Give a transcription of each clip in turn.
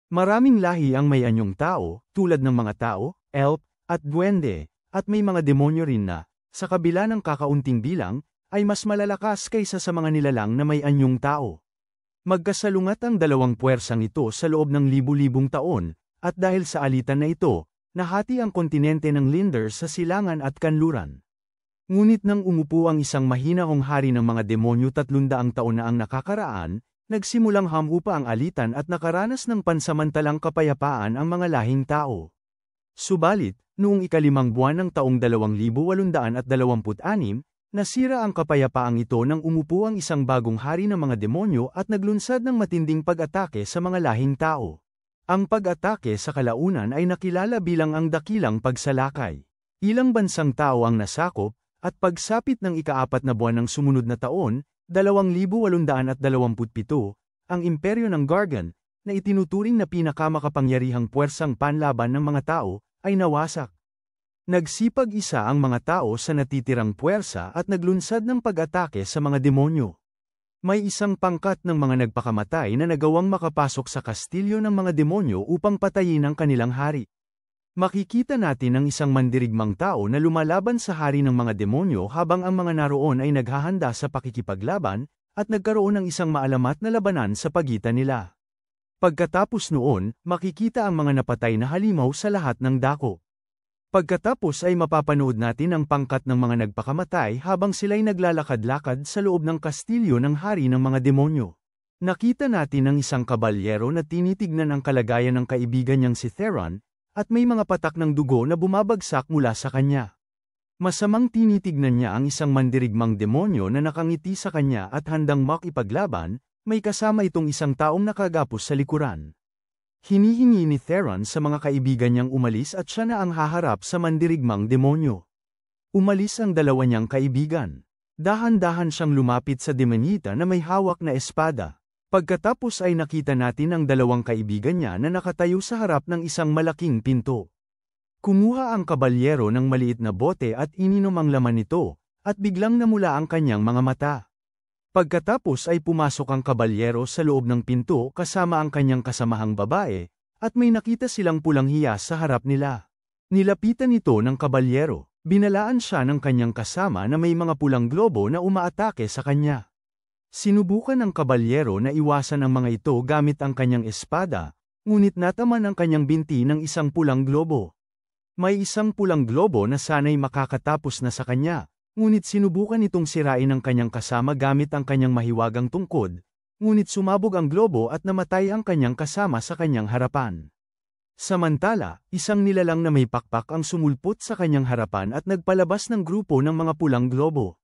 Maraming lahi ang may anyong tao, tulad ng mga tao, elf, at duwende, at may mga demonyo rin na, sa kabila ng kakaunting bilang, ay mas malalakas kaysa sa mga nilalang na may anyong tao. Magkasalungat ang dalawang puwersang ito sa loob ng libu-libong taon, at dahil sa alitan na ito, nahati ang kontinente ng Linders sa silangan at kanluran. Ngunit nang umupo ang isang mahinahong hari ng mga demonyo 300 taon na ang nakakaraan, nagsimulang hamupa ang alitan at nakaranas ng pansamantalang kapayapaan ang mga lahing tao. Subalit, noong ika-5 buwan ng taong 2826, nasira ang kapayapaang ito nang umupo ang isang bagong hari ng mga demonyo at naglunsad ng matinding pag-atake sa mga lahing tao. Ang pag-atake sa kalaunan ay nakilala bilang ang dakilang pagsalakay. Ilang bansang tao ang nasakop, at pagsapit ng ika-4 na buwan ng sumunod na taon, 2827, ang imperyo ng Gargan, na itinuturing na pinakamakapangyarihang puwersang panlaban ng mga tao, ay nawasak. Nagsipag-isa ang mga tao sa natitirang puwersa at naglunsad ng pag-atake sa mga demonyo. May isang pangkat ng mga nagpakamatay na nagawang makapasok sa kastilyo ng mga demonyo upang patayin ang kanilang hari. Makikita natin ang isang mandirigmang tao na lumalaban sa hari ng mga demonyo habang ang mga naroon ay naghahanda sa pakikipaglaban, at nagkaroon ng isang maalamat na labanan sa pagitan nila. Pagkatapos noon, makikita ang mga napatay na halimaw sa lahat ng dako. Pagkatapos ay mapapanood natin ang pangkat ng mga nagpakamatay habang sila'y naglalakad-lakad sa loob ng kastilyo ng hari ng mga demonyo. Nakita natin ang isang kabalyero na tinitignan ang kalagayan ng kaibigan niyang si Theron, at may mga patak ng dugo na bumabagsak mula sa kanya. Masamang tinitignan niya ang isang mandirigmang demonyo na nakangiti sa kanya at handang makipaglaban, may kasama itong isang taong nakagapos sa likuran. Hinihingi ni Theron sa mga kaibigan niyang umalis at siya na ang haharap sa mandirigmang demonyo. Umalis ang dalawa niyang kaibigan. Dahan-dahan siyang lumapit sa demonita na may hawak na espada. Pagkatapos ay nakita natin ang dalawang kaibigan niya na nakatayo sa harap ng isang malaking pinto. Kumuha ang kabalyero ng maliit na bote at ininom ang laman nito, at biglang namula ang kanyang mga mata. Pagkatapos ay pumasok ang kabalyero sa loob ng pinto kasama ang kanyang kasamahang babae, at may nakita silang pulang hiyas sa harap nila. Nilapitan ito ng kabalyero. Binalaan siya ng kanyang kasama na may mga pulang globo na umaatake sa kanya. Sinubukan ng kabalyero na iwasan ang mga ito gamit ang kanyang espada, ngunit nataman ang kanyang binti ng isang pulang globo. May isang pulang globo na sana'y makakatapos na sa kanya, ngunit sinubukan itong sirain ng kanyang kasama gamit ang kanyang mahiwagang tungkod, ngunit sumabog ang globo at namatay ang kanyang kasama sa kanyang harapan. Samantala, isang nilalang na may pakpak ang sumulpot sa kanyang harapan at nagpalabas ng grupo ng mga pulang globo.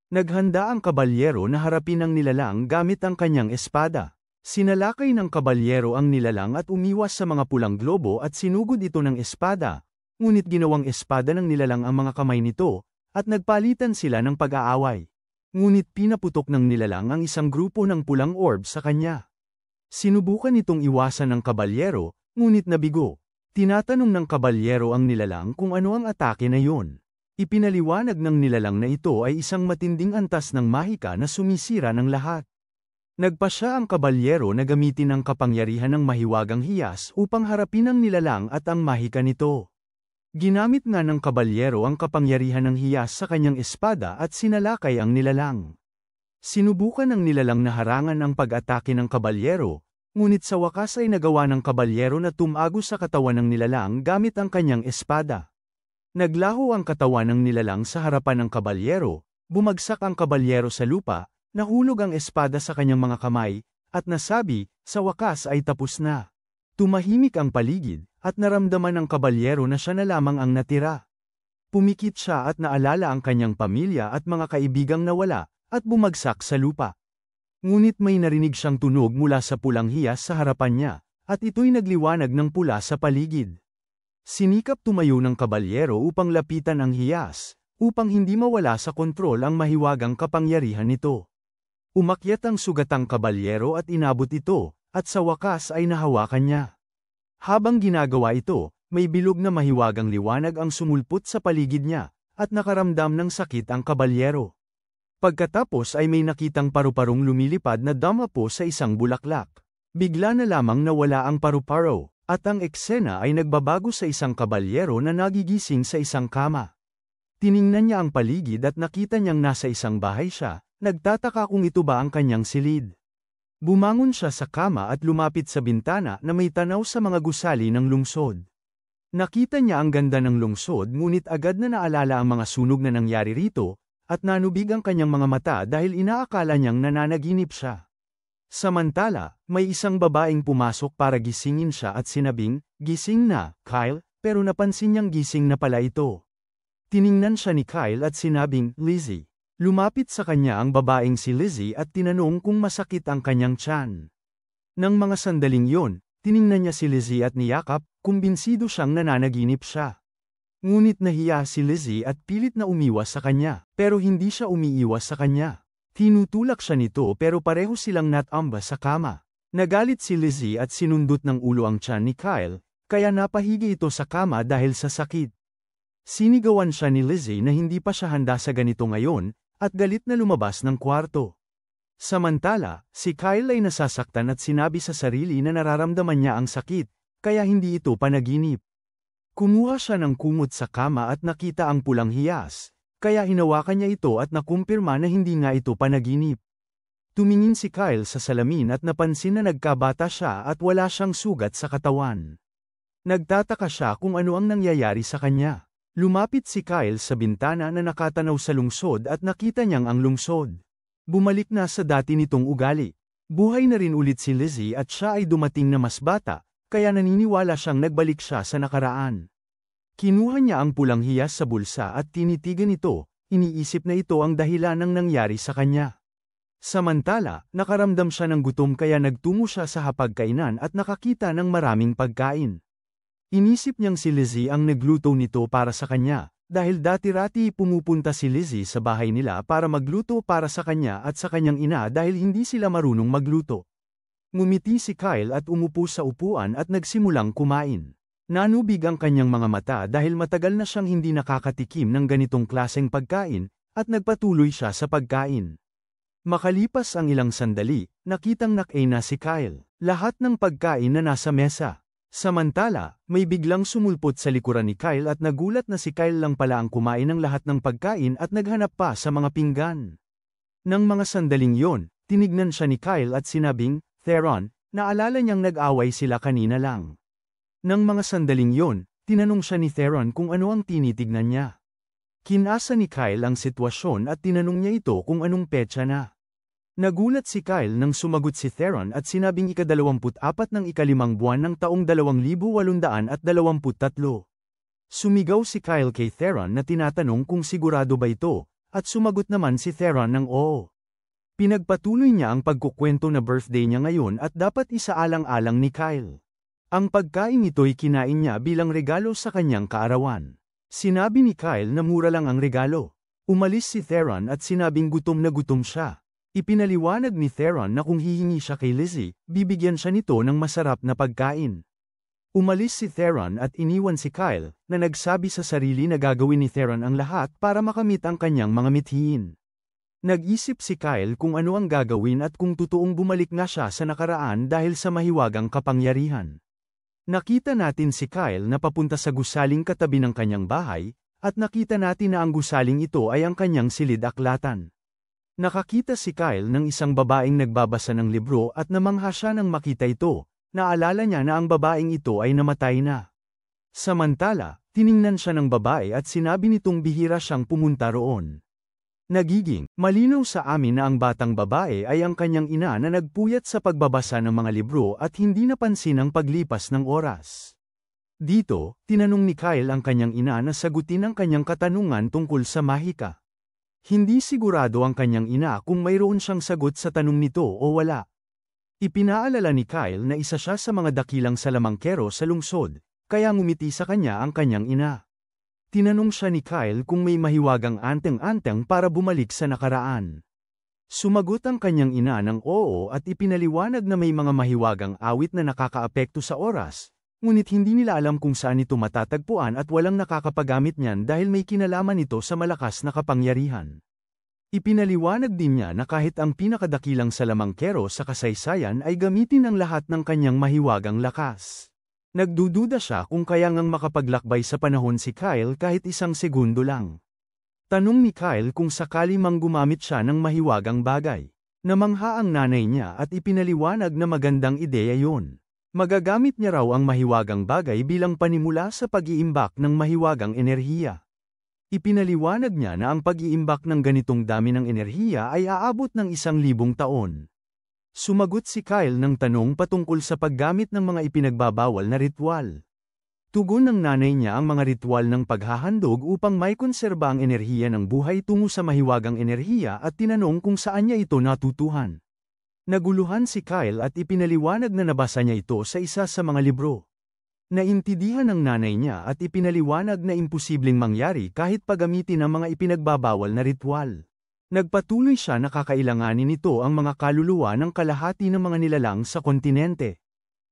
Naghanda ang kabalyero na harapin ang nilalang gamit ang kanyang espada. Sinalakay ng kabalyero ang nilalang at umiwas sa mga pulang globo at sinugod ito ng espada, ngunit ginawang espada ng nilalang ang mga kamay nito, at nagpalitan sila ng pag-aaway. Ngunit pinaputok ng nilalang ang isang grupo ng pulang orb sa kanya. Sinubukan itong iwasan ng kabalyero, ngunit nabigo. Tinatanong ng kabalyero ang nilalang kung ano ang atake na yun. Ipinaliwanag ng nilalang na ito ay isang matinding antas ng mahika na sumisira ng lahat. Nagpasya ang kabalyero na gamitin ang kapangyarihan ng mahiwagang hiyas upang harapin ang nilalang at ang mahika nito. Ginamit nga ng kabalyero ang kapangyarihan ng hiyas sa kanyang espada at sinalakay ang nilalang. Sinubukan ng nilalang na harangan ang pag-atake ng kabalyero, ngunit sa wakas ay nagawa ng kabalyero na tumago sa katawan ng nilalang gamit ang kanyang espada. Naglaho ang katawan ng nilalang sa harapan ng kabalyero, bumagsak ang kabalyero sa lupa, nahulog ang espada sa kanyang mga kamay, at nasabi, sa wakas ay tapos na. Tumahimik ang paligid, at naramdaman ng kabalyero na siya na lamang ang natira. Pumikit siya at naalala ang kanyang pamilya at mga kaibigang nawala, at bumagsak sa lupa. Ngunit may narinig siyang tunog mula sa pulang hiyas sa harapan niya, at ito'y nagliwanag ng pula sa paligid. Sinikap tumayo ng kabalyero upang lapitan ang hiyas, upang hindi mawala sa kontrol ang mahiwagang kapangyarihan nito. Umakyat ang sugatang kabalyero at inabot ito, at sa wakas ay nahawakan niya. Habang ginagawa ito, may bilog na mahiwagang liwanag ang sumulpot sa paligid niya, at nakaramdam ng sakit ang kabalyero. Pagkatapos ay may nakitang paru-parong lumilipad na damapo sa isang bulaklak. Bigla na lamang nawala ang paru-paro, at ang eksena ay nagbabago sa isang kabalyero na nagigising sa isang kama. Tiningnan niya ang paligid at nakita niyang nasa isang bahay siya, nagtataka kung ito ba ang kanyang silid. Bumangon siya sa kama at lumapit sa bintana na may tanaw sa mga gusali ng lungsod. Nakita niya ang ganda ng lungsod ngunit agad na naalala ang mga sunog na nangyari rito, at nanubig ang kanyang mga mata dahil inaakala niyang nananaginip siya. Samantala, may isang babaeng pumasok para gisingin siya at sinabing, "Gising na, Kyle," pero napansin niyang gising na pala ito. Tiningnan siya ni Kyle at sinabing, "Lizzie." Lumapit sa kanya ang babaeng si Lizzie at tinanong kung masakit ang kanyang tiyan. Nang mga sandaling yon, tiningnan niya si Lizzie at niyakap, kumbinsido siyang nananaginip siya. Ngunit nahiya si Lizzie at pilit na umiwas sa kanya, pero hindi siya umiiwas sa kanya. Tinutulak siya nito pero pareho silang natamba sa kama. Nagalit si Lizzie at sinundot ng ulo ang tiyan ni Kyle, kaya napahigi ito sa kama dahil sa sakit. Sinigawan siya ni Lizzie na hindi pa siya handa sa ganito ngayon, at galit na lumabas ng kwarto. Samantala, si Kyle ay nasasaktan at sinabi sa sarili na nararamdaman niya ang sakit, kaya hindi ito panaginip. Kumuha siya ng kumot sa kama at nakita ang pulang hiyas, kaya hinawakan niya ito at nakumpirma na hindi nga ito panaginip. Tumingin si Kyle sa salamin at napansin na nagkabata siya at wala siyang sugat sa katawan. Nagtataka siya kung ano ang nangyayari sa kanya. Lumapit si Kyle sa bintana na nakatanaw sa lungsod at nakita niyang ang lungsod. Bumalik na sa dati nitong ugali. Buhay na rin ulit si Lizzie at siya ay dumating na mas bata, kaya naniniwala siyang nagbalik siya sa nakaraan. Kinuha niya ang pulang hiyas sa bulsa at tinitigan ito, iniisip na ito ang dahilan ng nangyari sa kanya. Samantala, nakaramdam siya ng gutom kaya nagtungo siya sa hapagkainan at nakakita ng maraming pagkain. Inisip niyang si Lizzie ang nagluto nito para sa kanya, dahil dati-rati pumupunta si Lizzie sa bahay nila para magluto para sa kanya at sa kanyang ina dahil hindi sila marunong magluto. Ngumiti si Kyle at umupo sa upuan at nagsimulang kumain. Nanubig ang kanyang mga mata dahil matagal na siyang hindi nakakatikim ng ganitong klaseng pagkain, at nagpatuloy siya sa pagkain. Makalipas ang ilang sandali, nakitang na si Kyle, lahat ng pagkain na nasa mesa. Samantala, may biglang sumulpot sa likuran ni Kyle at nagulat na si Kyle lang pala ang kumain ng lahat ng pagkain at naghanap pa sa mga pinggan. Nang mga sandaling yon, tinignan siya ni Kyle at sinabing, "Theron," naalala niyang nag-away sila kanina lang. Nang mga sandaling yon, tinanong siya ni Theron kung ano ang tinitignan niya. Kinasa ni Kyle ang sitwasyon at tinanong niya ito kung anong petsa na. Nagulat si Kyle nang sumagot si Theron at sinabing ika-24 ng ikalimang buwan ng taong 2823. Sumigaw si Kyle kay Theron na tinatanong kung sigurado ba ito, at sumagot naman si Theron ng oo. Pinagpatuloy niya ang pagkukwento na birthday niya ngayon at dapat isaalang-alang ni Kyle. Ang pagkain ito'y kinain niya bilang regalo sa kanyang kaarawan. Sinabi ni Kyle na mura lang ang regalo. Umalis si Theron at sinabing gutom na gutom siya. Ipinaliwanag ni Theron na kung hihingi siya kay Lizzie, bibigyan siya nito ng masarap na pagkain. Umalis si Theron at iniwan si Kyle, na nagsabi sa sarili na gagawin ni Theron ang lahat para makamit ang kanyang mga mithiin. Nag-isip si Kyle kung ano ang gagawin at kung totoong bumalik nga siya sa nakaraan dahil sa mahiwagang kapangyarihan. Nakita natin si Kyle na papunta sa gusaling katabi ng kanyang bahay, at nakita natin na ang gusaling ito ay ang kanyang silid-aklatan. Nakakita si Kyle ng isang babaeng nagbabasa ng libro at namangha siya nang makita ito. Naalala niya na ang babaeng ito ay namatay na. Samantala, tiningnan siya ng babae at sinabi nitong bihira siyang pumunta roon. Nagiging malinaw sa amin na ang batang babae ay ang kanyang ina na nagpuyat sa pagbabasa ng mga libro at hindi napansin ang paglipas ng oras. Dito, tinanong ni Kyle ang kanyang ina na sagutin ang kanyang katanungan tungkol sa mahika. Hindi sigurado ang kanyang ina kung mayroon siyang sagot sa tanong nito o wala. Ipinaalala ni Kyle na isa siya sa mga dakilang salamangkero sa lungsod, kaya ngumiti sa kanya ang kanyang ina. Tinanong siya ni Kyle kung may mahiwagang anteng-anteng para bumalik sa nakaraan. Sumagot ang kanyang ina ng oo at ipinaliwanag na may mga mahiwagang awit na nakakaapekto sa oras, ngunit hindi nila alam kung saan ito matatagpuan at walang nakakapagamit niyan dahil may kinalaman ito sa malakas na kapangyarihan. Ipinaliwanag din niya na kahit ang pinakadakilang salamangkero sa kasaysayan ay gamitin ang lahat ng kanyang mahiwagang lakas. Nagdududa siya kung kaya ngang makapaglakbay sa panahon si Kyle kahit isang segundo lang. Tanong ni Kyle kung sakali mang gumamit siya ng mahiwagang bagay. Namangha ang nanay niya at ipinaliwanag na magandang ideya yun. Magagamit niya raw ang mahiwagang bagay bilang panimula sa pag-iimbak ng mahiwagang enerhiya. Ipinaliwanag niya na ang pag-iimbak ng ganitong dami ng enerhiya ay aabot ng 1,000 taon. Sumagot si Kyle ng tanong patungkol sa paggamit ng mga ipinagbabawal na ritual. Tugon ng nanay niya ang mga ritual ng paghahandog upang may konserba ang enerhiya ng buhay tungo sa mahiwagang enerhiya at tinanong kung saan niya ito natutuhan. Naguluhan si Kyle at ipinaliwanag na nabasa niya ito sa isa sa mga libro. Naintindihan ng nanay niya at ipinaliwanag na imposibleng mangyari kahit pagamitin ang mga ipinagbabawal na ritual. Nagpatuloy siya na kakailanganin nito ang mga kaluluwa ng kalahati ng mga nilalang sa kontinente.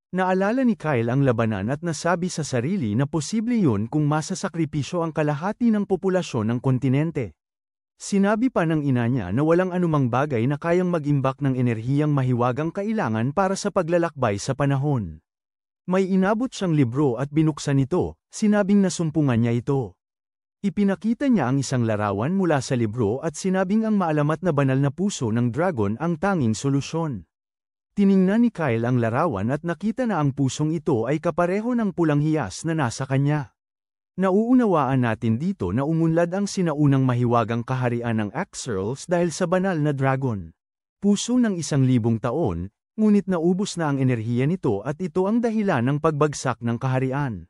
Naalala ni Kyle ang labanan at nasabi sa sarili na posible yun kung masasakripisyo ang kalahati ng populasyon ng kontinente. Sinabi pa ng ina niya na walang anumang bagay na kayang mag-imbak ng enerhiyang mahiwagang kailangan para sa paglalakbay sa panahon. May inabot siyang libro at binuksan ito, sinabing nasumpungan niya ito. Ipinakita niya ang isang larawan mula sa libro at sinabing ang maalamat na banal na puso ng dragon ang tanging solusyon. Tiningnan ni Kyle ang larawan at nakita na ang pusong ito ay kapareho ng pulang hiyas na nasa kanya. Nauunawaan natin dito na umunlad ang sinaunang mahiwagang kaharian ng Axerls dahil sa banal na dragon. Puso ng 1,000 taon, ngunit naubos na ang enerhiya nito at ito ang dahilan ng pagbagsak ng kaharian.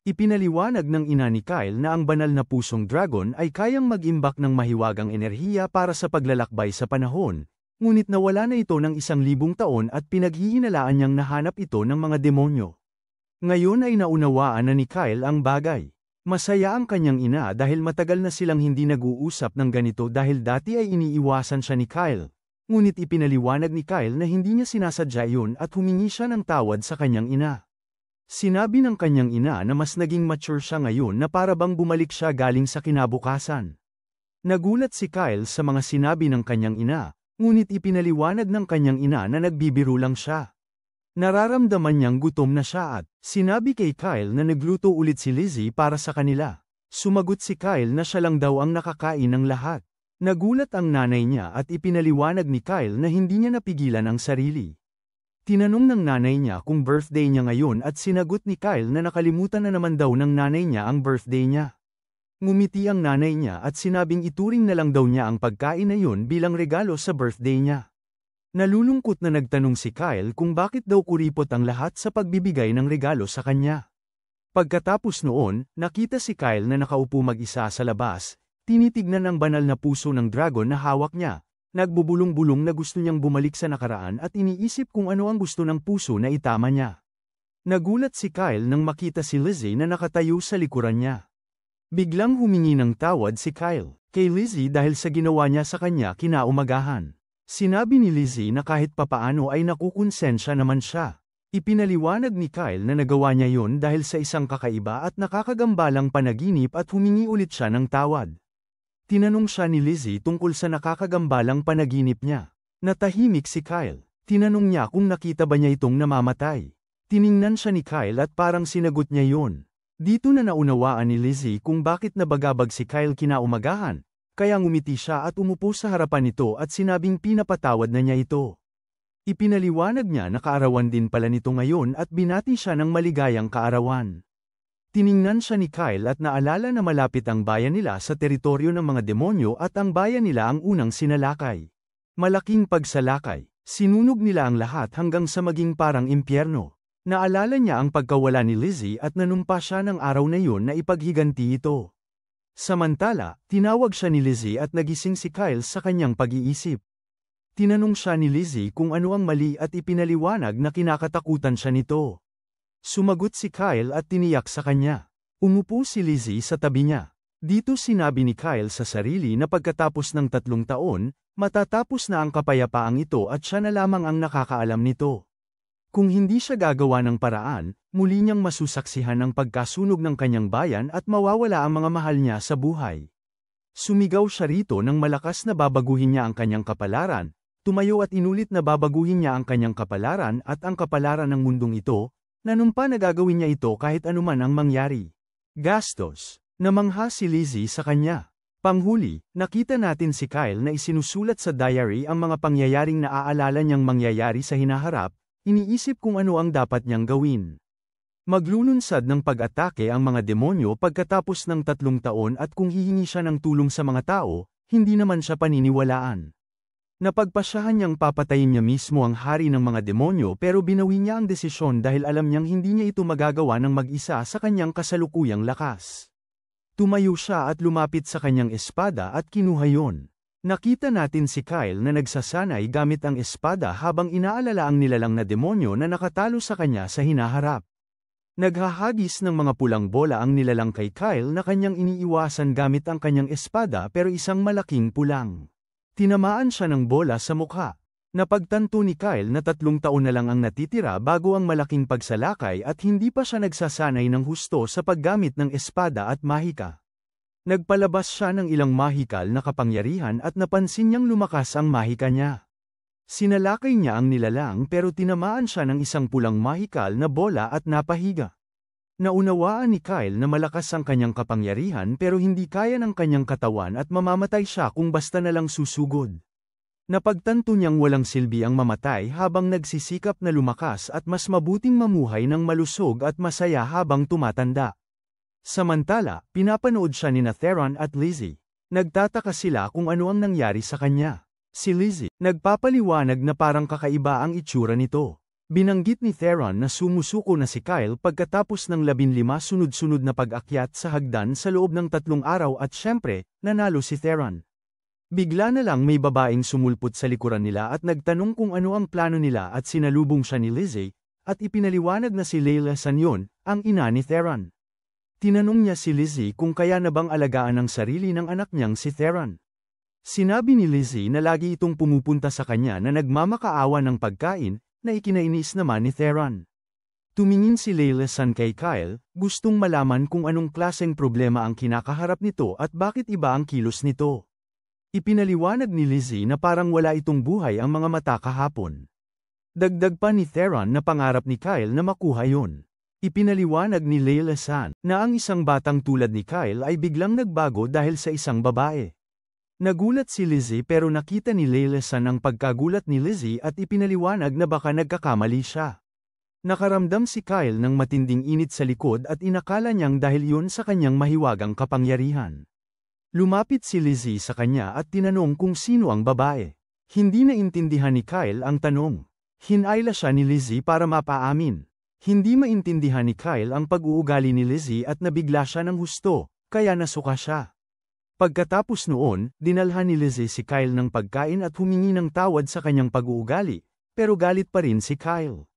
Ipinaliwanag ng ina ni Kyle na ang banal na pusong dragon ay kayang mag-imbak ng mahiwagang enerhiya para sa paglalakbay sa panahon, ngunit nawala na ito ng 1,000 taon at pinaghihinalaan niyang nahanap ito ng mga demonyo. Ngayon ay naunawaan na ni Kyle ang bagay. Masaya ang kanyang ina dahil matagal na silang hindi nag-uusap ng ganito dahil dati ay iniiwasan siya ni Kyle. Ngunit ipinaliwanag ni Kyle na hindi niya sinasadya yun at humingi siya ng tawad sa kanyang ina. Sinabi ng kanyang ina na mas naging mature siya ngayon na para bang bumalik siya galing sa kinabukasan. Nagulat si Kyle sa mga sinabi ng kanyang ina, ngunit ipinaliwanag ng kanyang ina na nagbibiro lang siya. Nararamdaman niyang gutom na siya at sinabi kay Kyle na nagluto ulit si Lizzie para sa kanila. Sumagot si Kyle na siya lang daw ang nakakain ng lahat. Nagulat ang nanay niya at ipinaliwanag ni Kyle na hindi niya napigilan ang sarili. Tinanong ng nanay niya kung birthday niya ngayon at sinagot ni Kyle na nakalimutan na naman daw ng nanay niya ang birthday niya. Ngumiti ang nanay niya at sinabing ituring na lang daw niya ang pagkain na yun bilang regalo sa birthday niya. Nalulungkot na nagtanong si Kyle kung bakit daw kuripot ang lahat sa pagbibigay ng regalo sa kanya. Pagkatapos noon, nakita si Kyle na nakaupo mag-isa sa labas. Tinitignan ang banal na puso ng dragon na hawak niya, nagbubulong-bulong na gusto niyang bumalik sa nakaraan at iniisip kung ano ang gusto ng puso na itama niya. Nagulat si Kyle nang makita si Lizzie na nakatayo sa likuran niya. Biglang humingi ng tawad si Kyle kay Lizzie dahil sa ginawa niya sa kanya kinaumagahan. Sinabi ni Lizzie na kahit papaano ay nakukonsensya naman siya. Ipinaliwanag ni Kyle na nagawa niya yun dahil sa isang kakaiba at nakakagambalang panaginip at humingi ulit siya ng tawad. Tinanong siya ni Lizzie tungkol sa nakakagambalang panaginip niya. Natahimik si Kyle. Tinanong niya kung nakita ba niya itong namamatay. Tiningnan siya ni Kyle at parang sinagot niya yun. Dito na naunawaan ni Lizzie kung bakit nabagabag si Kyle kinaumagahan, kaya ngumiti siya at umupo sa harapan nito at sinabing pinapatawad na niya ito. Ipinaliwanag niya na kaarawan din pala nito ngayon at binati siya ng maligayang kaarawan. Tiningnan siya ni Kyle at naalala na malapit ang bayan nila sa teritoryo ng mga demonyo at ang bayan nila ang unang sinalakay. Malaking pagsalakay, sinunog nila ang lahat hanggang sa maging parang impyerno. Naalala niya ang pagkawala ni Lizzie at nanumpa siya ng araw na yun na ipaghiganti ito. Samantala, tinawag siya ni Lizzie at nagising si Kyle sa kanyang pag-iisip. Tinanong siya ni Lizzie kung ano ang mali at ipinaliwanag na kinakatakutan siya nito. Sumagot si Kyle at tiniyak sa kanya. Umupo si Lizzie sa tabi niya. Dito sinabi ni Kyle sa sarili na pagkatapos ng 3 taon, matatapos na ang kapayapaang ito at siya na lamang ang nakakaalam nito. Kung hindi siya gagawa ng paraan, muli niyang masusaksihan ang pagkasunog ng kanyang bayan at mawawala ang mga mahal niya sa buhay. Sumigaw siya rito nang malakas na babaguhin niya ang kanyang kapalaran, tumayo at inulit na babaguhin niya ang kanyang kapalaran at ang kapalaran ng mundong ito, nanumpa na gagawin niya ito kahit anuman ang mangyari. Gastos. Namangha si Lizzie sa kanya. Panghuli, nakita natin si Kyle na isinusulat sa diary ang mga pangyayaring naaalala niyang mangyayari sa hinaharap, iniisip kung ano ang dapat niyang gawin. Maglulunsad ng pag-atake ang mga demonyo pagkatapos ng 3 taon at kung hihingi siya ng tulong sa mga tao, hindi naman siya paniniwalaan. Napagpasyahan niyang papatayin niya mismo ang hari ng mga demonyo pero binawi niya ang desisyon dahil alam niyang hindi niya ito magagawa ng mag-isa sa kanyang kasalukuyang lakas. Tumayo siya at lumapit sa kanyang espada at kinuha yon. Nakita natin si Kyle na nagsasanay gamit ang espada habang inaalala ang nilalang na demonyo na nakatalo sa kanya sa hinaharap. Naghahagis ng mga pulang bola ang nilalang kay Kyle na kanyang iniiwasan gamit ang kanyang espada pero isang malaking pulang. Tinamaan siya ng bola sa mukha. Napagtanto ni Kyle na 3 taon na lang ang natitira bago ang malaking pagsalakay at hindi pa siya nagsasanay ng husto sa paggamit ng espada at mahika. Nagpalabas siya ng ilang mahikal na kapangyarihan at napansin niyang lumakas ang mahika niya. Sinalakay niya ang nilalang pero tinamaan siya ng isang pulang mahikal na bola at napahiga. Naunawaan ni Kyle na malakas ang kanyang kapangyarihan pero hindi kaya ng kanyang katawan at mamamatay siya kung basta na lang susugod. Napagtanto niyang walang silbi ang mamatay habang nagsisikap na lumakas at mas mabuting mamuhay ng malusog at masaya habang tumatanda. Samantala, pinapanood siya ni Theron at Lizzie. Nagtataka sila kung ano ang nangyari sa kanya. Si Lizzie, nagpapaliwanag na parang kakaiba ang itsura nito. Binanggit ni Theron na sumusuko na si Kyle pagkatapos ng 15 sunod-sunod na pag-akyat sa hagdan sa loob ng 3 araw at syempre, nanalo si Theron. Bigla na lang may babaeng sumulpot sa likuran nila at nagtanong kung ano ang plano nila at sinalubong siya ni Lizzie, at ipinaliwanag na si Layla San yun, ang ina ni Theron. Tinanong niya si Lizzie kung kaya na bang alagaan ang sarili ng anak niyang si Theron. Sinabi ni Lizzie na lagi itong pumupunta sa kanya na nagmamakaawa ng pagkain, na ikinainis naman ni Theron. Tumingin si Layla San kay Kyle, gustong malaman kung anong klaseng problema ang kinakaharap nito at bakit iba ang kilos nito. Ipinaliwanag ni Lizzie na parang wala itong buhay ang mga mata kahapon. Dagdag pa ni Theron na pangarap ni Kyle na makuha yon. Ipinaliwanag ni Layla San na ang isang batang tulad ni Kyle ay biglang nagbago dahil sa isang babae. Nagulat si Lizzie pero nakita ni Layla San ang pagkagulat ni Lizzie at ipinaliwanag na baka nagkakamali siya. Nakaramdam si Kyle ng matinding init sa likod at inakala niyang dahil yun sa kanyang mahiwagang kapangyarihan. Lumapit si Lizzie sa kanya at tinanong kung sino ang babae. Hindi naintindihan ni Kyle ang tanong. Hinayla siya ni Lizzie para mapaamin. Hindi maintindihan ni Kyle ang pag-uugali ni Lizzie at nabigla siya ng husto, kaya nasuka siya. Pagkatapos noon, dinalhan ni Lizzie si Kyle ng pagkain at humingi ng tawad sa kanyang pag-uugali, pero galit pa rin si Kyle.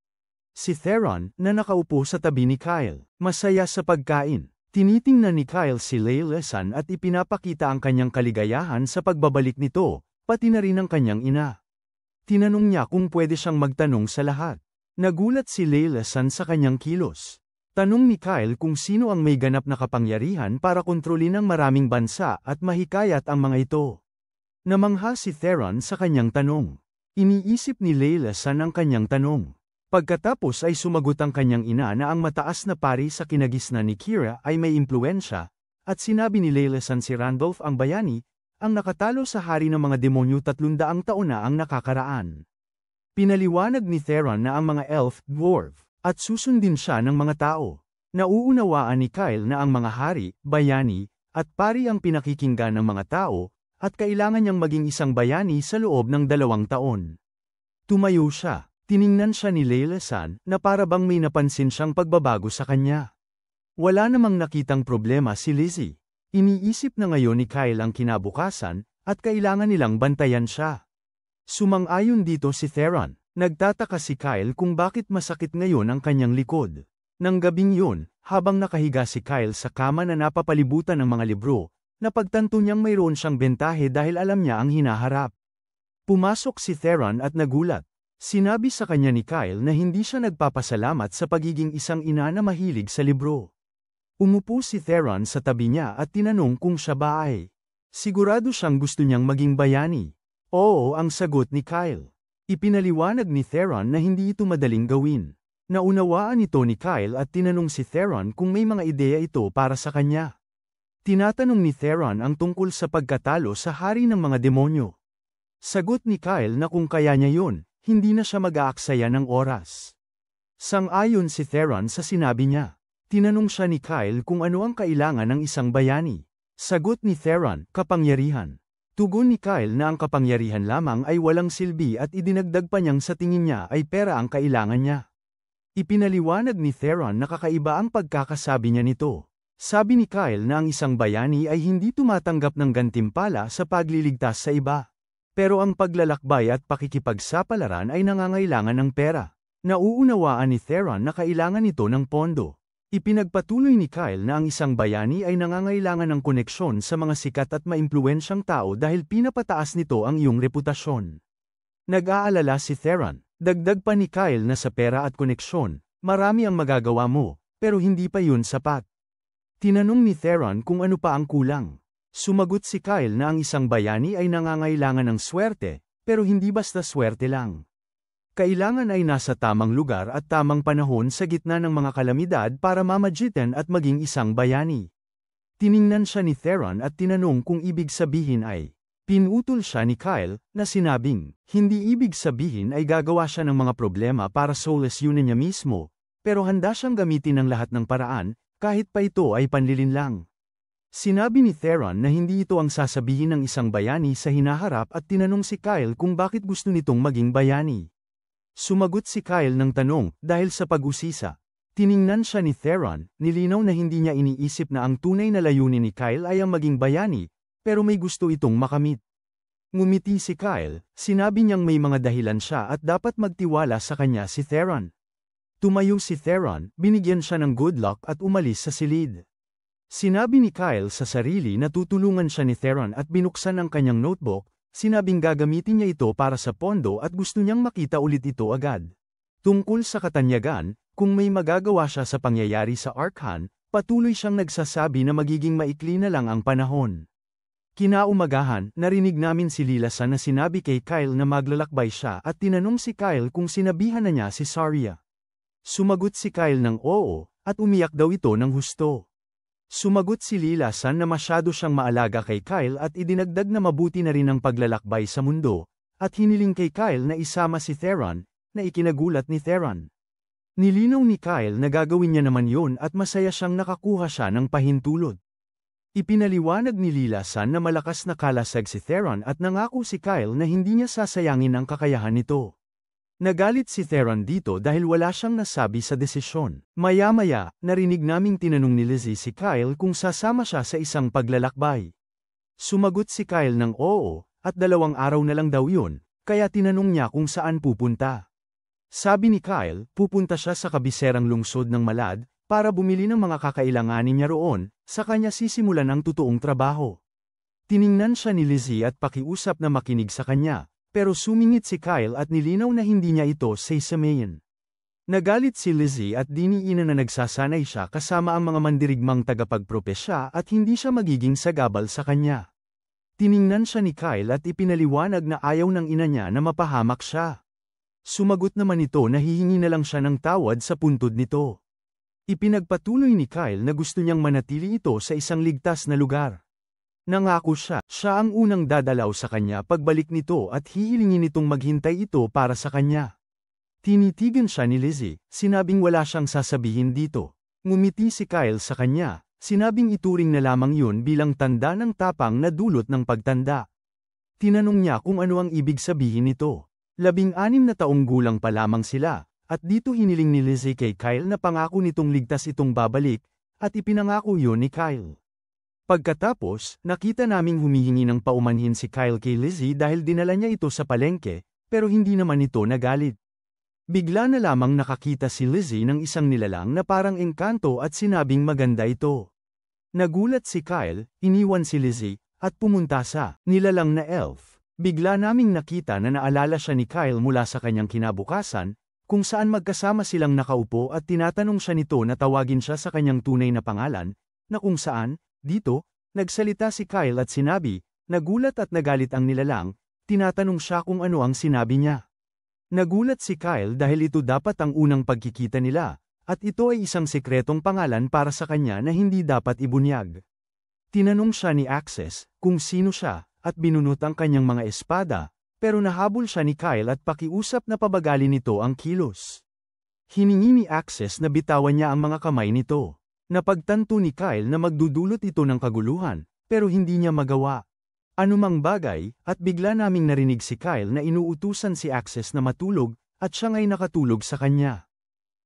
Si Theron, na nakaupo sa tabi ni Kyle, masaya sa pagkain. Tinitingnan ni Kyle si Layla San at ipinapakita ang kanyang kaligayahan sa pagbabalik nito, pati na rin ang kanyang ina. Tinanong niya kung pwede siyang magtanong sa lahat. Nagulat si Layla San sa kanyang kilos. Tanong ni Kyle kung sino ang may ganap na kapangyarihan para kontrolin ang maraming bansa at mahikayat ang mga ito. Namangha si Theron sa kanyang tanong. Iniisip ni Layla San ang kanyang tanong. Pagkatapos ay sumagot ang kanyang ina na ang mataas na pari sa kinagisnan ni Kira ay may impluensya, at sinabi ni Layla San si Randolph ang bayani, ang nakatalo sa hari ng mga demonyo 300 taon na ang nakakaraan. Pinaliwanag ni Theron na ang mga elf, dwarf, at susundin siya ng mga tao. Nauunawaan ni Kyle na ang mga hari, bayani, at pari ang pinakikinggan ng mga tao, at kailangan niyang maging isang bayani sa loob ng 2 taon. Tumayo siya. Tiningnan siya ni Layla San na para bang may napansin siyang pagbabago sa kanya. Wala namang nakitang problema si Lizzie. Iniisip na ngayon ni Kyle ang kinabukasan at kailangan nilang bantayan siya. Sumang-ayon dito si Theron. Nagtataka si Kyle kung bakit masakit ngayon ang kanyang likod. Nang gabing yun, habang nakahiga si Kyle sa kama na napapalibutan ng mga libro, napagtanto niyang mayroon siyang bentahe dahil alam niya ang hinaharap. Pumasok si Theron at nagulat. Sinabi sa kanya ni Kyle na hindi siya nagpapasalamat sa pagiging isang ina na mahilig sa libro. Umupo si Theron sa tabi niya at tinanong kung siya ba ay Sigurado siyang gusto niyang maging bayani. Oo ang sagot ni Kyle. Ipinaliwanag ni Theron na hindi ito madaling gawin. Naunawaan ito ni Kyle at tinanong si Theron kung may mga ideya ito para sa kanya. Tinatanong ni Theron ang tungkol sa pagkatalo sa hari ng mga demonyo. Sagot ni Kyle na kung kaya niya yun, hindi na siya mag-aaksaya ng oras. Sang-ayon si Theron sa sinabi niya. Tinanong siya ni Kyle kung ano ang kailangan ng isang bayani. Sagot ni Theron, kapangyarihan. Tugon ni Kyle na ang kapangyarihan lamang ay walang silbi at idinagdag pa niyang sa tingin niya ay pera ang kailangan niya. Ipinaliwanag ni Theron na kakaiba ang pagkakasabi niya nito. Sabi ni Kyle na ang isang bayani ay hindi tumatanggap ng gantimpala sa pagliligtas sa iba. Pero ang paglalakbay at pakikipagsapalaran ay nangangailangan ng pera. Nauunawaan ni Theron na kailangan ito ng pondo. Ipinagpatuloy ni Kyle na ang isang bayani ay nangangailangan ng koneksyon sa mga sikat at maimpluwensyang tao dahil pinapataas nito ang iyong reputasyon. Nag-aalala si Theron. Dagdag pa ni Kyle na sa pera at koneksyon, marami ang magagawa mo, pero hindi pa yun sapat. Tinanong ni Theron kung ano pa ang kulang. Sumagot si Kyle na ang isang bayani ay nangangailangan ng swerte, pero hindi basta swerte lang. Kailangan ay nasa tamang lugar at tamang panahon sa gitna ng mga kalamidad para mamagitan at maging isang bayani. Tiningnan siya ni Theron at tinanong kung ibig sabihin ay, pinutol siya ni Kyle, na sinabing, hindi ibig sabihin ay gagawa siya ng mga problema para soulless yun niya mismo, pero handa siyang gamitin ng lahat ng paraan, kahit pa ito ay panlilin lang. Sinabi ni Theron na hindi ito ang sasabihin ng isang bayani sa hinaharap at tinanong si Kyle kung bakit gusto nitong maging bayani. Sumagot si Kyle ng tanong, dahil sa pag-usisa. Tiningnan siya ni Theron, nilinaw na hindi niya iniisip na ang tunay na layunin ni Kyle ay ang maging bayani, pero may gusto itong makamit. Ngumiti si Kyle, sinabi niyang may mga dahilan siya at dapat magtiwala sa kanya si Theron. Tumayo si Theron, binigyan siya ng good luck at umalis sa silid. Sinabi ni Kyle sa sarili na tutulungan siya ni Theron at binuksan ang kanyang notebook, sinabing gagamitin niya ito para sa pondo at gusto niyang makita ulit ito agad. Tungkol sa katanyagan, kung may magagawa siya sa pangyayari sa Arkhan, patuloy siyang nagsasabi na magiging maikli na lang ang panahon. Kinaumagahan, narinig namin si Lilasan na sinabi kay Kyle na maglalakbay siya at tinanong si Kyle kung sinabihan na niya si Saria. Sumagot si Kyle ng oo, at umiyak daw ito ng husto. Sumagot si Lilasan na masyado siyang maalaga kay Kyle at idinagdag na mabuti na rin ang paglalakbay sa mundo, at hiniling kay Kyle na isama si Theron, na ikinagulat ni Theron. Nilinaw ni Kyle na gagawin niya naman yun at masaya siyang nakakuha siya ng pahintulot. Ipinaliwanag ni Lilasan na malakas na kalasag si Theron at nangako si Kyle na hindi niya sasayangin ang kakayahan nito. Nagalit si Theron dito dahil wala siyang nasabi sa desisyon. Maya-maya, narinig naming tinanong ni Lizzie si Kyle kung sasama siya sa isang paglalakbay. Sumagot si Kyle ng oo, at 2 araw na lang daw yun, kaya tinanong niya kung saan pupunta. Sabi ni Kyle, pupunta siya sa kabiserang lungsod ng Malad, para bumili ng mga kakailanganin niya roon, sa kanya sisimulan ang totoong trabaho. Tiningnan siya ni Lizzie at pakiusap na makinig sa kanya. Pero sumingit si Kyle at nilinaw na hindi niya ito sasamayin. Nagalit si Lizzie at diniinan na nagsasanay siya kasama ang mga mandirigmang tagapagpropesya at hindi siya magiging sagabal sa kanya. Tiningnan siya ni Kyle at ipinaliwanag na ayaw ng ina niya na mapahamak siya. Sumagot naman ito na hihingi na lang siya ng tawad sa puntod nito. Ipinagpatuloy ni Kyle na gusto niyang manatili ito sa isang ligtas na lugar. Nangako siya ang unang dadalaw sa kanya pagbalik nito at hihilingin itong maghintay ito para sa kanya. Tinitigan siya ni Lizzie, sinabing wala siyang sasabihin dito. Ngumiti si Kyle sa kanya, sinabing ituring na lamang yun bilang tanda ng tapang na dulot ng pagtanda. Tinanong niya kung ano ang ibig sabihin nito. 16 na taong gulang pa lamang sila, at dito hiniling ni Lizzie kay Kyle na pangako nitong ligtas itong babalik, at ipinangako yun ni Kyle. Pagkatapos, nakita naming humihingi ng paumanhin si Kyle kay Lizzie dahil dinala niya ito sa palengke, pero hindi naman ito nagalit. Bigla na lamang nakakita si Lizzie ng isang nilalang na parang engkanto at sinabing maganda ito. Nagulat si Kyle, iniwan si Lizzie, at pumunta sa nilalang na elf. Bigla naming nakita na naalala siya ni Kyle mula sa kanyang kinabukasan, kung saan magkasama silang nakaupo at tinatanong siya nito na tawagin siya sa kanyang tunay na pangalan, na kung saan, dito, Nagsalita si Kyle at sinabi, nagulat at nagalit ang nilalang, tinatanong siya kung ano ang sinabi niya. Nagulat si Kyle dahil ito dapat ang unang pagkikita nila, at ito ay isang sekretong pangalan para sa kanya na hindi dapat ibunyag. Tinanong siya ni Access kung sino siya, at binunot ang kanyang mga espada, pero nahabol siya ni Kyle at pakiusap na pabagalin nito ang kilos. Hiningi ni Access na bitawan niya ang mga kamay nito. Napagtanto ni Kyle na magdudulot ito ng kaguluhan, pero hindi niya magawa anumang bagay, at bigla naming narinig si Kyle na inuutusan si Access na matulog, at siya nga'y nakatulog sa kanya.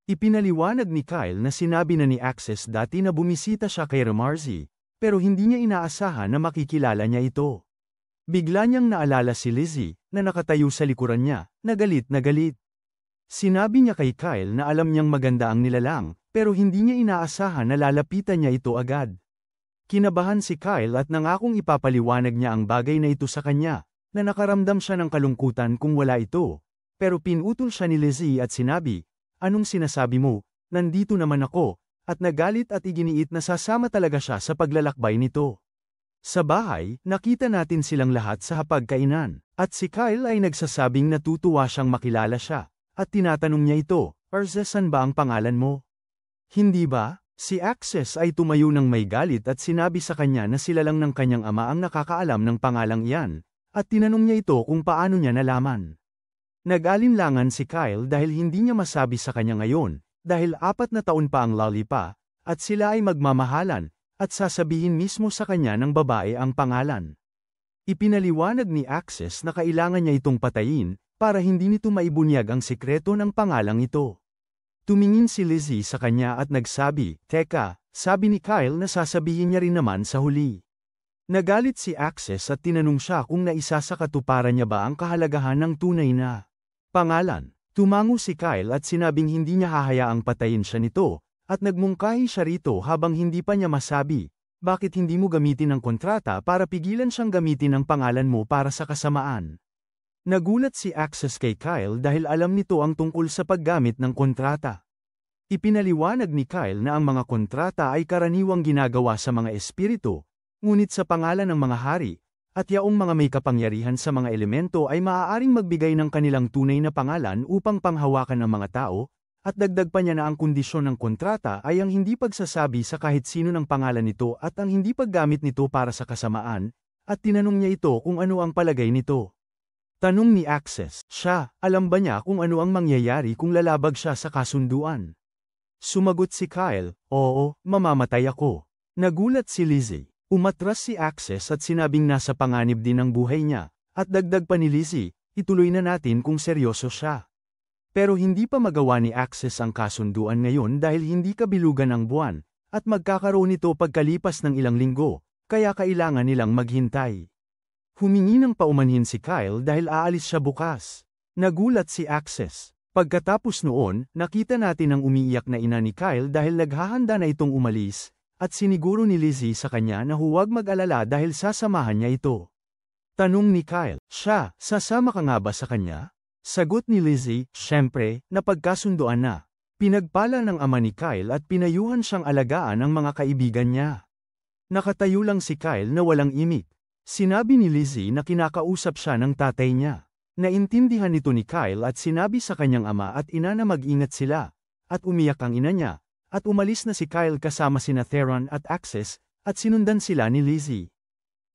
Ipinaliwanag ni Kyle na sinabi na ni Access dati na bumisita siya kay Ramarzi, pero hindi niya inaasahan na makikilala niya ito. Bigla niyang naalala si Lizzie, na nakatayo sa likuran niya, na galit na galit. Sinabi niya kay Kyle na alam niyang maganda ang nilalang, pero hindi niya inaasahan na lalapitan niya ito agad. Kinabahan si Kyle at nangakong ipapaliwanag niya ang bagay na ito sa kanya, na nakaramdam siya ng kalungkutan kung wala ito. Pero pinutol siya ni Lizzie at sinabi, anong sinasabi mo, nandito naman ako, at nagalit at iginiit na sasama talaga siya sa paglalakbay nito. Sa bahay, nakita natin silang lahat sa hapagkainan, at si Kyle ay nagsasabing natutuwa siyang makilala siya, at tinatanong niya ito, Erza, san ba ang pangalan mo? Hindi ba? Si Access ay tumayo ng may galit at sinabi sa kanya na sila lang ng kanyang ama ang nakakaalam ng pangalang iyan, at tinanong niya ito kung paano niya nalaman. Nag-alinlangan si Kyle dahil hindi niya masabi sa kanya ngayon, dahil 4 na taon pa ang Lollipop, at sila ay magmamahalan, at sasabihin mismo sa kanya ng babae ang pangalan. Ipinaliwanag ni Access na kailangan niya itong patayin, para hindi nito maibunyag ang sikreto ng pangalang ito. Tumingin si Lizzie sa kanya at nagsabi, teka, sabi ni Kyle na sasabihin niya rin naman sa huli. Nagalit si Access at tinanong siya kung naisasakatuparan niya ba ang kahalagahan ng tunay na pangalan. Tumango si Kyle at sinabing hindi niya hahayaang patayin siya nito, at nagmungkahi siya rito habang hindi pa niya masabi, bakit hindi mo gamitin ang kontrata para pigilan siyang gamitin ang pangalan mo para sa kasamaan. Nagulat si Access kay Kyle dahil alam nito ang tungkol sa paggamit ng kontrata. Ipinaliwanag ni Kyle na ang mga kontrata ay karaniwang ginagawa sa mga espiritu, ngunit sa pangalan ng mga hari, at yaong mga may kapangyarihan sa mga elemento ay maaaring magbigay ng kanilang tunay na pangalan upang panghawakan ng mga tao, at dagdag pa niya na ang kondisyon ng kontrata ay ang hindi pagsasabi sa kahit sino ng pangalan nito at ang hindi paggamit nito para sa kasamaan, at tinanong niya ito kung ano ang palagay nito. Tanong ni Access, siya, alam ba niya kung ano ang mangyayari kung lalabag siya sa kasunduan? Sumagot si Kyle, oo, mamamatay ako. Nagulat si Lizzie. Umatras si Access at sinabing nasa panganib din ang buhay niya, at dagdag pa ni Lizzie, ituloy na natin kung seryoso siya. Pero hindi pa magawa ni Access ang kasunduan ngayon dahil hindi kabilugan ang buwan, at magkakaroon ito pagkalipas ng ilang linggo, kaya kailangan nilang maghintay. Humingi ng paumanhin si Kyle dahil aalis siya bukas. Nagulat si Access. Pagkatapos noon, nakita natin ang umiiyak na ina ni Kyle dahil naghahanda na itong umalis, at siniguro ni Lizzie sa kanya na huwag mag-alala dahil sasamahan niya ito. Tanong ni Kyle, siya, sasama ka nga ba sa kanya? Sagot ni Lizzie, syempre, napagkasunduan na. Pinagpala ng ama ni Kyle at pinayuhan siyang alagaan ang mga kaibigan niya. Nakatayo lang si Kyle na walang imik. Sinabi ni Lizzie na kinakausap siya ng tatay niya. Naintindihan nito ni Kyle at sinabi sa kanyang ama at ina na mag-ingat sila. At umiyak ang ina niya. At umalis na si Kyle kasama sina Theron at Access, at sinundan sila ni Lizzie.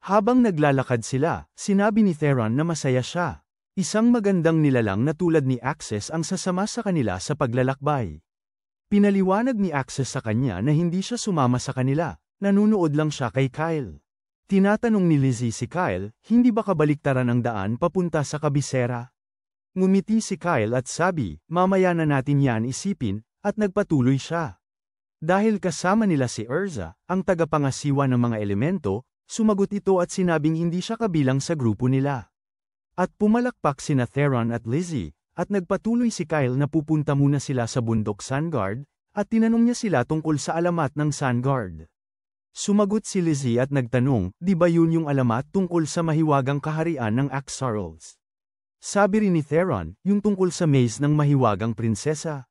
Habang naglalakad sila, sinabi ni Theron na masaya siya. Isang magandang nilalang na tulad ni Access ang sasama sa kanila sa paglalakbay. Pinaliwanag ni Access sa kanya na hindi siya sumama sa kanila, nanunood lang siya kay Kyle. Tinatanong ni Lizzie si Kyle, hindi ba kabaliktaran ang daan papunta sa kabisera? Ngumiti si Kyle at sabi, mamaya na natin yan isipin, at nagpatuloy siya. Dahil kasama nila si Erza, ang tagapangasiwa ng mga elemento, sumagot ito at sinabing hindi siya kabilang sa grupo nila. At pumalakpak sina Theron at Lizzie, at nagpatuloy si Kyle na pupunta muna sila sa bundok Sunguard, at tinanong niya sila tungkol sa alamat ng Sunguard. Sumagot si Lizzie at nagtanong, di ba yun yung alamat tungkol sa mahiwagang kaharian ng Axarals? Sabi rin ni Theron, yung tungkol sa maze ng mahiwagang prinsesa.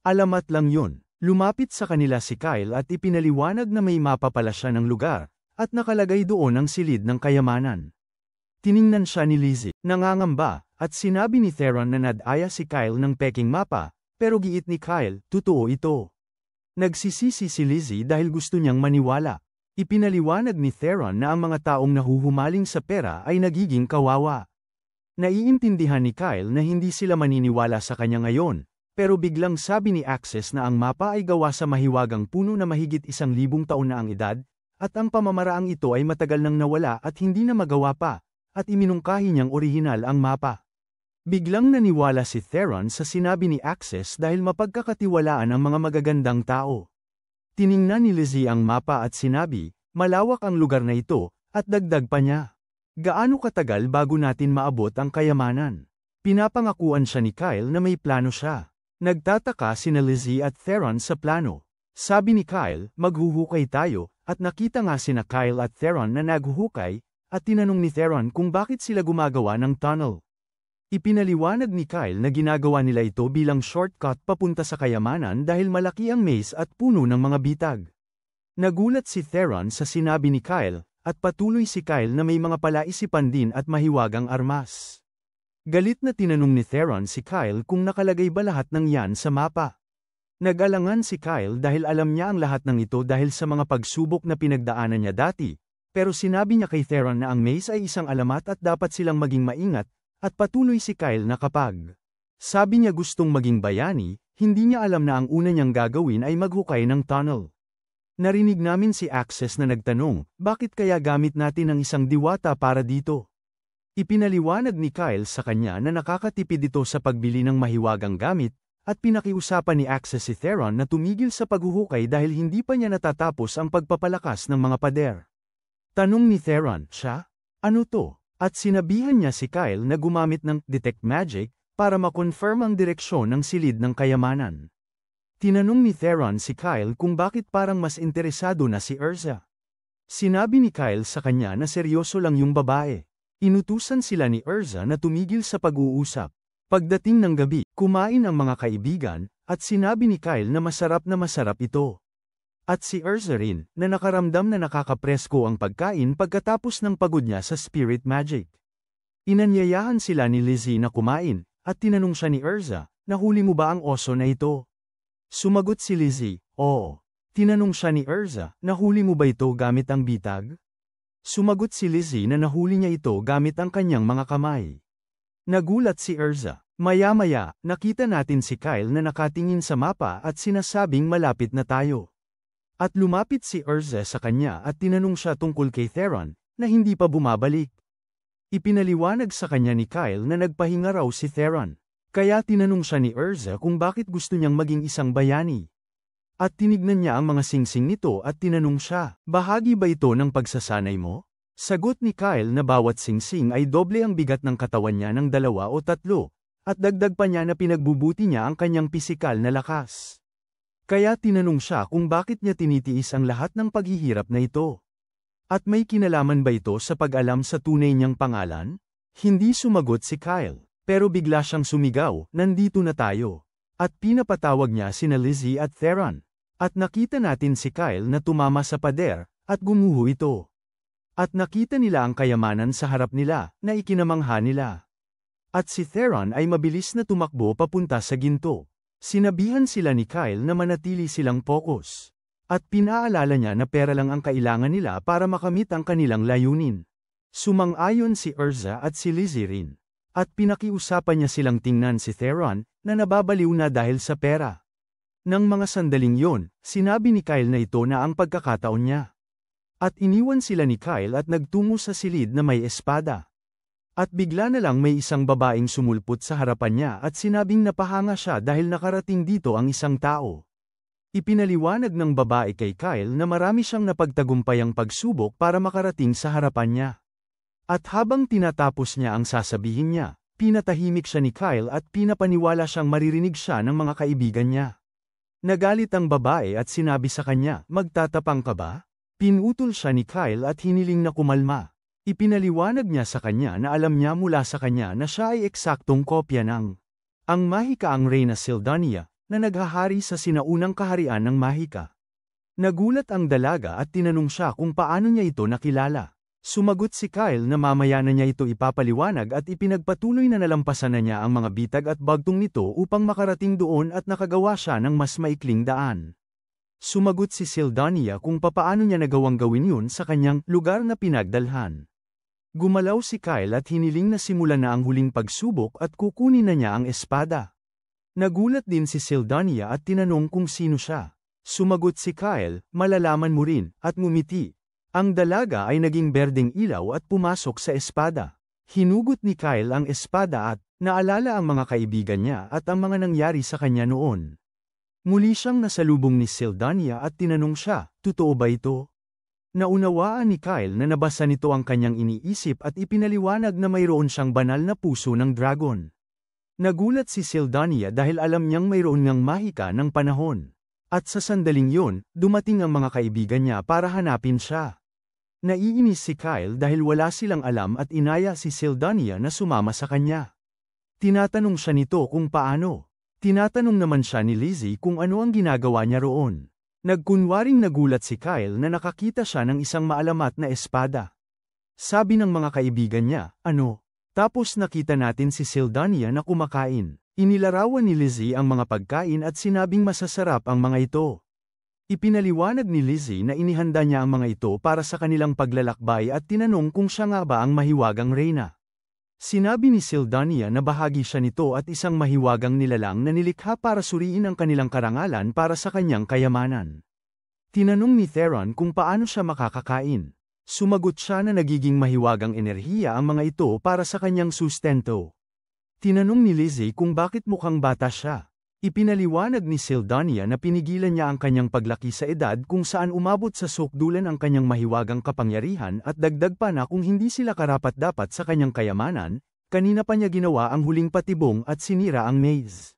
Alamat lang yun. Lumapit sa kanila si Kyle at ipinaliwanag na may mapa pala siya ng lugar, at nakalagay doon ang silid ng kayamanan. Tiningnan siya ni Lizzie, nangangamba, at sinabi ni Theron na nadaya si Kyle ng peking mapa, pero giit ni Kyle, totoo ito. Nagsisisi si Lizzie dahil gusto niyang maniwala. Ipinaliwanag ni Theron na ang mga taong nahuhumaling sa pera ay nagiging kawawa. Naiintindihan ni Kyle na hindi sila maniniwala sa kanya ngayon, pero biglang sabi ni Access na ang mapa ay gawa sa mahiwagang puno na mahigit 1,000 taon na ang edad, at ang pamamaraang ito ay matagal nang nawala at hindi na magawa pa, at iminungkahi niyang orihinal ang mapa. Biglang naniwala si Theron sa sinabi ni Access dahil mapagkakatiwalaan ang mga magagandang tao. Tiningnan ni Lizzie ang mapa at sinabi, malawak ang lugar na ito, at dagdag pa niya. Gaano katagal bago natin maabot ang kayamanan? Pinapangakuan siya ni Kyle na may plano siya. Nagtataka sina Lizzie at Theron sa plano. Sabi ni Kyle, maghuhukay tayo, at nakita nga sina Kyle at Theron na naghuhukay, at tinanong ni Theron kung bakit sila gumagawa ng tunnel. Ipinaliwanag ni Kyle na ginagawa nila ito bilang shortcut papunta sa kayamanan dahil malaki ang maze at puno ng mga bitag. Nagulat si Theron sa sinabi ni Kyle, at patuloy si Kyle na may mga palaisipan din at mahiwagang armas. Galit na tinanong ni Theron si Kyle kung nakalagay ba lahat ng yan sa mapa. Nag-alangan si Kyle dahil alam niya ang lahat ng ito dahil sa mga pagsubok na pinagdaanan niya dati, pero sinabi niya kay Theron na ang maze ay isang alamat at dapat silang maging maingat, at patuloy si Kyle na kapag sabi niya gustong maging bayani, hindi niya alam na ang una niyang gagawin ay maghukay ng tunnel. Narinig namin si Access na nagtanong, bakit kaya gamit natin ang isang diwata para dito? Ipinaliwanag ni Kyle sa kanya na nakakatipid ito sa pagbili ng mahiwagang gamit, at pinakiusapan ni Access si Theron na tumigil sa paghuhukay dahil hindi pa niya natatapos ang pagpapalakas ng mga pader. Tanong ni Theron, siya? Ano to? At sinabihan niya si Kyle na gumamit ng Detect Magic para makonfirm ang direksyon ng silid ng kayamanan. Tinanong ni Theron si Kyle kung bakit parang mas interesado na si Urza. Sinabi ni Kyle sa kanya na seryoso lang yung babae. Inutusan sila ni Urza na tumigil sa pag-uusap. Pagdating ng gabi, kumain ang mga kaibigan, at sinabi ni Kyle na masarap ito. At si Urza rin, na nakaramdam na nakakapresko ang pagkain pagkatapos ng pagod niya sa spirit magic. Inanyayahan sila ni Lizzie na kumain, at tinanong siya ni Urza, nahuli mo ba ang oso na ito? Sumagot si Lizzie, oo. Tinanong siya ni Urza, nahuli mo ba ito gamit ang bitag? Sumagot si Lizzie na nahuli niya ito gamit ang kanyang mga kamay. Nagulat si Urza. Maya-maya, nakita natin si Kyle na nakatingin sa mapa at sinasabing malapit na tayo. At lumapit si Urza sa kanya at tinanong siya tungkol kay Theron, na hindi pa bumabalik. Ipinaliwanag sa kanya ni Kyle na nagpahinga raw si Theron. Kaya tinanong siya ni Urza kung bakit gusto niyang maging isang bayani. At tinignan niya ang mga singsing nito at tinanong siya, bahagi ba ito ng pagsasanay mo? Sagot ni Kyle na bawat singsing ay doble ang bigat ng katawan niya ng 2 o 3, at dagdag pa niya na pinagbubuti niya ang kanyang pisikal na lakas. Kaya tinanong siya kung bakit niya tinitiis ang lahat ng paghihirap na ito. At may kinalaman ba ito sa pag-alam sa tunay niyang pangalan? Hindi sumagot si Kyle, pero bigla siyang sumigaw, nandito na tayo. At pinapatawag niya sina Lizzie at Theron. At nakita natin si Kyle na tumama sa pader, at gumuho ito. At nakita nila ang kayamanan sa harap nila, na ikinamangha nila. At si Theron ay mabilis na tumakbo papunta sa ginto. Sinabihan sila ni Kyle na manatili silang focus. At pinaalala niya na pera lang ang kailangan nila para makamit ang kanilang layunin. Sumang-ayon si Urza at si Lizzie rin. At pinakiusapan niya silang tingnan si Theron, na nababaliw na dahil sa pera. Nang mga sandaling yon, sinabi ni Kyle na ito na ang pagkakataon niya. At iniwan sila ni Kyle at nagtungo sa silid na may espada. At bigla na lang may isang babaeng sumulpot sa harapan niya at sinabing napahanga siya dahil nakarating dito ang isang tao. Ipinaliwanag ng babae kay Kyle na marami siyang napagtagumpayang pagsubok para makarating sa harapan niya. At habang tinatapos niya ang sasabihin niya, pinatahimik siya ni Kyle at pinapaniwala siyang maririnig siya ng mga kaibigan niya. Nagalit ang babae at sinabi sa kanya, magtatapang ka ba? Pinutol siya ni Kyle at hiniling na kumalma. Ipinaliwanag niya sa kanya na alam niya mula sa kanya na siya ay eksaktong kopya ng ang mahika ang Reyna Sildania, na naghahari sa sinaunang kaharian ng Mahika. Nagulat ang dalaga at tinanong siya kung paano niya ito nakilala. Sumagot si Kyle na mamaya na niya ito ipapaliwanag at ipinagpatuloy na nalampasan na niya ang mga bitag at bagtong nito upang makarating doon at nakagawa siya ng mas maikling daan. Sumagot si Sildania kung papaano niya nagawang gawin yun sa kanyang lugar na pinagdalhan. Gumalaw si Kyle at hiniling na simulan na ang huling pagsubok at kukunin na niya ang espada. Nagulat din si Sildania at tinanong kung sino siya. Sumagot si Kyle, malalaman mo rin, at ngumiti. Ang dalaga ay naging berdeng ilaw at pumasok sa espada. Hinugot ni Kyle ang espada at naalala ang mga kaibigan niya at ang mga nangyari sa kanya noon. Muli siyang nasalubong ni Sildania at tinanong siya, totoo ba ito? Naunawaan ni Kyle na nabasa nito ang kanyang iniisip at ipinaliwanag na mayroon siyang banal na puso ng dragon. Nagulat si Sildania dahil alam niyang mayroon ngang mahika ng panahon. At sa sandaling yun, dumating ang mga kaibigan niya para hanapin siya. Naiinis si Kyle dahil wala silang alam at inaya si Sildania na sumama sa kanya. Tinatanong siya nito kung paano. Tinatanong naman siya ni Lizzie kung ano ang ginagawa niya roon. Nagkunwaring nagulat si Kyle na nakakita siya ng isang maalamat na espada. Sabi ng mga kaibigan niya, ano? Tapos nakita natin si Sildania na kumakain. Inilarawan ni Lizzie ang mga pagkain at sinabing masasarap ang mga ito. Ipinaliwanag ni Lizzie na inihanda niya ang mga ito para sa kanilang paglalakbay at tinanong kung siya nga ba ang mahiwagang reyna. Sinabi ni Sildania na bahagi siya nito at isang mahiwagang nilalang na nilikha para suriin ang kanilang karangalan para sa kanyang kayamanan. Tinanong ni Theron kung paano siya makakakain. Sumagot siya na nagiging mahiwagang enerhiya ang mga ito para sa kanyang sustento. Tinanong ni Lizzie kung bakit mukhang bata siya. Ipinaliwanag ni Sildania na pinigilan niya ang kanyang paglaki sa edad kung saan umabot sa sukdulan ang kanyang mahiwagang kapangyarihan at dagdag pa na kung hindi sila karapat-dapat sa kanyang kayamanan, kanina pa niya ginawa ang huling patibong at sinira ang maze.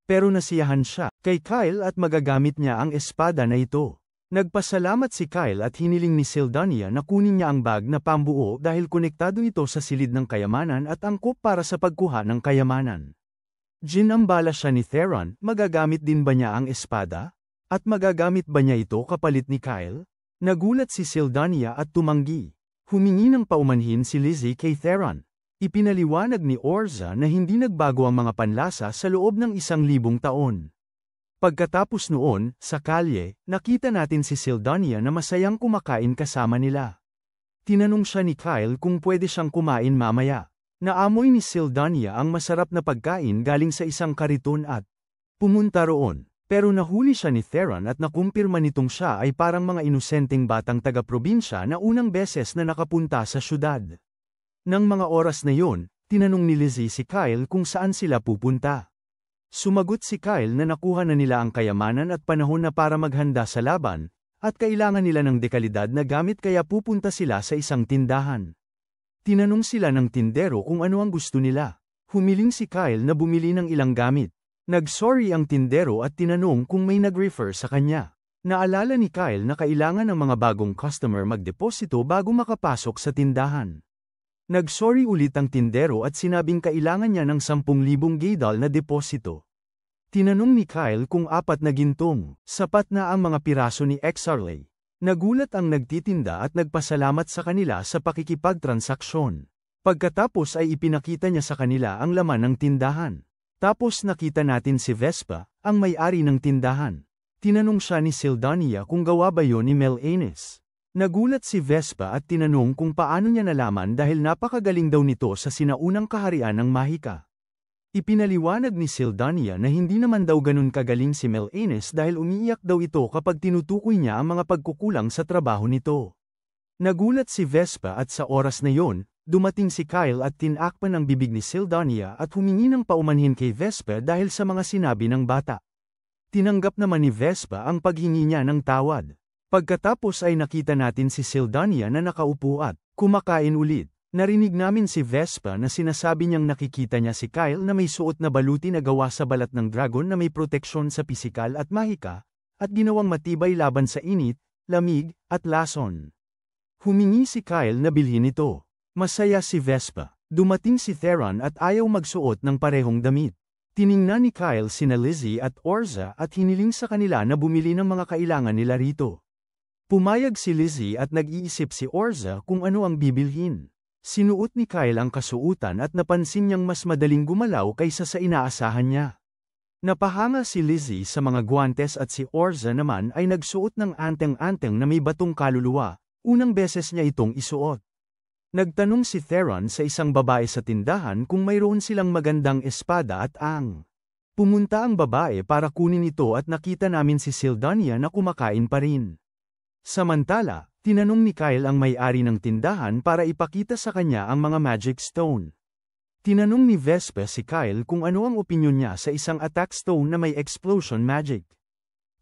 Pero nasiyahan siya kay Kyle at magagamit niya ang espada na ito. Nagpasalamat si Kyle at hiniling ni Sildania na kunin niya ang bag na pambuo dahil konektado ito sa silid ng kayamanan at angkop para sa pagkuha ng kayamanan. Ginambala siya ni Theron, magagamit din ba niya ang espada? At magagamit ba niya ito kapalit ni Kyle? Nagulat si Sildania at tumanggi. Humingi ng paumanhin si Lizzie kay Theron. Ipinaliwanag ni Orza na hindi nagbago ang mga panlasa sa loob ng 1,000 taon. Pagkatapos noon, sa kalye, nakita natin si Sildania na masayang kumakain kasama nila. Tinanong siya ni Kyle kung pwede siyang kumain mamaya. Naamoy ni Sildania ang masarap na pagkain galing sa isang kariton at pumunta roon. Pero nahuli siya ni Theron at nakumpirma nitong siya ay parang mga inosenteng batang taga-probinsya na unang beses na nakapunta sa syudad. Nang mga oras na yon, tinanong ni Lizzie si Kyle kung saan sila pupunta. Sumagot si Kyle na nakuha na nila ang kayamanan at panahon na para maghanda sa laban, at kailangan nila ng dekalidad na gamit kaya pupunta sila sa isang tindahan. Tinanong sila ng tindero kung ano ang gusto nila. Humiling si Kyle na bumili ng ilang gamit. Nag-sorry ang tindero at tinanong kung may nag-refer sa kanya. Naalala ni Kyle na kailangan ng mga bagong customer magdeposito bago makapasok sa tindahan. Nag-sorry ulit ang tindero at sinabing kailangan niya ng 10,000 gaydal na deposito. Tinanong ni Kyle kung 4 na gintong, sapat na ang mga piraso ni Exarley. Nagulat ang nagtitinda at nagpasalamat sa kanila sa pakikipagtransaksyon. Pagkatapos ay ipinakita niya sa kanila ang laman ng tindahan. Tapos nakita natin si Vespa, ang may-ari ng tindahan. Tinanong siya ni Sildania kung gawa ba yon ni Mel Anis. Nagulat si Vespa at tinanong kung paano niya nalaman dahil napakagaling daw nito sa sinaunang kaharian ng Mahika. Ipinaliwanag ni Sildania na hindi naman daw ganun kagaling si Mel Anis dahil umiiyak daw ito kapag tinutukoy niya ang mga pagkukulang sa trabaho nito. Nagulat si Vespa at sa oras na yon, dumating si Kyle at tinakpan ang bibig ni Sildania at humingi ng paumanhin kay Vespa dahil sa mga sinabi ng bata. Tinanggap naman ni Vespa ang paghingi niya ng tawad. Pagkatapos ay nakita natin si Sildania na nakaupo at kumakain ulit. Narinig namin si Vespa na sinasabi niyang nakikita niya si Kyle na may suot na baluti na gawa sa balat ng dragon na may proteksyon sa pisikal at mahika, at ginawang matibay laban sa init, lamig, at lason. Humingi si Kyle na bilhin ito. Masaya si Vespa. Dumating si Theron at ayaw magsuot ng parehong damit. Tiningnan ni Kyle sina Lizzie at Orza at hiniling sa kanila na bumili ng mga kailangan nila rito. Pumayag si Lizzie at nag-iisip si Orza kung ano ang bibilhin. Sinuot ni Kyle ang kasuutan at napansin niyang mas madaling gumalaw kaysa sa inaasahan niya. Napahanga si Lizzie sa mga guwantes at si Orza naman ay nagsuot ng anteng-anteng na may batong kaluluwa, unang beses niya itong isuot. Nagtanong si Theron sa isang babae sa tindahan kung mayroon silang magandang espada at ang. Pumunta ang babae para kunin ito at nakita namin si Sildania na kumakain pa rin. Samantala, tinanong ni Kyle ang may-ari ng tindahan para ipakita sa kanya ang mga magic stone. Tinanong ni Vespa si Kyle kung ano ang opinyon niya sa isang attack stone na may explosion magic.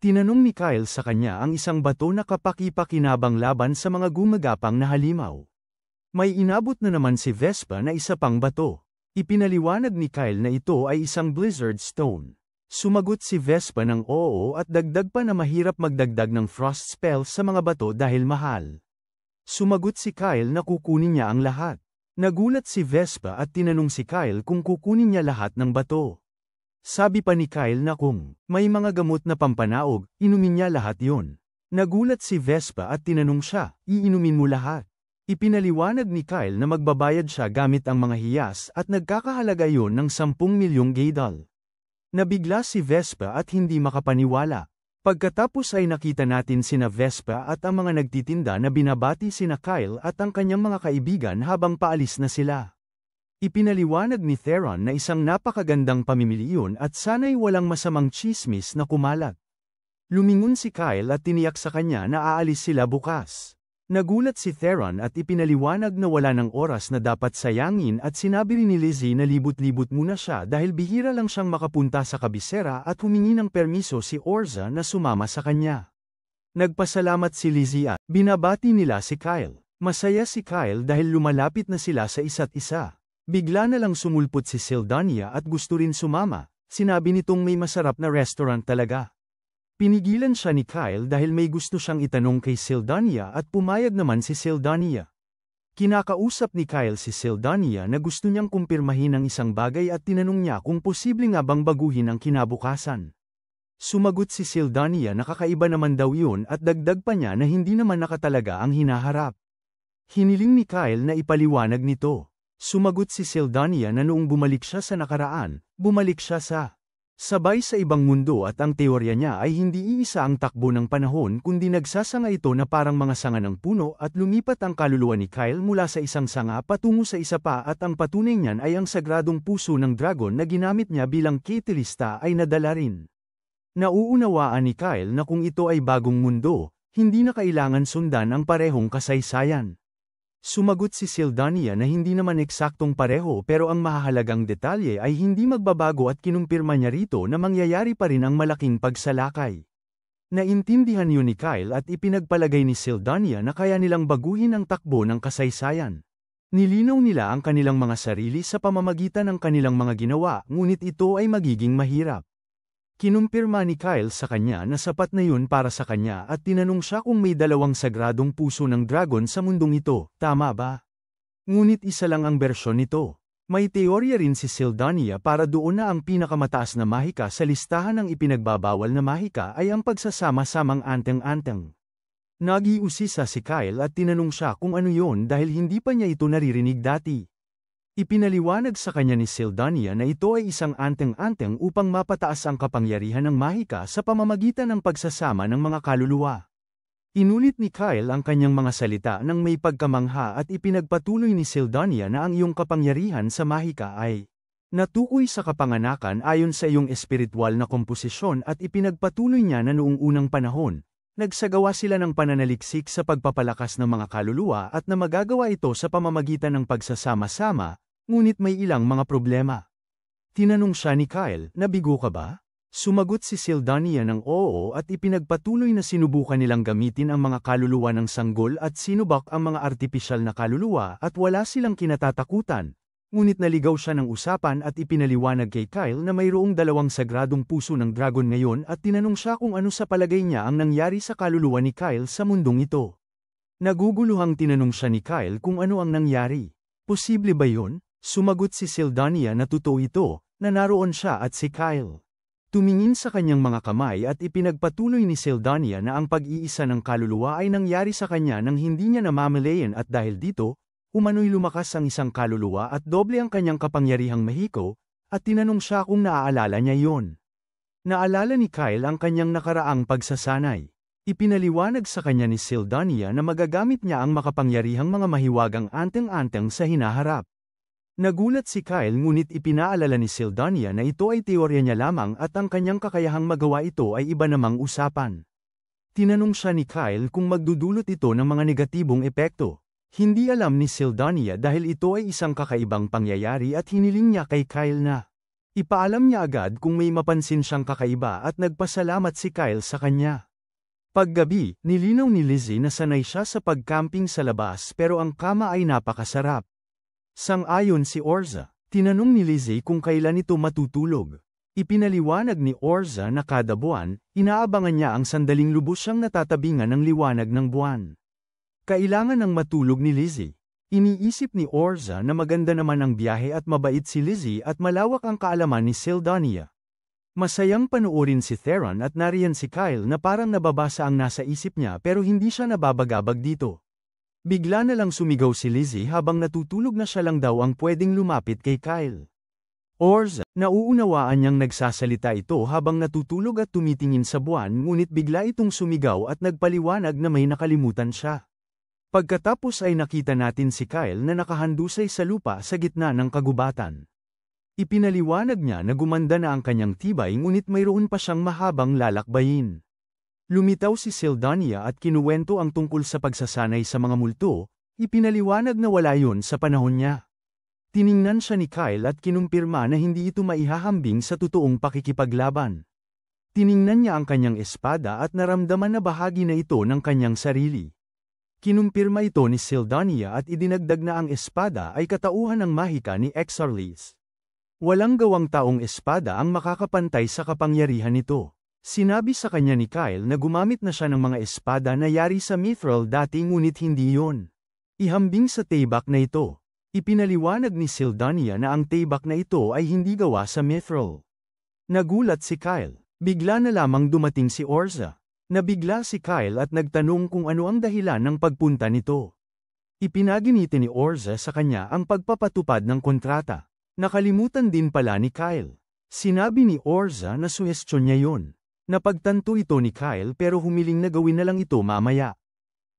Tinanong ni Kyle sa kanya ang isang bato na kapaki-pakinabang laban sa mga gumagapang na halimaw. May inabot na naman si Vespa na isa pang bato. Ipinaliwanag ni Kyle na ito ay isang blizzard stone. Sumagot si Vespa ng oo at dagdag pa na mahirap magdagdag ng frost spell sa mga bato dahil mahal. Sumagot si Kyle na kukunin niya ang lahat. Nagulat si Vespa at tinanong si Kyle kung kukunin niya lahat ng bato. Sabi pa ni Kyle na kung may mga gamot na pampanaog, inumin niya lahat yon. Nagulat si Vespa at tinanong siya, iinumin mo lahat. Ipinaliwanag ni Kyle na magbabayad siya gamit ang mga hiyas at nagkakahalaga yon ng 10 milyong Gaydal. Nabigla si Vespa at hindi makapaniwala. Pagkatapos ay nakita natin sina Vespa at ang mga nagtitinda na binabati sina Kyle at ang kanyang mga kaibigan habang paalis na sila. Ipinaliwanag ni Theron na isang napakagandang pamimili yun at sana'y walang masamang chismis na kumalat. Lumingon si Kyle at tiniyak sa kanya na aalis sila bukas. Nagulat si Theron at ipinaliwanag na wala ng oras na dapat sayangin at sinabi rin ni Lizzie na libot-libot muna siya dahil bihira lang siyang makapunta sa kabisera at humingi ng permiso si Orza na sumama sa kanya. Nagpasalamat si Lizzie at binabati nila si Kyle. Masaya si Kyle dahil lumalapit na sila sa isa't isa. Bigla na lang sumulpot si Sildania at gusto rin sumama. Sinabi nitong may masarap na restaurant talaga. Pinigilan siya ni Kyle dahil may gusto siyang itanong kay Sildania at pumayag naman si Sildania. Kinakausap ni Kyle si Sildania na gusto niyang kumpirmahin ang isang bagay at tinanong niya kung posible nga bang baguhin ang kinabukasan. Sumagot si Sildania na kakaiba naman daw yun at dagdag pa niya na hindi naman nakatalaga ang hinaharap. Hiniling ni Kyle na ipaliwanag nito. Sumagot si Sildania na noong bumalik siya sa nakaraan, bumalik siya sa sabay sa ibang mundo at ang teorya niya ay hindi iisa ang takbo ng panahon kundi nagsasanga ito na parang mga sanga ng puno at lumipat ang kaluluwa ni Kyle mula sa isang sanga patungo sa isa pa at ang patunay niyan ay ang sagradong puso ng dragon na ginamit niya bilang catalysta ay nadala rin. Nauunawaan ni Kyle na kung ito ay bagong mundo, hindi na kailangan sundan ang parehong kasaysayan. Sumagot si Sildania na hindi naman eksaktong pareho pero ang mahahalagang detalye ay hindi magbabago at kinumpirma niya rito na mangyayari pa rin ang malaking pagsalakay. Naintindihan yun ni Kyle at ipinagpalagay ni Sildania na kaya nilang baguhin ang takbo ng kasaysayan. Nilinaw nila ang kanilang mga sarili sa pamamagitan ng kanilang mga ginawa ngunit ito ay magiging mahirap. Kinumpirma ni Kyle sa kanya na sapat na yun para sa kanya at tinanong siya kung may dalawang sagradong puso ng dragon sa mundong ito, tama ba? Ngunit isa lang ang bersyon nito. May teorya rin si Sildania para doon na ang pinakamataas na mahika sa listahan ng ipinagbabawal na mahika ay ang pagsasama-samang anteng-anteng. Nagiusisa si Kyle at tinanong siya kung ano yon dahil hindi pa niya ito naririnig dati. Ipinaliwanag sa kanya ni Sildania na ito ay isang anteng-anteng upang mapataas ang kapangyarihan ng mahika sa pamamagitan ng pagsasama ng mga kaluluwa. Inulit ni Kyle ang kanyang mga salita nang may pagkamangha at ipinagpatuloy ni Sildania na ang iyong kapangyarihan sa mahika ay natukoy sa kapanganakan ayon sa iyong espiritual na komposisyon at ipinagpatuloy niya na noong unang panahon, nagsagawa sila ng pananaliksik sa pagpapalakas ng mga kaluluwa at na magagawa ito sa pamamagitan ng pagsasama-sama, ngunit may ilang mga problema. Tinanong siya ni Kyle, nabigo ka ba? Sumagot si Sildania ng oo at ipinagpatuloy na sinubukan nilang gamitin ang mga kaluluwa ng sanggol at sinubak ang mga artipisyal na kaluluwa at wala silang kinatatakutan. Ngunit naligaw siya ng usapan at ipinaliwanag kay Kyle na mayroong dalawang sagradong puso ng dragon ngayon at tinanong siya kung ano sa palagay niya ang nangyari sa kaluluwa ni Kyle sa mundong ito. Naguguluhang tinanong siya ni Kyle kung ano ang nangyari. Posible ba yun? Sumagot si Sildania na totoo ito, na naroon siya at si Kyle. Tumingin sa kanyang mga kamay at ipinagpatuloy ni Sildania na ang pag-iisa ng kaluluwa ay nangyari sa kanya nang hindi niya namamalayan at dahil dito, umano'y lumakas ang isang kaluluwa at doble ang kanyang kapangyarihang mahiko, at tinanong siya kung naaalala niya yon. Naalala ni Kyle ang kanyang nakaraang pagsasanay. Ipinaliwanag sa kanya ni Sildania na magagamit niya ang makapangyarihang mga mahiwagang anteng-anteng sa hinaharap. Nagulat si Kyle ngunit ipinaalala ni Sildania na ito ay teorya niya lamang at ang kanyang kakayahang magawa ito ay iba namang usapan. Tinanong siya ni Kyle kung magdudulot ito ng mga negatibong epekto. Hindi alam ni Sildania dahil ito ay isang kakaibang pangyayari at hiniling niya kay Kyle na ipaalam niya agad kung may mapansin siyang kakaiba at nagpasalamat si Kyle sa kanya. Paggabi, nilinaw ni Lizzie na sanay siya sa pagcamping sa labas pero ang kama ay napakasarap. Sang-ayon si Orza, tinanong ni Lizzie kung kailan ito matutulog. Ipinaliwanag ni Orza na kada buwan, inaabangan niya ang sandaling lubos siyang natatabingan ng liwanag ng buwan. Kailangan ng matulog ni Lizzie. Iniisip ni Orza na maganda naman ang biyahe at mabait si Lizzie at malawak ang kaalaman ni Sildania. Masayang panoorin si Theron at nariyan si Kyle na parang nababasa ang nasa isip niya pero hindi siya nababagabag dito. Bigla na lang sumigaw si Lizzie habang natutulog na siya lang daw ang pwedeng lumapit kay Kyle. Orza, nauunawaan niyang nagsasalita ito habang natutulog at tumitingin sa buwan ngunit bigla itong sumigaw at nagpaliwanag na may nakalimutan siya. Pagkatapos ay nakita natin si Kyle na nakahandusay sa lupa sa gitna ng kagubatan. Ipinaliwanag niya na gumanda na ang kanyang tibay ngunit mayroon pa siyang mahabang lalakbayin. Lumitaw si Sildania at kinuwento ang tungkol sa pagsasanay sa mga multo, ipinaliwanag na wala yun sa panahon niya. Tiningnan siya ni Kyle at kinumpirma na hindi ito maihahambing sa totoong pakikipaglaban. Tiningnan niya ang kanyang espada at naramdaman na bahagi na ito ng kanyang sarili. Kinumpirma ito ni Sildania at idinagdag na ang espada ay katauhan ng mahika ni Exarles. Walang gawang taong espada ang makakapantay sa kapangyarihan nito. Sinabi sa kanya ni Kyle na gumamit na siya ng mga espada na yari sa Mithril dati ngunit hindi yon. Ihambing sa taybak na ito. Ipinaliwanag ni Sildania na ang taybak na ito ay hindi gawa sa Mithril. Nagulat si Kyle. Bigla na lamang dumating si Orza. Nabigla si Kyle at nagtanong kung ano ang dahilan ng pagpunta nito. Ipinaginiti ni Orza sa kanya ang pagpapatupad ng kontrata. Nakalimutan din pala ni Kyle. Sinabi ni Orza na suhestyon niya yon. Napagtanto ito ni Kyle pero humiling na gawin na lang ito mamaya.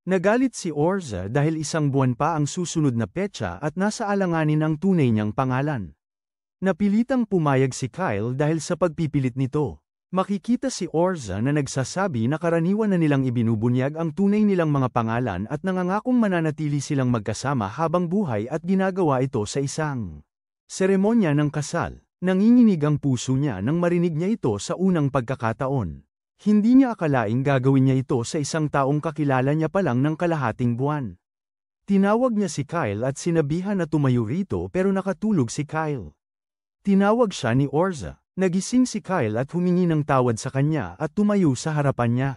Nagalit si Orza dahil isang buwan pa ang susunod na petsa at nasa alanganin ang tunay niyang pangalan. Napilitang pumayag si Kyle dahil sa pagpipilit nito. Makikita si Orza na nagsasabi na karaniwan na nilang ibinubunyag ang tunay nilang mga pangalan at nangangakong mananatili silang magkasama habang buhay at ginagawa ito sa isang seremonya ng kasal. Nanginginig ang puso niya nang marinig niya ito sa unang pagkakataon. Hindi niya akalaing gagawin niya ito sa isang taong kakilala niya pa lang ng kalahating buwan. Tinawag niya si Kyle at sinabihan na tumayo rito pero nakatulog si Kyle. Tinawag siya ni Orza. Nagising si Kyle at humingi ng tawad sa kanya at tumayo sa harapan niya.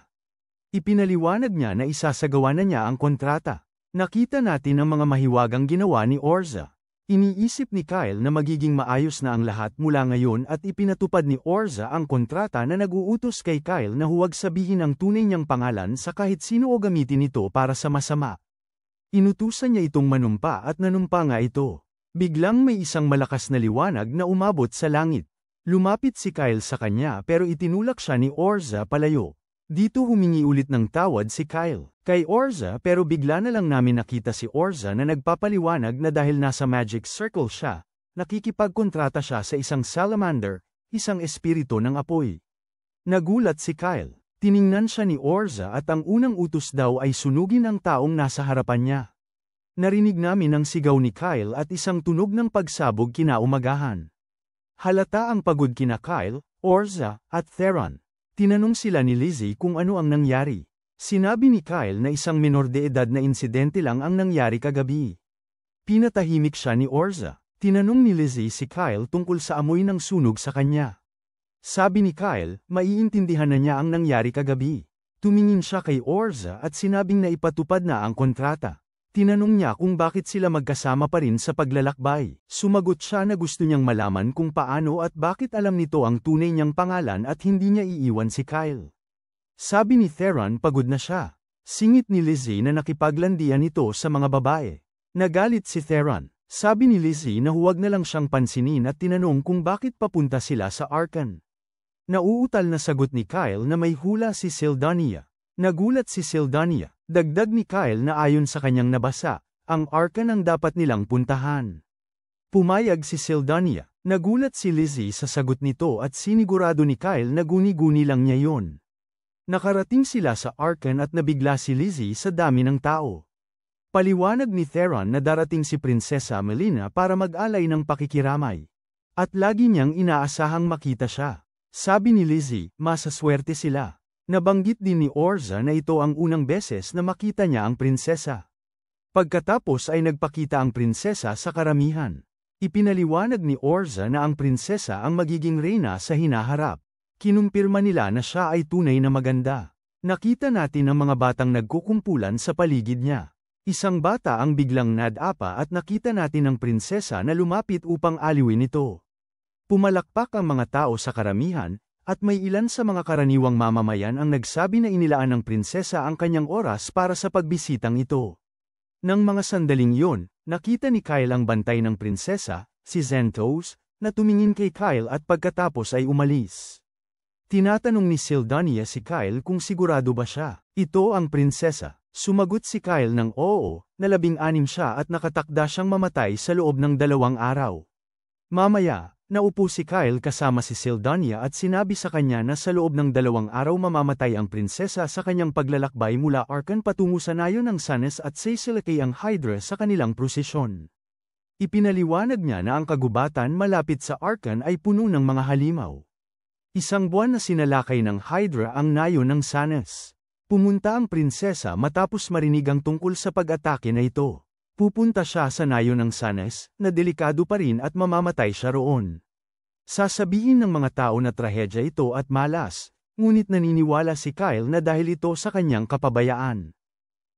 Ipinaliwanag niya na isasagawa na niya ang kontrata. Nakita natin ang mga mahiwagang ginawa ni Orza. Iniisip ni Kyle na magiging maayos na ang lahat mula ngayon at ipinatupad ni Orza ang kontrata na nag-uutos kay Kyle na huwag sabihin ang tunay niyang pangalan sa kahit sino o gamitin ito para sa masama. Inutusan niya itong manumpa at nanumpa nga ito. Biglang may isang malakas na liwanag na umabot sa langit. Lumapit si Kyle sa kanya pero itinulak siya ni Orza palayo. Dito humingi ulit ng tawad si Kyle kay Orza pero bigla na lang namin nakita si Orza na nagpapaliwanag na dahil nasa magic circle siya, nakikipagkontrata siya sa isang salamander, isang espiritu ng apoy. Nagulat si Kyle. Tiningnan siya ni Orza at ang unang utos daw ay sunugin ang taong nasa harapan niya. Narinig namin ang sigaw ni Kyle at isang tunog ng pagsabog kinaumagahan. Halata ang pagod kina Kyle, Orza, at Theron. Tinanong sila ni Lizzie kung ano ang nangyari. Sinabi ni Kyle na isang minor de edad na insidente lang ang nangyari kagabi. Pinatahimik siya ni Orza. Tinanong ni Lizzie si Kyle tungkol sa amoy ng sunog sa kanya. Sabi ni Kyle, maiintindihan na niya ang nangyari kagabi. Tumingin siya kay Orza at sinabing na ipatupad na ang kontrata. Tinanong niya kung bakit sila magkasama pa rin sa paglalakbay. Sumagot siya na gusto niyang malaman kung paano at bakit alam nito ang tunay niyang pangalan at hindi niya iiwan si Kyle. Sabi ni Theron pagod na siya. Singit ni Lizzie na nakipaglandian ito sa mga babae. Nagalit si Theron. Sabi ni Lizzie na huwag na lang siyang pansinin at tinanong kung bakit papunta sila sa Arkan. Nauutal na sagot ni Kyle na may hula si Sildania. Nagulat si Sildania. Dagdag ni Kyle na ayon sa kanyang nabasa, ang Arkan ang dapat nilang puntahan. Pumayag si Sildania. Nagulat si Lizzie sa sagot nito at sinigurado ni Kyle na guni-guni lang niya yon. Nakarating sila sa Arkan at nabigla si Lizzie sa dami ng tao. Paliwanag ni Theron na darating si Prinsesa Melina para mag-alay ng pakikiramay. At lagi niyang inaasahang makita siya. Sabi ni Lizzie, masaswerte sila. Nabanggit din ni Orza na ito ang unang beses na makita niya ang prinsesa. Pagkatapos ay nagpakita ang prinsesa sa karamihan. Ipinaliwanag ni Orza na ang prinsesa ang magiging reyna sa hinaharap. Kinumpirma nila na siya ay tunay na maganda. Nakita natin ang mga batang nagkukumpulan sa paligid niya. Isang bata ang biglang nadapa at nakita natin ang prinsesa na lumapit upang aliwin ito. Pumalakpak ang mga tao sa karamihan, at may ilan sa mga karaniwang mamamayan ang nagsabi na inilaan ng prinsesa ang kanyang oras para sa pagbisitang ito. Nang mga sandaling yon, nakita ni Kyle ang bantay ng prinsesa, si Zentos, na tumingin kay Kyle at pagkatapos ay umalis. Tinatanong ni Sildania si Kyle kung sigurado ba siya. Ito ang prinsesa. Sumagot si Kyle ng oo, na 16 siya at nakatakda siyang mamatay sa loob ng 2 araw. Mamaya, naupo si Kyle kasama si Sildania at sinabi sa kanya na sa loob ng 2 araw mamamatay ang prinsesa sa kanyang paglalakbay mula Arkan patungo sa nayon ng Sanes at Seisilake ang Hydra sa kanilang prosesyon. Ipinaliwanag niya na ang kagubatan malapit sa Arkan ay puno ng mga halimaw. 1 buwan na sinalakay ng Hydra ang nayon ng Sanes. Pumunta ang prinsesa matapos marinig ang tungkol sa pag-atake na ito. Pupunta siya sa nayon ng Sanes, na delikado pa rin at mamamatay siya roon. Sasabihin ng mga tao na trahedya ito at malas, ngunit naniniwala si Kyle na dahil ito sa kanyang kapabayaan.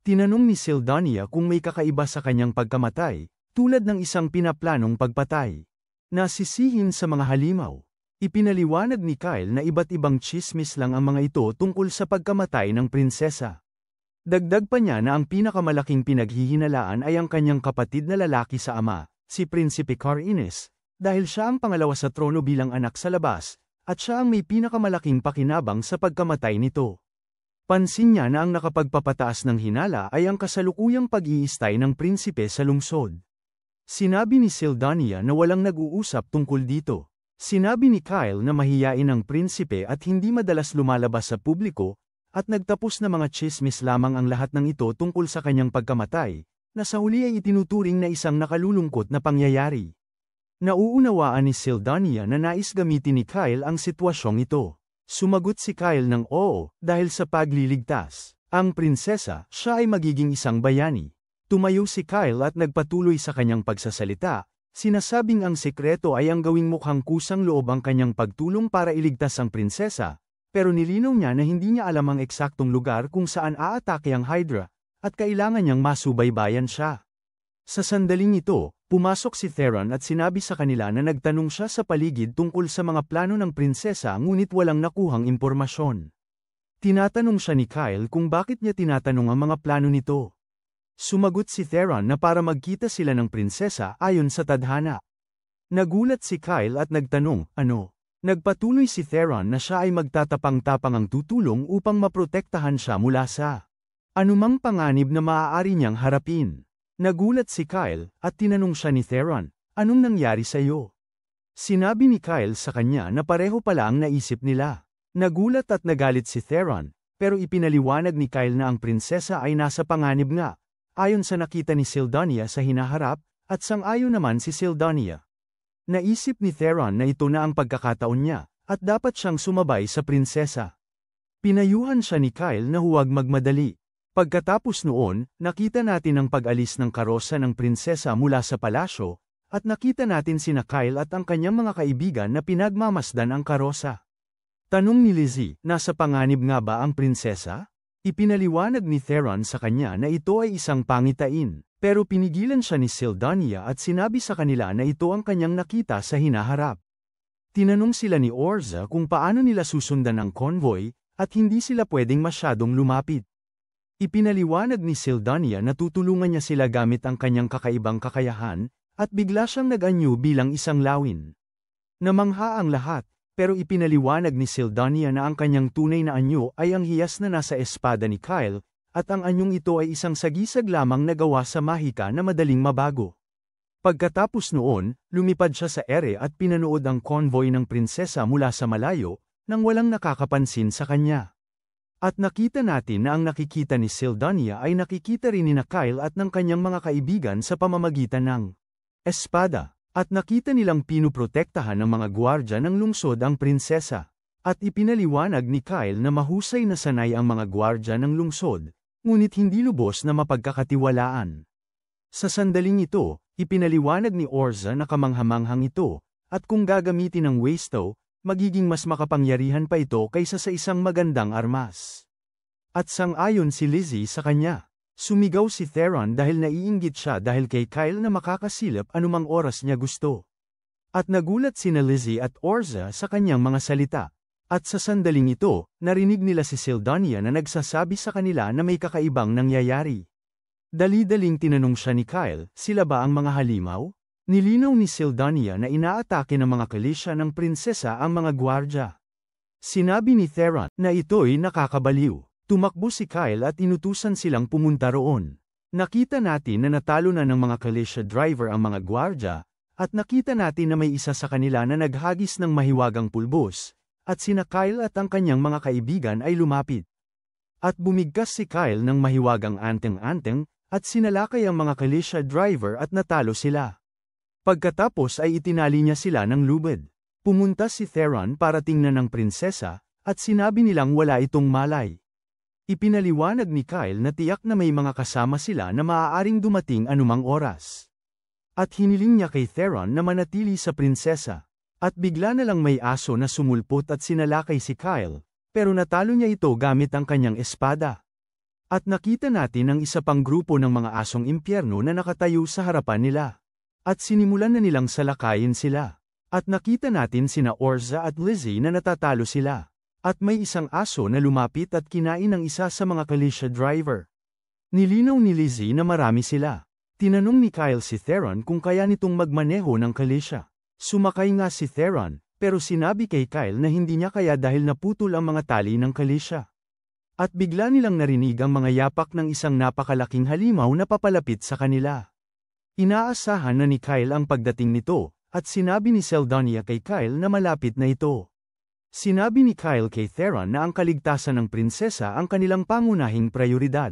Tinanong ni Sildania kung may kakaiba sa kanyang pagkamatay, tulad ng isang pinaplanong pagpatay. Nasisihin sa mga halimaw. Ipinaliwanag ni Kyle na iba't ibang tsismis lang ang mga ito tungkol sa pagkamatay ng prinsesa. Dagdag pa niya na ang pinakamalaking pinaghihinalaan ay ang kanyang kapatid na lalaki sa ama, si Prinsipe Carinus, dahil siya ang pangalawa sa trono bilang anak sa labas, at siya ang may pinakamalaking pakinabang sa pagkamatay nito. Pansin niya na ang nakapagpapataas ng hinala ay ang kasalukuyang pag-iistay ng prinsipe sa lungsod. Sinabi ni Sildania na walang nag-uusap tungkol dito. Sinabi ni Kyle na mahiyain ang prinsipe at hindi madalas lumalabas sa publiko, at nagtapos na mga tsismis lamang ang lahat ng ito tungkol sa kanyang pagkamatay, na sa huli ay itinuturing na isang nakalulungkot na pangyayari. Nauunawaan ni Sildania na nais gamitin ni Kyle ang sitwasyong ito. Sumagot si Kyle ng oo, dahil sa pagliligtas. Ang prinsesa, siya ay magiging isang bayani. Tumayo si Kyle at nagpatuloy sa kanyang pagsasalita, sinasabing ang sekreto ay ang gawing mukhang kusang loob ang kanyang pagtulong para iligtas ang prinsesa, pero nilinaw niya na hindi niya alam ang eksaktong lugar kung saan aatake ang Hydra, at kailangan niyang masubaybayan siya. Sa sandaling ito, pumasok si Theron at sinabi sa kanila na nagtanong siya sa paligid tungkol sa mga plano ng prinsesa ngunit walang nakuhang impormasyon. Tinatanong siya ni Kyle kung bakit niya tinatanong ang mga plano nito. Sumagot si Theron na para magkita sila ng prinsesa ayon sa tadhana. Nagulat si Kyle at nagtanong, ano? Nagpatuloy si Theron na siya ay magtatapang-tapang ang tutulong upang maprotektahan siya mula sa anumang panganib na maaari niyang harapin. Nagulat si Kyle at tinanong siya ni Theron, anong nangyari sa iyo? Sinabi ni Kyle sa kanya na pareho pala ang naisip nila. Nagulat at nagalit si Theron, pero ipinaliwanag ni Kyle na ang prinsesa ay nasa panganib nga, ayon sa nakita ni Sildania sa hinaharap, at sang-ayon naman si Sildania. Naisip ni Theron na ito na ang pagkakataon niya, at dapat siyang sumabay sa prinsesa. Pinayuhan siya ni Kyle na huwag magmadali. Pagkatapos noon, nakita natin ang pag-alis ng karosa ng prinsesa mula sa palasyo, at nakita natin sina Kyle at ang kanyang mga kaibigan na pinagmamasdan ang karosa. Tanong ni Lizzie, nasa panganib nga ba ang prinsesa? Ipinaliwanag ni Theron sa kanya na ito ay isang pangitain, pero pinigilan siya ni Sildania at sinabi sa kanila na ito ang kanyang nakita sa hinaharap. Tinanong sila ni Orza kung paano nila susundan ang convoy, at hindi sila pwedeng masyadong lumapit. Ipinaliwanag ni Sildania na tutulungan niya sila gamit ang kanyang kakaibang kakayahan, at bigla siyang nag-anyo bilang isang lawin. Namangha ang lahat, pero ipinaliwanag ni Sildania na ang kanyang tunay na anyo ay ang hiyas na nasa espada ni Kyle, at ang anyong ito ay isang sagisag lamang na gawa sa mahika na madaling mabago. Pagkatapos noon, lumipad siya sa ere at pinanood ang convoy ng prinsesa mula sa malayo, nang walang nakakapansin sa kanya. At nakita natin na ang nakikita ni Sildania ay nakikita rin ni Kyle at ng kanyang mga kaibigan sa pamamagitan ng espada. At nakita nilang pinuprotektahan ng mga gwardya ng lungsod ang prinsesa. At ipinaliwanag ni Kyle na mahusay na sanay ang mga gwardya ng lungsod, ngunit hindi lubos na mapagkakatiwalaan. Sa sandaling ito, ipinaliwanag ni Orza na kamanghamanghang ito, at kung gagamitin ng Waistow, magiging mas makapangyarihan pa ito kaysa sa isang magandang armas. At sang-ayon si Lizzie sa kanya. Sumigaw si Theron dahil naiinggit siya dahil kay Kyle na makakasilip anumang oras niya gusto. At nagulat sina Lizzie at Orza sa kanyang mga salita. At sa sandaling ito, narinig nila si Sildania na nagsasabi sa kanila na may kakaibang nangyayari. Dali-daling tinanong siya ni Kyle, sila ba ang mga halimaw? Nilinaw ni Sildania na inaatake ng mga kalisya ng prinsesa ang mga gwardya. Sinabi ni Theron na ito'y nakakabaliw. Tumakbo si Kyle at inutusan silang pumunta roon. Nakita natin na natalo na ng mga kalisya driver ang mga gwardya, at nakita natin na may isa sa kanila na naghagis ng mahiwagang pulbos, at sina Kyle at ang kanyang mga kaibigan ay lumapit. At bumigkas si Kyle ng mahiwagang anteng-anteng, at sinalakay ang mga kalisya driver at natalo sila. Pagkatapos ay itinali niya sila ng lubid. Pumunta si Theron para tingnan ng prinsesa, at sinabi nilang wala itong malay. Ipinaliwanag ni Kyle na tiyak na may mga kasama sila na maaaring dumating anumang oras. At hiniling niya kay Theron na manatili sa prinsesa. At bigla na lang may aso na sumulpot at sinalakay si Kyle, pero natalo niya ito gamit ang kanyang espada. At nakita natin ang isa pang grupo ng mga asong impyerno na nakatayo sa harapan nila. At sinimulan na nilang salakayin sila. At nakita natin sina Orza at Lizzie na natatalo sila. At may isang aso na lumapit at kinain ng isa sa mga kalisya driver. Nilinaw ni Lizzie na marami sila. Tinanong ni Kyle si Theron kung kaya nitong magmaneho ng kalisya. Sumakay nga si Theron, pero sinabi kay Kyle na hindi niya kaya dahil naputol ang mga tali ng kalisya. At bigla nilang narinig ang mga yapak ng isang napakalaking halimaw na papalapit sa kanila. Inaasahan na ni Kyle ang pagdating nito, at sinabi ni Sildania kay Kyle na malapit na ito. Sinabi ni Kyle kay Theron na ang kaligtasan ng prinsesa ang kanilang pangunahing prioridad.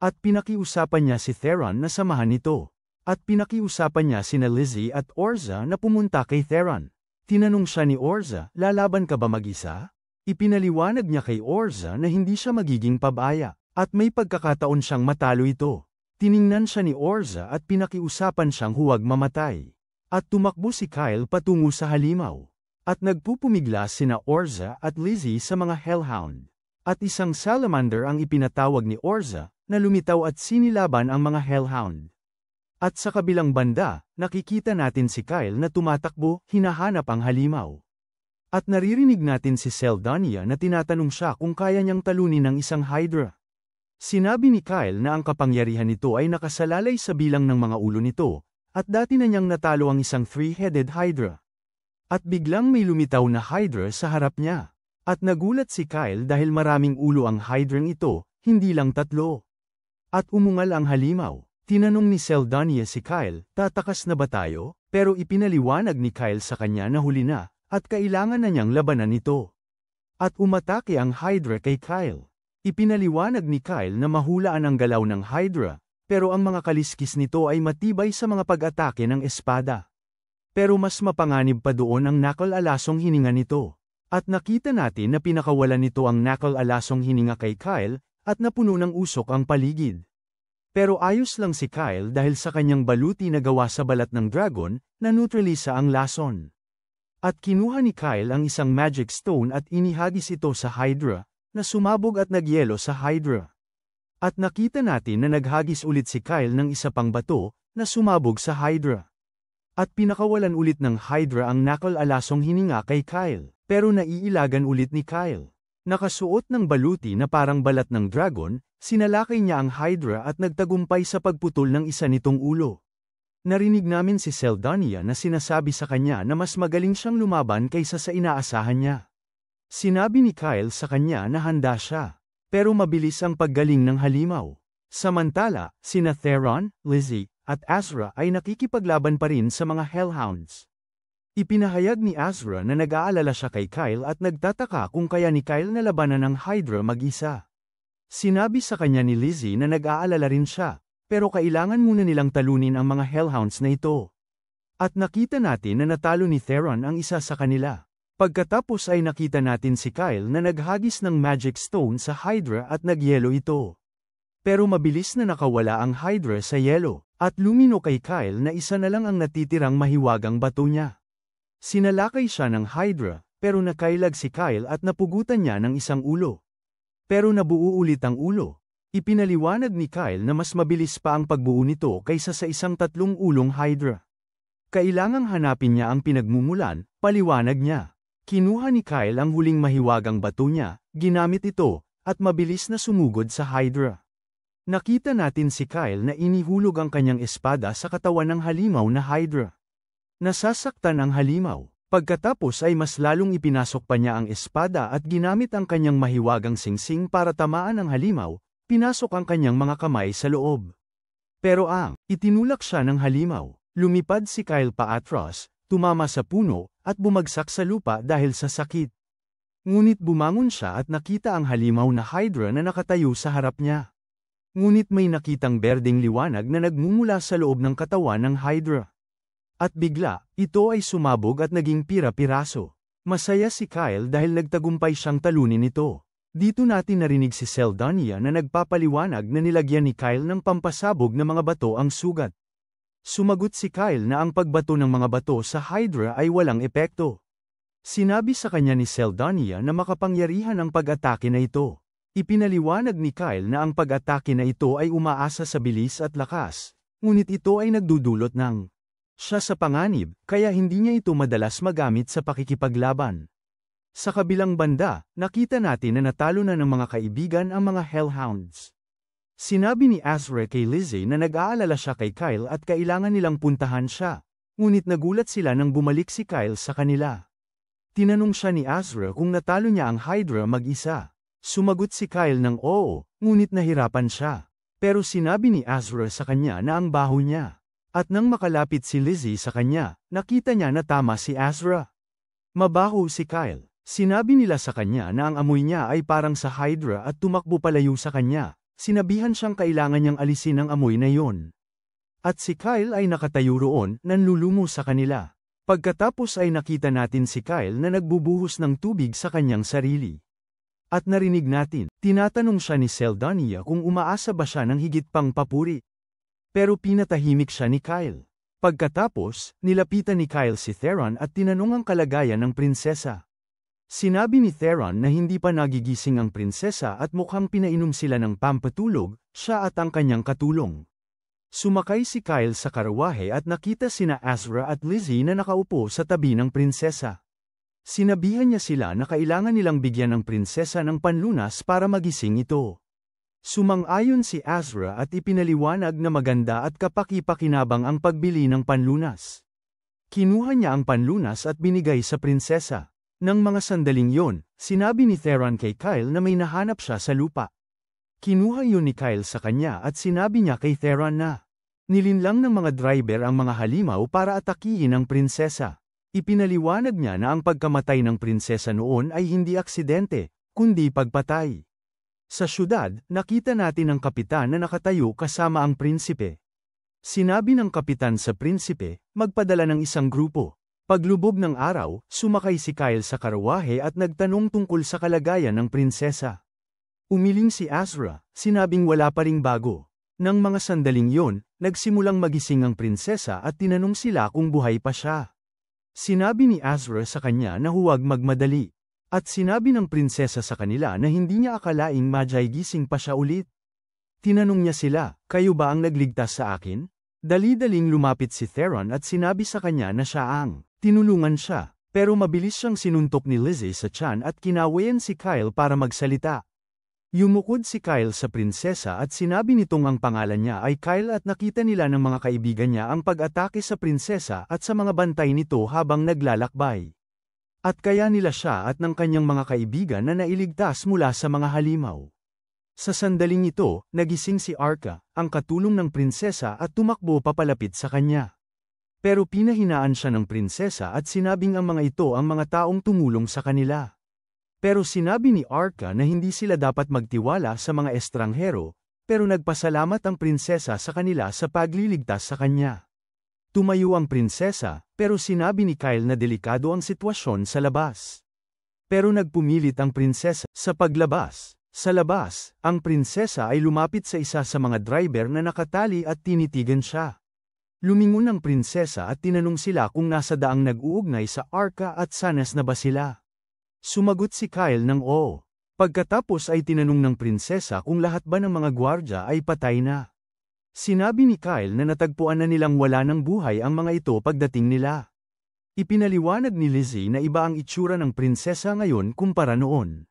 At pinakiusapan niya si Theron na samahan nito. At pinakiusapan niya sina Lizzie at Orza na pumunta kay Theron. Tinanong siya ni Orza, lalaban ka ba mag-isa? Ipinaliwanag niya kay Orza na hindi siya magiging pabaya, at may pagkakataon siyang matalo ito. Tiningnan siya ni Orza at pinakiusapan siyang huwag mamatay. At tumakbo si Kyle patungo sa halimaw. At nagpupumiglas sina Orza at Lizzie sa mga hellhound. At isang salamander ang ipinatawag ni Orza, na lumitaw at sinilaban ang mga hellhound. At sa kabilang banda, nakikita natin si Kyle na tumatakbo, hinahanap ang halimaw. At naririnig natin si Sildania na tinatanong siya kung kaya niyang talunin ang isang hydra. Sinabi ni Kyle na ang kapangyarihan nito ay nakasalalay sa bilang ng mga ulo nito, at dati na niyang natalo ang isang three-headed hydra. At biglang may lumitaw na hydra sa harap niya. At nagulat si Kyle dahil maraming ulo ang hydrang ito, hindi lang 3. At umungal ang halimaw. Tinanong ni Sildania si Kyle, tatakas na ba tayo? Pero ipinaliwanag ni Kyle sa kanya na huli na, at kailangan na niyang labanan ito. At umatake ang hydra kay Kyle. Ipinaliwanag ni Kyle na mahulaan ang galaw ng hydra, pero ang mga kaliskis nito ay matibay sa mga pag-atake ng espada. Pero mas mapanganib pa doon ang nakal-alasong hininga nito. At nakita natin na pinakawalan nito ang nakal-alasong hininga kay Kyle, at napuno ng usok ang paligid. Pero ayos lang si Kyle dahil sa kanyang baluti na gawa sa balat ng dragon, na neutralisa ang lason. At kinuha ni Kyle ang isang magic stone at inihagis ito sa hydra, na sumabog at nagyelo sa Hydra. At nakita natin na naghagis ulit si Kyle ng isa pang bato, na sumabog sa Hydra. At pinakawalan ulit ng Hydra ang nakal-alasong hininga kay Kyle, pero naiilagan ulit ni Kyle. Nakasuot ng baluti na parang balat ng dragon, sinalakay niya ang Hydra at nagtagumpay sa pagputol ng isa nitong ulo. Narinig namin si Seldonia na sinasabi sa kanya na mas magaling siyang lumaban kaysa sa inaasahan niya. Sinabi ni Kyle sa kanya na handa siya, pero mabilis ang paggaling ng halimaw. Samantala, sina Theron, Lizzie, at Azra ay nakikipaglaban pa rin sa mga Hellhounds. Ipinahayag ni Azra na nag-aalala siya kay Kyle at nagtataka kung kaya ni Kyle na labanan ng Hydra mag-isa. Sinabi sa kanya ni Lizzie na nag-aalala rin siya, pero kailangan muna nilang talunin ang mga Hellhounds na ito. At nakita natin na natalo ni Theron ang isa sa kanila. Pagkatapos ay nakita natin si Kyle na naghagis ng Magic Stone sa Hydra at nagyelo ito. Pero mabilis na nakawala ang Hydra sa yelo, at lumino kay Kyle na isa na lang ang natitirang mahiwagang bato niya. Sinalakay siya ng Hydra, pero nakailag si Kyle at napugutan niya ng isang ulo. Pero nabuo ulit ang ulo. Ipinaliwanag ni Kyle na mas mabilis pa ang pagbuo nito kaysa sa isang 3 ulong Hydra. Kailangang hanapin niya ang pinagmumulan, paliwanag niya. Kinuha ni Kyle ang huling mahiwagang bato niya, ginamit ito, at mabilis na sumugod sa Hydra. Nakita natin si Kyle na inihulog ang kanyang espada sa katawan ng halimaw na Hydra. Nasasaktan ang halimaw. Pagkatapos ay mas lalong ipinasok pa niya ang espada at ginamit ang kanyang mahiwagang singsing para tamaan ang halimaw, pinasok ang kanyang mga kamay sa loob. Pero itinulak siya ng halimaw. Lumipad si Kyle paatras, tumama sa puno, at bumagsak sa lupa dahil sa sakit. Ngunit bumangon siya at nakita ang halimaw na Hydra na nakatayo sa harap niya. Ngunit may nakitang berdeng liwanag na nagmumula sa loob ng katawan ng Hydra. At bigla, ito ay sumabog at naging pira-piraso. Masaya si Kyle dahil nagtagumpay siyang talunin ito. Dito natin narinig si Seldonia na nagpapaliwanag na nilagyan ni Kyle ng pampasabog na mga bato ang sugat. Sumagot si Kyle na ang pagbato ng mga bato sa Hydra ay walang epekto. Sinabi sa kanya ni Seldonia na makapangyarihan ang pag-atake na ito. Ipinaliwanag ni Kyle na ang pag-atake na ito ay umaasa sa bilis at lakas, ngunit ito ay nagdudulot ng siya sa panganib, kaya hindi niya ito madalas magamit sa pakikipaglaban. Sa kabilang banda, nakita natin na natalo na ng mga kaibigan ang mga Hellhounds. Sinabi ni Azra kay Lizzie na nag-aalala siya kay Kyle at kailangan nilang puntahan siya, ngunit nagulat sila nang bumalik si Kyle sa kanila. Tinanong siya ni Azra kung natalo niya ang Hydra mag-isa. Sumagot si Kyle ng oo, ngunit nahirapan siya. Pero sinabi ni Azra sa kanya na ang baho niya. At nang makalapit si Lizzie sa kanya, nakita niya na tama si Azra. Mabaho si Kyle. Sinabi nila sa kanya na ang amoy niya ay parang sa Hydra at tumakbo palayo sa kanya. Sinabihan siyang kailangan niyang alisin ang amoy na yon. At si Kyle ay nakatayo roon, nanlulumo sa kanila. Pagkatapos ay nakita natin si Kyle na nagbubuhos ng tubig sa kanyang sarili. At narinig natin, tinatanong siya ni Seldonia kung umaasa ba siya ng higit pang papuri. Pero pinatahimik siya ni Kyle. Pagkatapos, nilapitan ni Kyle si Theron at tinanong ang kalagayan ng prinsesa. Sinabi ni Theron na hindi pa nagigising ang prinsesa at mukhang pinainom sila ng pampatulog, siya at ang kanyang katulong. Sumakay si Kyle sa karawahe at nakita sina Azra at Lizzie na nakaupo sa tabi ng prinsesa. Sinabihan niya sila na kailangan nilang bigyan ng prinsesa ng panlunas para magising ito. Sumang-ayon si Azra at ipinaliwanag na maganda at kapaki-pakinabang ang pagbili ng panlunas. Kinuha niya ang panlunas at binigay sa prinsesa. Nang mga sandaling yon, sinabi ni Theron kay Kyle na may nahanap siya sa lupa. Kinuha yun ni Kyle sa kanya at sinabi niya kay Theron na nilinlang ng mga driver ang mga halimaw para atakihin ang prinsesa. Ipinaliwanag niya na ang pagkamatay ng prinsesa noon ay hindi aksidente, kundi pagpatay. Sa syudad, nakita natin ang kapitan na nakatayo kasama ang prinsipe. Sinabi ng kapitan sa prinsipe, magpadala ng isang grupo. Paglubog ng araw, sumakay si Kyle sa karawahe at nagtanong tungkol sa kalagayan ng prinsesa. Umiling si Azra, sinabing wala pa ring bago. Nang mga sandaling yon, nagsimulang magising ang prinsesa at tinanong sila kung buhay pa siya. Sinabi ni Azra sa kanya na huwag magmadali. At sinabi ng prinsesa sa kanila na hindi niya akalaing gising pa siya ulit. Tinanong niya sila, kayo ba ang nagligtas sa akin? Dali-daling lumapit si Theron at sinabi sa kanya na siya ang tinulungan siya. Pero mabilis siyang sinuntok ni Lizzie sa tiyan at kinawayan si Kyle para magsalita. Yumukod si Kyle sa prinsesa at sinabi nitong ang pangalan niya ay Kyle at nakita nila ng mga kaibigan niya ang pag-atake sa prinsesa at sa mga bantay nito habang naglalakbay. At kaya nila siya at ng kanyang mga kaibigan na nailigtas mula sa mga halimaw. Sa sandaling ito, nagising si Arka, ang katulong ng prinsesa at tumakbo papalapit sa kanya. Pero pinahinaan siya ng prinsesa at sinabing ang mga ito ang mga taong tumulong sa kanila. Pero sinabi ni Arka na hindi sila dapat magtiwala sa mga estranghero, pero nagpasalamat ang prinsesa sa kanila sa pagliligtas sa kanya. Tumayo ang prinsesa, pero sinabi ni Kyle na delikado ang sitwasyon sa labas. Pero nagpumilit ang prinsesa sa paglabas. Sa labas, ang prinsesa ay lumapit sa isa sa mga driver na nakatali at tinitigan siya. Lumingon ang prinsesa at tinanong sila kung nasa daang nag-uugnay sa Arka at sanas na ba sila. Sumagot si Kyle ng oo. Pagkatapos ay tinanong ng prinsesa kung lahat ba ng mga gwardya ay patay na. Sinabi ni Kyle na natagpuan na nilang wala ng buhay ang mga ito pagdating nila. Ipinaliwanag ni Lizzie na iba ang itsura ng prinsesa ngayon kumpara noon.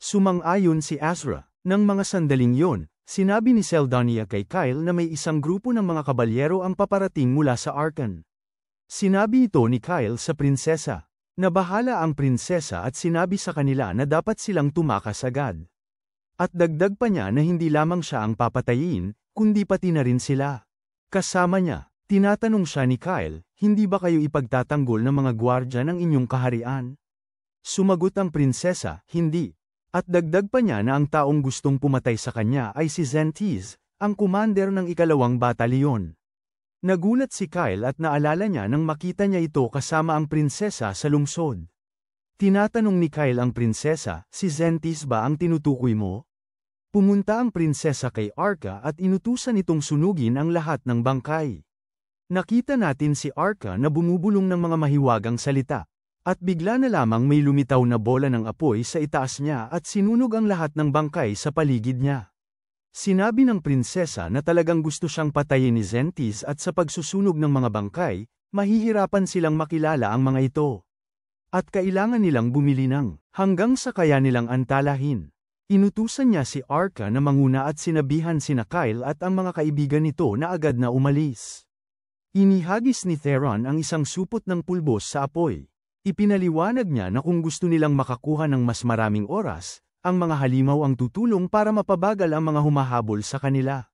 Sumang-ayon si Azra. Nang mga sandaling yon, sinabi ni Seldonia kay Kyle na may isang grupo ng mga kabalyero ang paparating mula sa Arkan. Sinabi ito ni Kyle sa prinsesa. Nabahala ang prinsesa at sinabi sa kanila na dapat silang tumakas agad. At dagdag pa niya na hindi lamang siya ang papatayin, kundi pati na rin sila. Kasama niya, tinatanong siya ni Kyle, hindi ba kayo ipagtatanggol ng mga gwardya ng inyong kaharian? Sumagot ang prinsesa, hindi. At dagdag pa niya na ang taong gustong pumatay sa kanya ay si Zentiz, ang commander ng 2 batalyon. Nagulat si Kyle at naalala niya nang makita niya ito kasama ang prinsesa sa lungsod. Tinatanong ni Kyle ang prinsesa, si Zentiz ba ang tinutukoy mo? Pumunta ang prinsesa kay Arka at inutusan itong sunugin ang lahat ng bangkay. Nakita natin si Arka na bumubulong ng mga mahiwagang salita. At bigla na lamang may lumitaw na bola ng apoy sa itaas niya at sinunog ang lahat ng bangkay sa paligid niya. Sinabi ng prinsesa na talagang gusto siyang patayin ni Zentiz at sa pagsusunog ng mga bangkay, mahihirapan silang makilala ang mga ito. At kailangan nilang bumili ng hanggang sa kaya nilang antalahin. Inutusan niya si Arka na manguna at sinabihan sina Kyle at ang mga kaibigan nito na agad na umalis. Inihagis ni Theron ang isang supot ng pulbos sa apoy. Ipinaliwanag niya na kung gusto nilang makakuha ng mas maraming oras, ang mga halimaw ang tutulong para mapabagal ang mga humahabol sa kanila.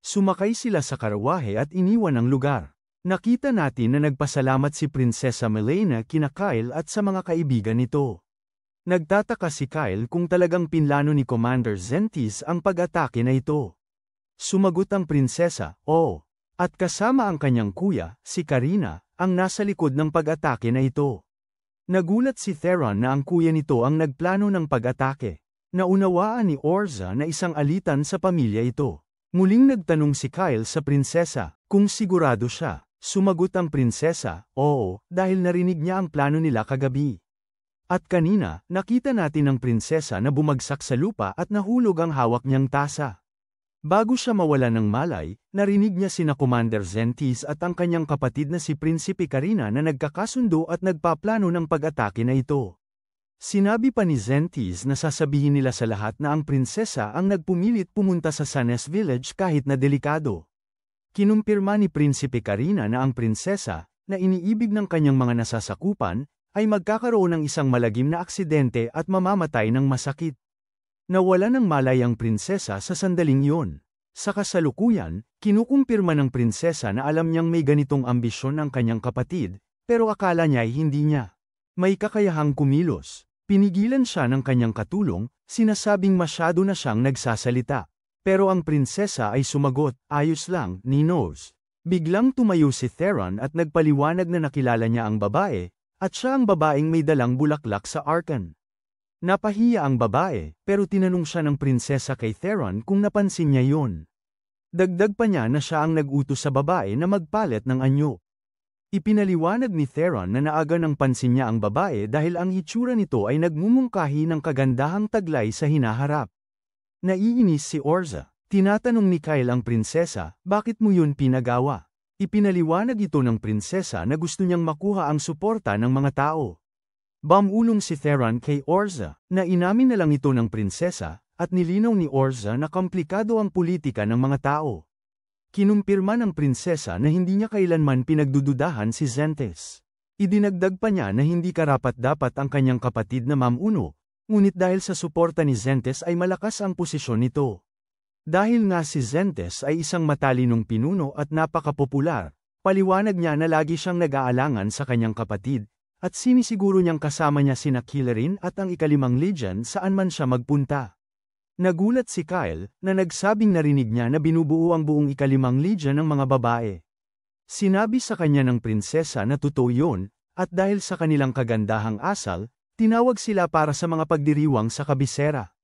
Sumakay sila sa karawahe at iniwan ang lugar. Nakita natin na nagpasalamat si Prinsesa Melena kina Kyle at sa mga kaibigan nito. Nagtataka si Kyle kung talagang pinlano ni Commander Zentiz ang pag-atake na ito. Sumagot ang prinsesa, oo. At kasama ang kanyang kuya, si Karina, ang nasa likod ng pag-atake na ito. Nagulat si Theron na ang kuya nito ang nagplano ng pag-atake. Naunawaan ni Orza na isang alitan sa pamilya ito. Muling nagtanong si Kyle sa prinsesa, kung sigurado siya. Sumagot ang prinsesa, oo, dahil narinig niya ang plano nila kagabi. At kanina, nakita natin ang prinsesa na bumagsak sa lupa at nahulog ang hawak niyang tasa. Bago siya mawala ng malay, narinig niya sina Commander Zentiz at ang kanyang kapatid na si Prinsipe Karina na nagkakasundo at nagpaplano ng pag-atake na ito. Sinabi pa ni Zentiz na sasabihin nila sa lahat na ang prinsesa ang nagpumilit pumunta sa Sanes Village kahit na delikado. Kinumpirma ni Prinsipe Karina na ang prinsesa, na iniibig ng kanyang mga nasasakupan, ay magkakaroon ng isang malagim na aksidente at mamamatay ng masakit. Nawala ng malay ang prinsesa sa sandaling iyon. Sa kasalukuyan, kinukumpirma ng prinsesa na alam niyang may ganitong ambisyon ang kanyang kapatid, pero akala niya ay hindi niya may kakayahang kumilos. Pinigilan siya ng kanyang katulong, sinasabing masyado na siyang nagsasalita. Pero ang prinsesa ay sumagot, ayos lang, Ninos. Biglang tumayo si Theron at nagpaliwanag na nakilala niya ang babae, at siya ang babaeng may dalang bulaklak sa Arkan. Napahiya ang babae, pero tinanong siya ng prinsesa kay Theron kung napansin niya yon. Dagdag pa niya na siya ang nag-utos sa babae na magpalit ng anyo. Ipinaliwanag ni Theron na naaga ng pansin niya ang babae dahil ang hitsura nito ay nagmumungkahi ng kagandahang taglay sa hinaharap. Naiinis si Orza. Tinatanong ni Kyle ang prinsesa, bakit mo yun pinagawa? Ipinaliwanag ito ng prinsesa na gusto niyang makuha ang suporta ng mga tao. Bumulong si Theron kay Orza, na inamin na lang ito ng prinsesa, at nilinaw ni Orza na komplikado ang politika ng mga tao. Kinumpirma ng prinsesa na hindi niya kailanman pinagdududahan si Zentes. Idinagdag pa niya na hindi karapat-dapat ang kanyang kapatid na mamuno, ngunit dahil sa suporta ni Zentes ay malakas ang posisyon nito. Dahil nga si Zentes ay isang matalinong pinuno at napakapopular, paliwanag niya na lagi siyang nag-aalangan sa kanyang kapatid, at sinisiguro niyang kasama niya sina Kilarin at ang ikalimang Legion saan man siya magpunta. Nagulat si Kyle, na nagsabing narinig niya na binubuo ang buong ikalimang Legion ng mga babae. Sinabi sa kanya ng prinsesa na totoo yun, at dahil sa kanilang kagandahang asal, tinawag sila para sa mga pagdiriwang sa kabisera.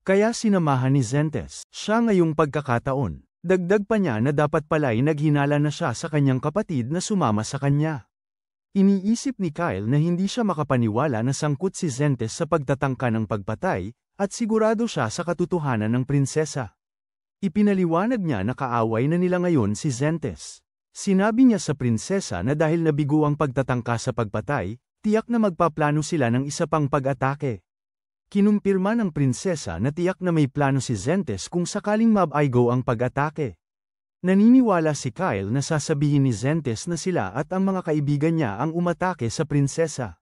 Kaya sinamahan ni Zentes siya ngayong pagkakataon. Dagdag pa niya na dapat pala'y naghinala na siya sa kanyang kapatid na sumama sa kanya. Iniisip ni Kyle na hindi siya makapaniwala na sangkot si Zentes sa pagtatangka ng pagpatay, at sigurado siya sa katotohanan ng prinsesa. Ipinaliwanag niya na kaaway na nila ngayon si Zentes. Sinabi niya sa prinsesa na dahil nabigo ang pagtatangka sa pagpatay, tiyak na magpaplano sila ng isa pang pag-atake. Kinumpirma ng prinsesa na tiyak na may plano si Zentes kung sakaling mabaigo ang pag-atake. Naniniwala si Kyle na sasabihin ni Zentes na sila at ang mga kaibigan niya ang umatake sa prinsesa.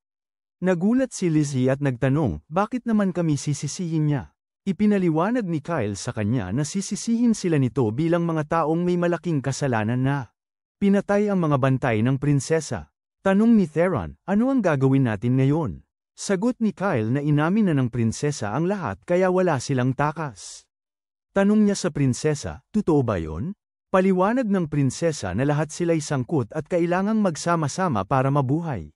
Nagulat si Lizzie at nagtanong, bakit naman kami sisisihin niya? Ipinaliwanag ni Kyle sa kanya na sisisihin sila nito bilang mga taong may malaking kasalanan na pinatay ang mga bantay ng prinsesa. Tanong ni Theron, ano ang gagawin natin ngayon? Sagot ni Kyle na inamin na ng prinsesa ang lahat kaya wala silang takas. Tanong niya sa prinsesa, totoo ba yon? Paliwanag ng prinsesa na lahat sila'y sangkot at kailangang magsama-sama para mabuhay.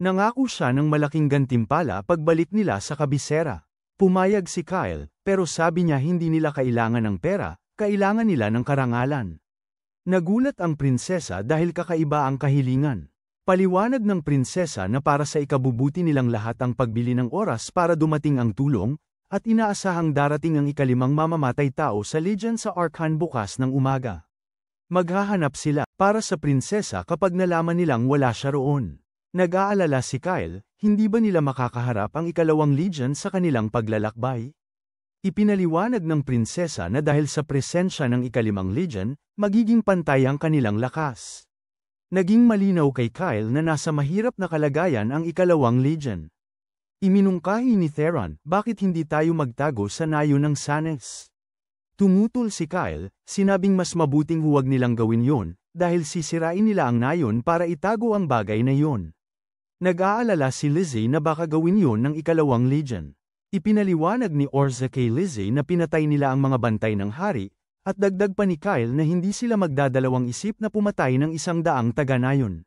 Nangako siya ng malaking gantimpala pagbalik nila sa kabisera. Pumayag si Kyle, pero sabi niya hindi nila kailangan ng pera, kailangan nila ng karangalan. Nagulat ang prinsesa dahil kakaiba ang kahilingan. Paliwanag ng prinsesa na para sa ikabubuti nilang lahat ang pagbili ng oras para dumating ang tulong, at inaasahang darating ang ikalimang mamamatay tao sa Legion sa Arkan bukas ng umaga. Maghahanap sila para sa prinsesa kapag nalaman nilang wala siya roon. Nag-aalala si Kyle, hindi ba nila makakaharap ang ikalawang Legion sa kanilang paglalakbay? Ipinaliwanag ng prinsesa na dahil sa presensya ng ikalimang Legion, magiging pantay ang kanilang lakas. Naging malinaw kay Kyle na nasa mahirap na kalagayan ang ikalawang Legion. Iminungkahi ni Theron, bakit hindi tayo magtago sa nayo ng Sanes? Tumutol si Kyle, sinabing mas mabuting huwag nilang gawin yon, dahil sisirain nila ang nayon para itago ang bagay na yon. Nag-aalala si Lizzie na baka gawin yon ng ikalawang Legion. Ipinaliwanag ni Orza kay Lizzie na pinatay nila ang mga bantay ng hari, at dagdag pa ni Kyle na hindi sila magdadalawang isip na pumatay ng 100 taga-nayon.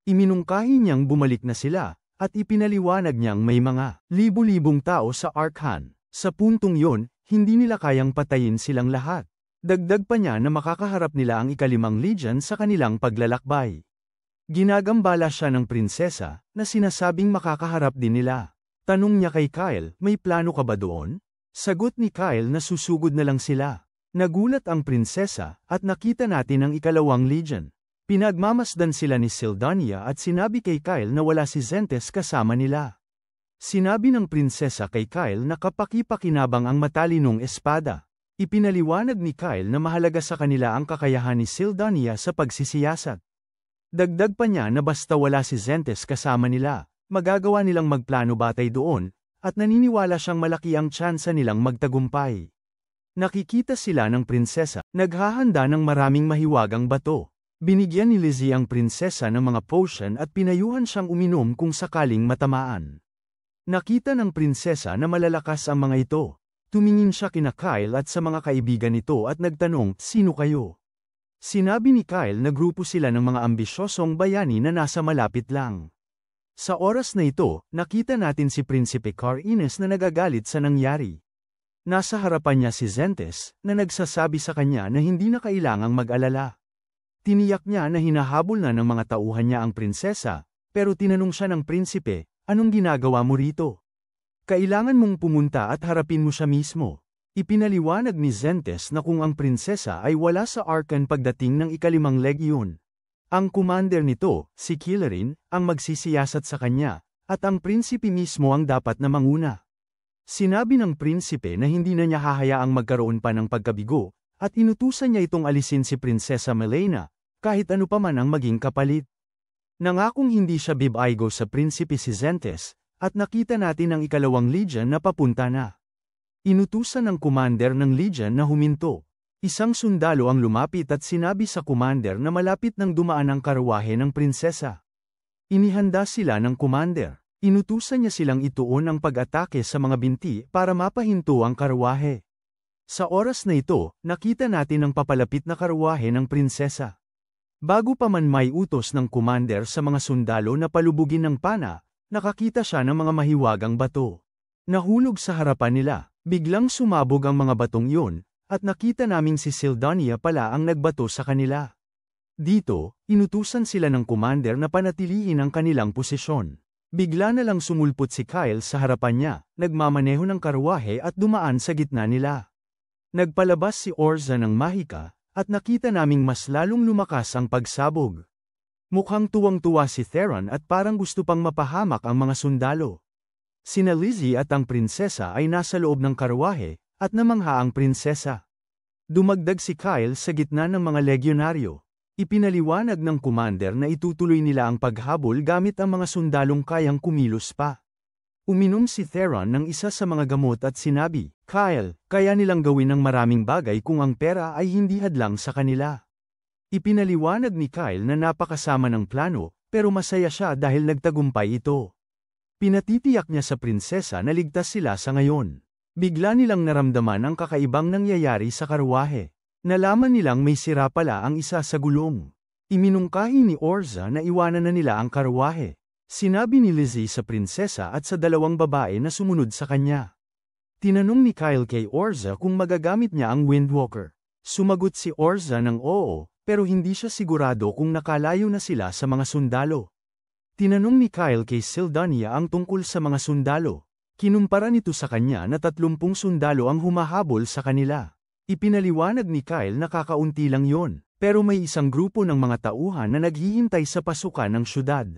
Iminungkahi niyang bumalik na sila, at ipinaliwanag niyang may mga libu-libong tao sa Arkan. Sa puntong yon, hindi nila kayang patayin silang lahat. Dagdag pa niya na makakaharap nila ang ikalimang Legion sa kanilang paglalakbay. Ginagambala siya ng prinsesa, na sinasabing makakaharap din nila. Tanong niya kay Kyle, may plano ka ba doon? Sagot ni Kyle na susugod na lang sila. Nagulat ang prinsesa, at nakita natin ang ikalawang Legion. Pinagmamasdan sila ni Sildania at sinabi kay Kyle na wala si Zentes kasama nila. Sinabi ng prinsesa kay Kyle na kapaki-pakinabang ang matalinong espada. Ipinaliwanag ni Kyle na mahalaga sa kanila ang kakayahan ni Sildania sa pagsisiyasat. Dagdag pa niya na basta wala si Zentes kasama nila, magagawa nilang magplano batay doon, at naniniwala siyang malaki ang tsansa nilang magtagumpay. Nakikita sila ng prinsesa, naghahanda ng maraming mahiwagang bato. Binigyan ni Lizzie ang prinsesa ng mga potion at pinayuhan siyang uminom kung sakaling matamaan. Nakita ng prinsesa na malalakas ang mga ito. Tumingin siya kina Kyle at sa mga kaibigan nito at nagtanong, sino kayo? Sinabi ni Kyle na grupo sila ng mga ambisyosong bayani na nasa malapit lang. Sa oras na ito, nakita natin si Prinsipe Car-Ines na nagagalit sa nangyari. Nasa harapan niya si Zentes, na nagsasabi sa kanya na hindi na kailangang mag-alala. Tiniyak niya na hinahabol na ng mga tauhan niya ang prinsesa, pero tinanong siya ng prinsipe, anong ginagawa mo rito? Kailangan mong pumunta at harapin mo siya mismo. Ipinaliwanag ni Zentes na kung ang prinsesa ay wala sa Arkan pagdating ng ikalimang legyon. Ang commander nito, si Kilarin, ang magsisiyasat sa kanya, at ang prinsipe mismo ang dapat na manguna. Sinabi ng prinsipe na hindi na niya hahayaang magkaroon pa ng pagkabigo, at inutusan niya itong alisin si Prinsesa Melena, kahit ano pa man ang maging kapalit. Nangakong hindi siya bibaigo sa prinsipe si Zentes, at nakita natin ang ikalawang legion na papunta na. Inutusan ng commander ng legion na huminto. Isang sundalo ang lumapit at sinabi sa commander na malapit nang dumaan ang karwahe ng prinsesa. Inihanda sila ng commander. Inutusan niya silang ituon ang pag-atake sa mga binti para mapahinto ang karwahe. Sa oras na ito, nakita natin ang papalapit na karwahe ng prinsesa. Bago pa man may utos ng commander sa mga sundalo na palubugin ng pana, nakakita siya ng mga mahiwagang bato. Nahulog sa harapan nila, biglang sumabog ang mga batong yun, at nakita naming si Sildania pala ang nagbato sa kanila. Dito, inutusan sila ng commander na panatilihin ang kanilang posisyon. Bigla na lang sumulpot si Kyle sa harapan niya, nagmamaneho ng karwahe at dumaan sa gitna nila. Nagpalabas si Orza ng mahika, at nakita naming mas lalong lumakas ang pagsabog. Mukhang tuwang-tuwa si Theron at parang gusto pang mapahamak ang mga sundalo. Sina Lizzie at ang prinsesa ay nasa loob ng karwahe, at namangha ang prinsesa. Dumagdag si Kyle sa gitna ng mga legyonaryo. Ipinaliwanag ng commander na itutuloy nila ang paghabol gamit ang mga sundalong kayang kumilos pa. Uminom si Theron ng isa sa mga gamot at sinabi, Kyle, kaya nilang gawin ng maraming bagay kung ang pera ay hindi hadlang sa kanila. Ipinaliwanag ni Kyle na napakasama ng plano, pero masaya siya dahil nagtagumpay ito. Pinatitiyak niya sa prinsesa na ligtas sila sa ngayon. Bigla nilang naramdaman ang kakaibang nangyayari sa karwahe. Nalaman nilang may sira pala ang isa sa gulong. Iminungkahi ni Orza na iwanan na nila ang karwahe. Sinabi ni Lizzie sa prinsesa at sa dalawang babae na sumunod sa kanya. Tinanong ni Kyle kay Orza kung magagamit niya ang Windwalker. Sumagot si Orza ng oo, pero hindi siya sigurado kung nakalayo na sila sa mga sundalo. Tinanong ni Kyle kay Sildania ang tungkol sa mga sundalo. Kinumpara nito sa kanya na 30 sundalo ang humahabol sa kanila. Ipinaliwanag ni Kyle na kakaunti lang yon, pero may isang grupo ng mga tauhan na naghihintay sa pasukan ng syudad.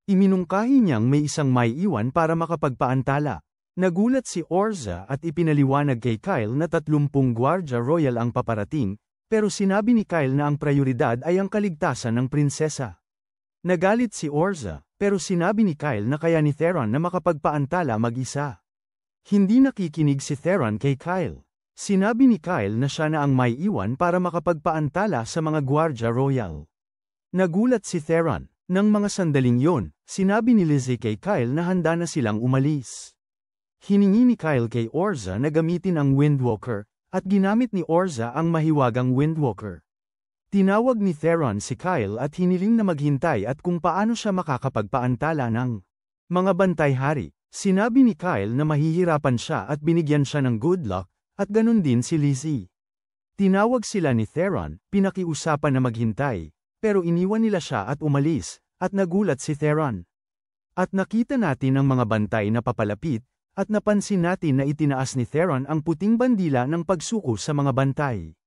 Iminungkahi niyang may isang maiiwan para makapagpaantala. Nagulat si Orza at ipinaliwanag kay Kyle na 30 Guardia Royal ang paparating, pero sinabi ni Kyle na ang prioridad ay ang kaligtasan ng prinsesa. Nagalit si Orza, pero sinabi ni Kyle na kaya ni Theron na makapagpaantala mag-isa. Hindi nakikinig si Theron kay Kyle. Sinabi ni Kyle na siya na ang maiiwan para makapagpaantala sa mga Guardia Royal. Nagulat si Theron. Nang mga sandaling yon, sinabi ni Lizzie kay Kyle na handa na silang umalis. Hiningi ni Kyle kay Orza na gamitin ang Windwalker, at ginamit ni Orza ang mahiwagang Windwalker. Tinawag ni Theron si Kyle at hiniling na maghintay at kung paano siya makakapagpaantala ng mga bantay-hari. Sinabi ni Kyle na mahihirapan siya at binigyan siya ng good luck, at ganun din si Lizzie. Tinawag sila ni Theron, pinakiusapan na maghintay. Pero iniwan nila siya at umalis, at nagulat si Theron. At nakita natin ang mga bantay na papalapit, at napansin natin na itinaas ni Theron ang puting bandila ng pagsuko sa mga bantay.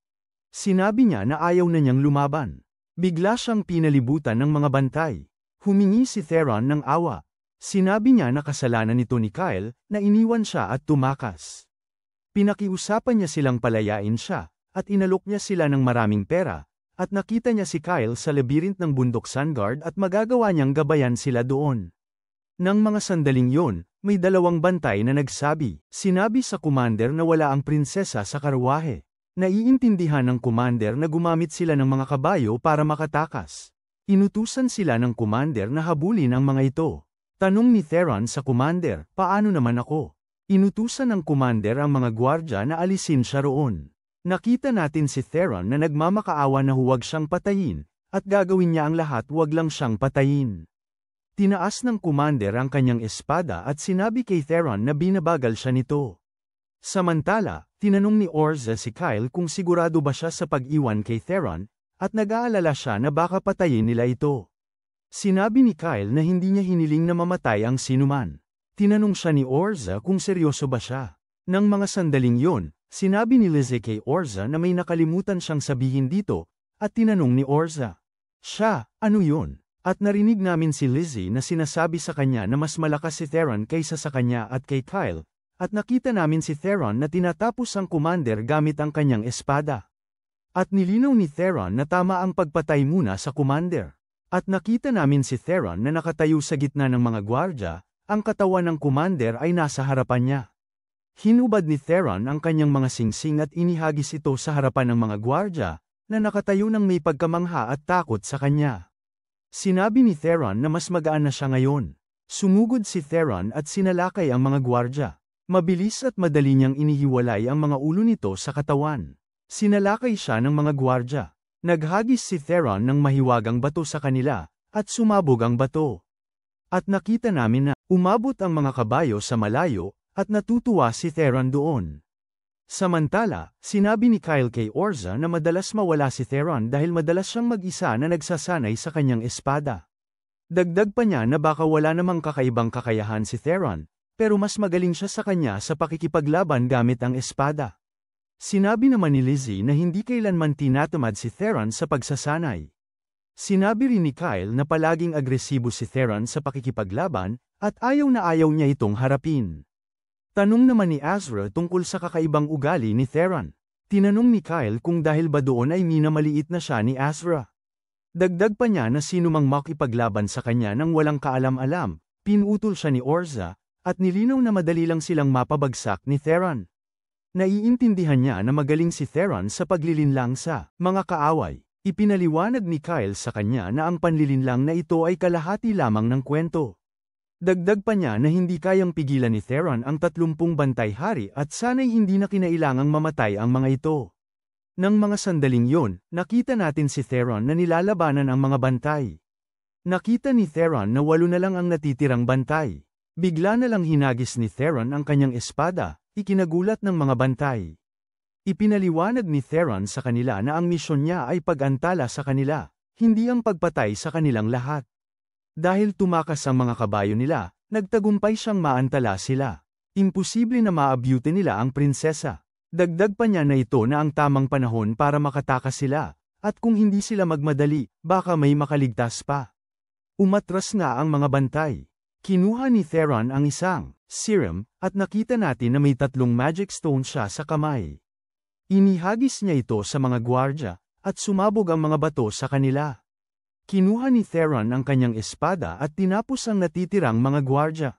Sinabi niya na ayaw na niyang lumaban. Bigla siyang pinalibutan ng mga bantay. Humingi si Theron ng awa. Sinabi niya na kasalanan nito ni Kyle, na iniwan siya at tumakas. Pinakiusapan niya silang palayain siya, at inalok niya sila ng maraming pera. At nakita niya si Kyle sa labirint ng bundok Sangard at magagawa niyang gabayan sila doon. Nang mga sandaling yon, may dalawang bantay na nagsabi. Sinabi sa commander na wala ang prinsesa sa karwahe. Naiintindihan ng commander na gumamit sila ng mga kabayo para makatakas. Inutusan sila ng commander na habulin ang mga ito. Tanong ni Theron sa commander, paano naman ako? Inutusan ng commander ang mga gwardya na alisin siya roon. Nakita natin si Theron na nagmamakaawa na huwag siyang patayin, at gagawin niya ang lahat huwag lang siyang patayin. Tinaas ng commander ang kanyang espada at sinabi kay Theron na binabagal siya nito. Samantala, tinanong ni Orza si Kyle kung sigurado ba siya sa pag-iwan kay Theron, at nag-aalala siya na baka patayin nila ito. Sinabi ni Kyle na hindi niya hiniling na mamatay ang sinuman. Tinanong siya ni Orza kung seryoso ba siya. Nang mga sandaling yon, sinabi ni Lizzie kay Orza na may nakalimutan siyang sabihin dito, at tinanong ni Orza. Siya, ano yun? At narinig namin si Lizzie na sinasabi sa kanya na mas malakas si Theron kaysa sa kanya at kay Kyle, at nakita namin si Theron na tinatapos ang commander gamit ang kanyang espada. At nilinaw ni Theron na tama ang pagpatay muna sa commander. At nakita namin si Theron na nakatayo sa gitna ng mga gwardya, ang katawan ng commander ay nasa harapan niya. Hinubad ni Theron ang kanyang mga singsing at inihagis ito sa harapan ng mga gwardya, na nakatayo ng may pagkamangha at takot sa kanya. Sinabi ni Theron na mas magaan na siya ngayon. Sumugod si Theron at sinalakay ang mga gwardya. Mabilis at madali niyang inihiwalay ang mga ulo nito sa katawan. Sinalakay siya ng mga gwardya. Naghagis si Theron ng mahiwagang bato sa kanila, at sumabog ang bato. At nakita namin na umabot ang mga kabayo sa malayo, at natutuwa si Theron doon. Samantala, sinabi ni Kyle kay Orza na madalas mawala si Theron dahil madalas siyang mag-isa na nagsasanay sa kanyang espada. Dagdag pa niya na baka wala namang kakaibang kakayahan si Theron, pero mas magaling siya sa kanya sa pakikipaglaban gamit ang espada. Sinabi naman ni Lizzie na hindi kailanman tinatamad si Theron sa pagsasanay. Sinabi rin ni Kyle na palaging agresibo si Theron sa pakikipaglaban, at ayaw na ayaw niya itong harapin. Tanong naman ni Azra tungkol sa kakaibang ugali ni Theron. Tinanong ni Kyle kung dahil ba doon ay minamaliit na siya ni Azra. Dagdag pa niya na sino mang makipaglaban sa kanya nang walang kaalam-alam, pinutol siya ni Orza, at nilinaw na madali lang silang mapabagsak ni Theron. Naiintindihan niya na magaling si Theron sa paglilinlang sa mga kaaway. Ipinaliwanag ni Kyle sa kanya na ang panlilinlang na ito ay kalahati lamang ng kwento. Dagdag pa niya na hindi kayang pigilan ni Theron ang 30 bantay hari at sana'y hindi na kinailangang mamatay ang mga ito. Nang mga sandaling yon, nakita natin si Theron na nilalabanan ang mga bantay. Nakita ni Theron na 8 na lang ang natitirang bantay. Bigla na lang hinagis ni Theron ang kanyang espada, ikinagulat ng mga bantay. Ipinaliwanag ni Theron sa kanila na ang misyon niya ay pag-antala sa kanila, hindi ang pagpatay sa kanilang lahat. Dahil tumakas ang mga kabayo nila, nagtagumpay siyang maantala sila. Imposible na maabyute nila ang prinsesa. Dagdag pa niya na ito na ang tamang panahon para makatakas sila, at kung hindi sila magmadali, baka may makaligtas pa. Umatras nga ang mga bantay. Kinuha ni Theron ang isang serum, at nakita natin na may 3 magic stone siya sa kamay. Inihagis niya ito sa mga gwardya, at sumabog ang mga bato sa kanila. Kinuha ni Theron ang kanyang espada at tinapos ang natitirang mga gwardya.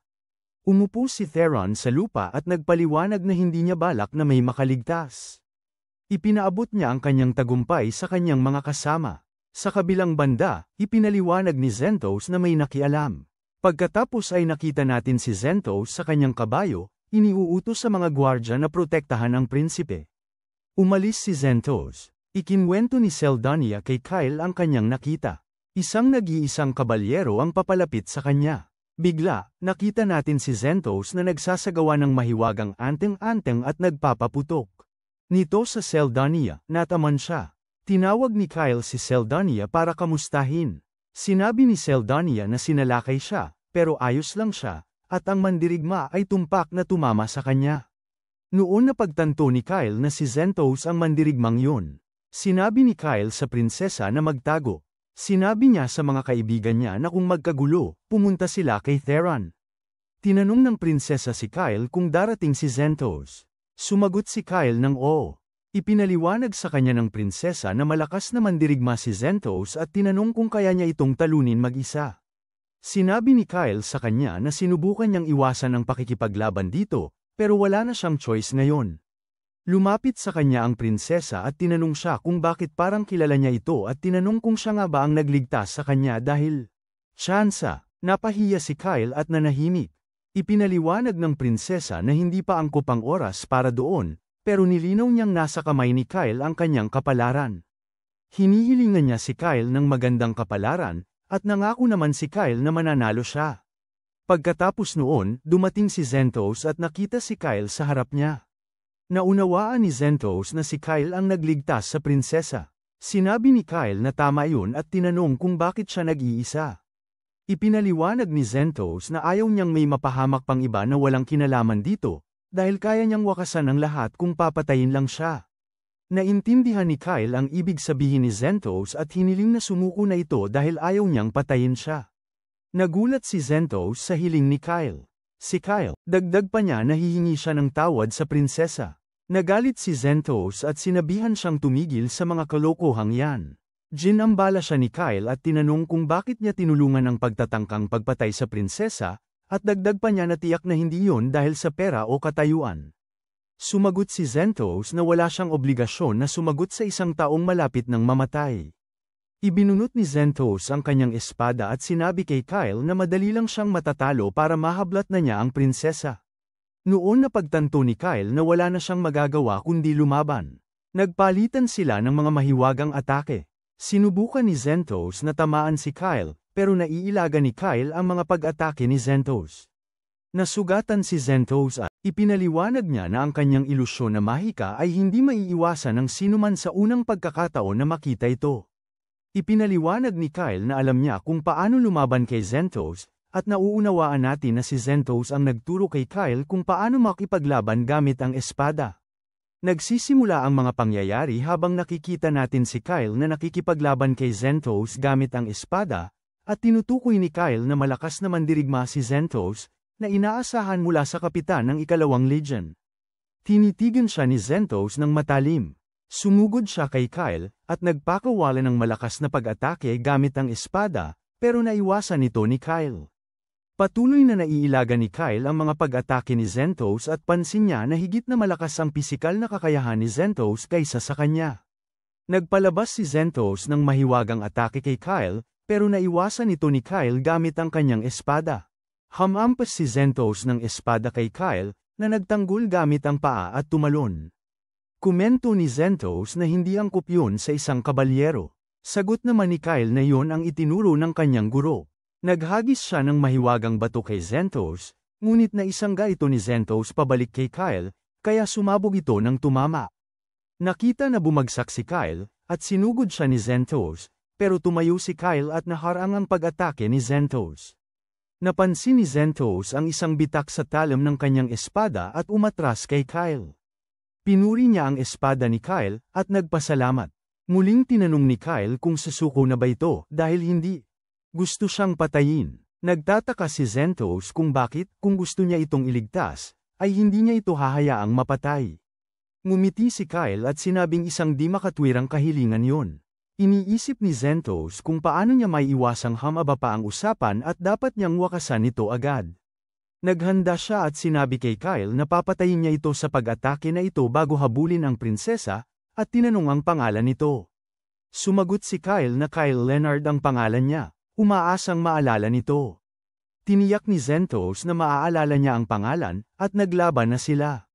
Umupo si Theron sa lupa at nagpaliwanag na hindi niya balak na may makaligtas. Ipinaabot niya ang kanyang tagumpay sa kanyang mga kasama. Sa kabilang banda, ipinaliwanag ni Zentos na may nakialam. Pagkatapos ay nakita natin si Zentos sa kanyang kabayo, iniuutos sa mga gwardya na protektahan ang prinsipe. Umalis si Zentos. Ikinwento ni Seldania kay Kyle ang kanyang nakita. Isang nag-iisang kabalyero ang papalapit sa kanya. Bigla, nakita natin si Zentos na nagsasagawa ng mahiwagang anteng-anteng at nagpapaputok. Nito sa Seldania, nataman siya. Tinawag ni Kyle si Seldania para kamustahin. Sinabi ni Seldania na sinalakay siya, pero ayos lang siya, at ang mandirigma ay tumpak na tumama sa kanya. Noon napagtanto ni Kyle na si Zentos ang mandirigmang yun. Sinabi ni Kyle sa prinsesa na magtago. Sinabi niya sa mga kaibigan niya na kung magkagulo, pumunta sila kay Theron. Tinanong ng prinsesa si Kyle kung darating si Zentos. Sumagot si Kyle ng oo. Ipinaliwanag sa kanya ng prinsesa na malakas na mandirigma si Zentos at tinanong kung kaya niya itong talunin mag-isa. Sinabi ni Kyle sa kanya na sinubukan niyang iwasan ang pakikipaglaban dito, pero wala na siyang choice ngayon. Lumapit sa kanya ang prinsesa at tinanong siya kung bakit parang kilala niya ito at tinanong kung siya nga ba ang nagligtas sa kanya dahil tsansa. Napahiya si Kyle at nanahimik. Ipinaliwanag ng prinsesa na hindi pa angkop ang oras para doon, pero nilinaw niyang nasa kamay ni Kyle ang kanyang kapalaran. Hinihilingan niya si Kyle ng magandang kapalaran, at nangako naman si Kyle na mananalo siya. Pagkatapos noon, dumating si Zentos at nakita si Kyle sa harap niya. Naunawaan ni Zentos na si Kyle ang nagligtas sa prinsesa. Sinabi ni Kyle na tama yun at tinanong kung bakit siya nag-iisa. Ipinaliwanag ni Zentos na ayaw niyang may mapahamak pang iba na walang kinalaman dito, dahil kaya niyang wakasan ang lahat kung papatayin lang siya. Naintindihan ni Kyle ang ibig sabihin ni Zentos at hiniling na sumuko na ito dahil ayaw niyang patayin siya. Nagulat si Zentos sa hiling ni Kyle. Si Kyle, dagdag pa niya na hihingi siya ng tawad sa prinsesa. Nagalit si Zentos at sinabihan siyang tumigil sa mga kalokohang yan. Ginambala siya ni Kyle at tinanong kung bakit niya tinulungan ang pagtatangkang pagpatay sa prinsesa, at dagdag pa niya na tiyak na hindi yon dahil sa pera o katayuan. Sumagot si Zentos na wala siyang obligasyon na sumagot sa isang taong malapit ng mamatay. Ibinunot ni Zentos ang kanyang espada at sinabi kay Kyle na madali lang siyang matatalo para mahablat na niya ang prinsesa. Noon napagtanto ni Kyle na wala na siyang magagawa kundi lumaban. Nagpalitan sila ng mga mahiwagang atake. Sinubukan ni Zentos na tamaan si Kyle, pero naiilaga ni Kyle ang mga pag-atake ni Zentos. Nasugatan si Zentos at ipinaliwanag niya na ang kanyang ilusyon na mahika ay hindi maiiwasan ng sinuman sa unang pagkakataon na makita ito. Ipinaliwanag ni Kyle na alam niya kung paano lumaban kay Zentos, at nauunawaan natin na si Zentos ang nagturo kay Kyle kung paano makipaglaban gamit ang espada. Nagsisimula ang mga pangyayari habang nakikita natin si Kyle na nakikipaglaban kay Zentos gamit ang espada, at tinutukoy ni Kyle na malakas na mandirigma si Zentos, na inaasahan mula sa kapitan ng ikalawang legion. Tinitigan siya ni Zentos ng matalim. Sumugod siya kay Kyle, at nagpakawala ng malakas na pag-atake gamit ang espada, pero naiwasan ito ni Kyle. Patuloy na naiilaga ni Kyle ang mga pag-atake ni Zentos at pansin niya na higit na malakas ang pisikal na kakayahan ni Zentos kaysa sa kanya. Nagpalabas si Zentos ng mahiwagang atake kay Kyle, pero naiwasan ito ni Kyle gamit ang kanyang espada. Hamampas si Zentos ng espada kay Kyle, na nagtanggol gamit ang paa at tumalon. Komento ni Zentos na hindi angkop yun sa isang kabalyero. Sagot naman ni Kyle na yun ang itinuro ng kanyang guro. Naghagis siya ng mahiwagang bato kay Zentos, ngunit naisangga ito ni Zentos pabalik kay Kyle, kaya sumabog ito ng tumama. Nakita na bumagsak si Kyle, at sinugod siya ni Zentos, pero tumayo si Kyle at naharang ang pag-atake ni Zentos. Napansin ni Zentos ang isang bitak sa talim ng kanyang espada at umatras kay Kyle. Pinuri niya ang espada ni Kyle, at nagpasalamat. Muling tinanong ni Kyle kung susuko na ba ito, dahil hindi. Gusto siyang patayin. Nagtataka si Zentos kung bakit, kung gusto niya itong iligtas, ay hindi niya ito hahayaang mapatay. Ngumiti si Kyle at sinabing isang di makatwirang kahilingan yon. Iniisip ni Zentos kung paano niya maiiwasang hamaba pa ang usapan at dapat niyang wakasan ito agad. Naghanda siya at sinabi kay Kyle na papatayin niya ito sa pag-atake na ito bago habulin ang prinsesa, at tinanong ang pangalan nito. Sumagot si Kyle na Kyle Leonard ang pangalan niya, umaasang maalala nito. Tiniyak ni Zentos na maaalala niya ang pangalan, at naglaban na sila.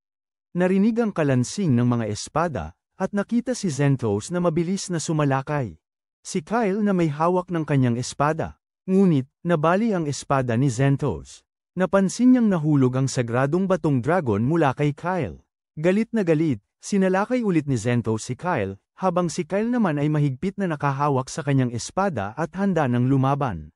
Narinig ang kalansing ng mga espada, at nakita si Zentos na mabilis na sumalakay. Si Kyle na may hawak ng kanyang espada, ngunit nabali ang espada ni Zentos. Napansin niyang nahulog ang sagradong batong dragon mula kay Kyle. Galit na galit, sinalakay ulit ni Zentos si Kyle, habang si Kyle naman ay mahigpit na nakahawak sa kanyang espada at handa ng lumaban.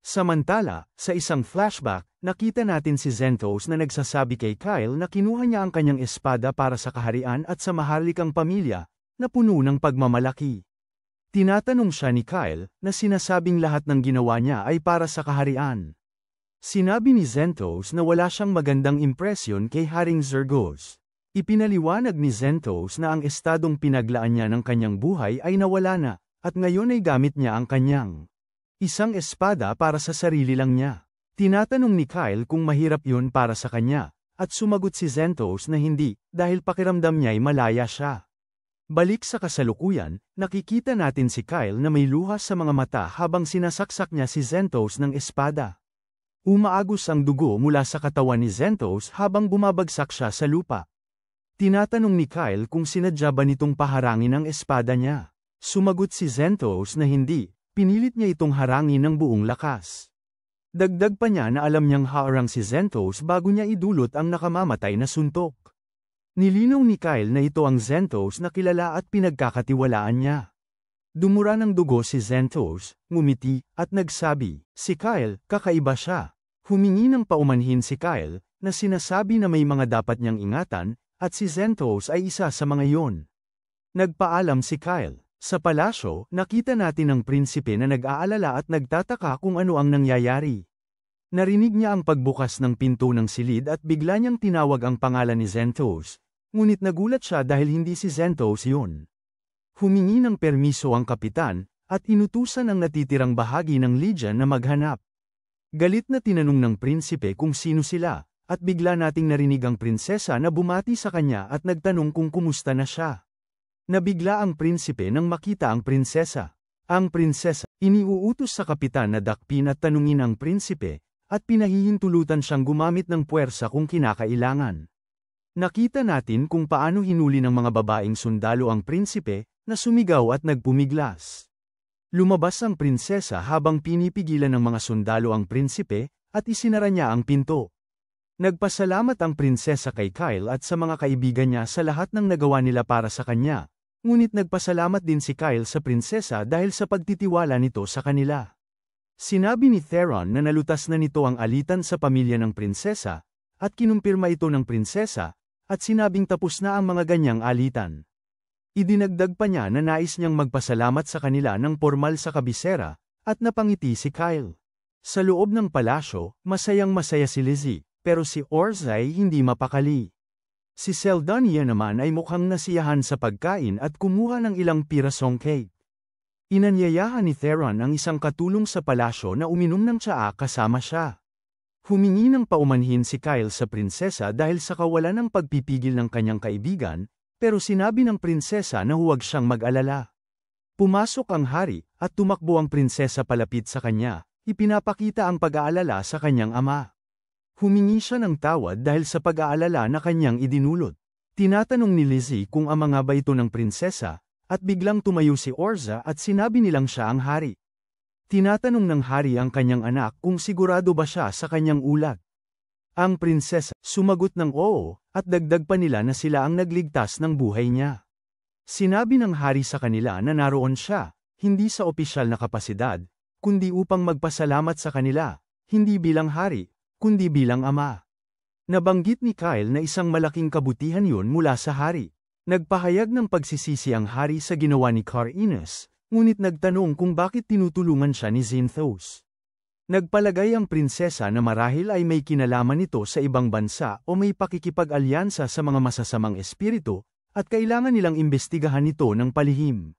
Samantala, sa isang flashback, nakita natin si Zentos na nagsasabi kay Kyle na kinuha niya ang kanyang espada para sa kaharian at sa maharlikang pamilya, na puno ng pagmamalaki. Tinatanong siya ni Kyle, na sinasabing lahat ng ginawa niya ay para sa kaharian. Sinabi ni Zentos na wala siyang magandang impresyon kay Haring Zergos. Ipinaliwanag ni Zentos na ang estadong pinaglaan niya ng kanyang buhay ay nawala na, at ngayon ay gamit niya ang kanyang isang espada para sa sarili lang niya. Tinatanong ni Kyle kung mahirap yun para sa kanya, at sumagot si Zentos na hindi, dahil pakiramdam niya ay malaya siya. Balik sa kasalukuyan, nakikita natin si Kyle na may luha sa mga mata habang sinasaksak niya si Zentos ng espada. Umaagos ang dugo mula sa katawan ni Zentos habang bumabagsak siya sa lupa. Tinatanong ni Kyle kung sinadya ba nitong paharangin ang espada niya. Sumagot si Zentos na hindi, pinilit niya itong harangin ng buong lakas. Dagdag pa niya na alam niyang haarang si Zentos bago niya idulot ang nakamamatay na suntok. Nilinaw ni Kyle na ito ang Zentos na kilala at pinagkakatiwalaan niya. Dumura ng dugo si Zentos, ngumiti, at nagsabi, si Kyle, kakaiba siya. Humingi ng paumanhin si Kyle, na sinasabi na may mga dapat niyang ingatan, at si Zentos ay isa sa mga iyon. Nagpaalam si Kyle. Sa palasyo, nakita natin ang prinsipe na nag-aalala at nagtataka kung ano ang nangyayari. Narinig niya ang pagbukas ng pinto ng silid at bigla niyang tinawag ang pangalan ni Zentos, ngunit nagulat siya dahil hindi si Zentos yun. Humingi ng permiso ang kapitan, at inutusan ang natitirang bahagi ng Legion na maghanap. Galit na tinanong ng prinsipe kung sino sila, at bigla nating narinig ang prinsesa na bumati sa kanya at nagtanong kung kumusta na siya. Nabigla ang prinsipe nang makita ang prinsesa. Ang prinsesa, iniuutos sa kapitan na dakpin at tanungin ang prinsipe, at pinahihintulutan siyang gumamit ng puwersa kung kinakailangan. Nakita natin kung paano hinuli ng mga babaeng sundalo ang prinsipe, na sumigaw at nagpumiglas. Lumabas ang prinsesa habang pinipigilan ng mga sundalo ang prinsipe, at isinara niya ang pinto. Nagpasalamat ang prinsesa kay Kyle at sa mga kaibigan niya sa lahat ng nagawa nila para sa kanya, ngunit nagpasalamat din si Kyle sa prinsesa dahil sa pagtitiwala nito sa kanila. Sinabi ni Theron na nalutas na nito ang alitan sa pamilya ng prinsesa, at kinumpirma ito ng prinsesa, at sinabing tapos na ang mga ganyang alitan. Idinagdag pa niya na nais niyang magpasalamat sa kanila ng pormal sa kabisera, at napangiti si Kyle. Sa loob ng palasyo, masayang-masaya si Lizzie, pero si Orzai hindi mapakali. Si Seldonia naman ay mukhang nasiyahan sa pagkain at kumuha ng ilang pirasong cake. Inanyayahan ni Theron ang isang katulong sa palasyo na uminom ng tsaa kasama siya. Humingi ng paumanhin si Kyle sa prinsesa dahil sa kawalan ng pagpipigil ng kanyang kaibigan, pero sinabi ng prinsesa na huwag siyang mag-alala. Pumasok ang hari, at tumakbo ang prinsesa palapit sa kanya, ipinapakita ang pag-aalala sa kanyang ama. Humingi siya ng tawad dahil sa pag-aalala na kanyang idinulot. Tinatanong ni Lizzie kung ama nga ba ito ng prinsesa, at biglang tumayo si Orza at sinabi nilang siya ang hari. Tinatanong ng hari ang kanyang anak kung sigurado ba siya sa kanyang ulat. Ang prinsesa, sumagot ng oo, at dagdag pa nila na sila ang nagligtas ng buhay niya. Sinabi ng hari sa kanila na naroon siya, hindi sa opisyal na kapasidad, kundi upang magpasalamat sa kanila, hindi bilang hari, kundi bilang ama. Nabanggit ni Kyle na isang malaking kabutihan yun mula sa hari. Nagpahayag ng pagsisisi ang hari sa ginawa ni Carinus, ngunit nagtanong kung bakit tinutulungan siya ni Zinthos. Nagpalagay ang prinsesa na marahil ay may kinalaman nito sa ibang bansa o may pakikipag-alyansa sa mga masasamang espiritu, at kailangan nilang imbestigahan ito ng palihim.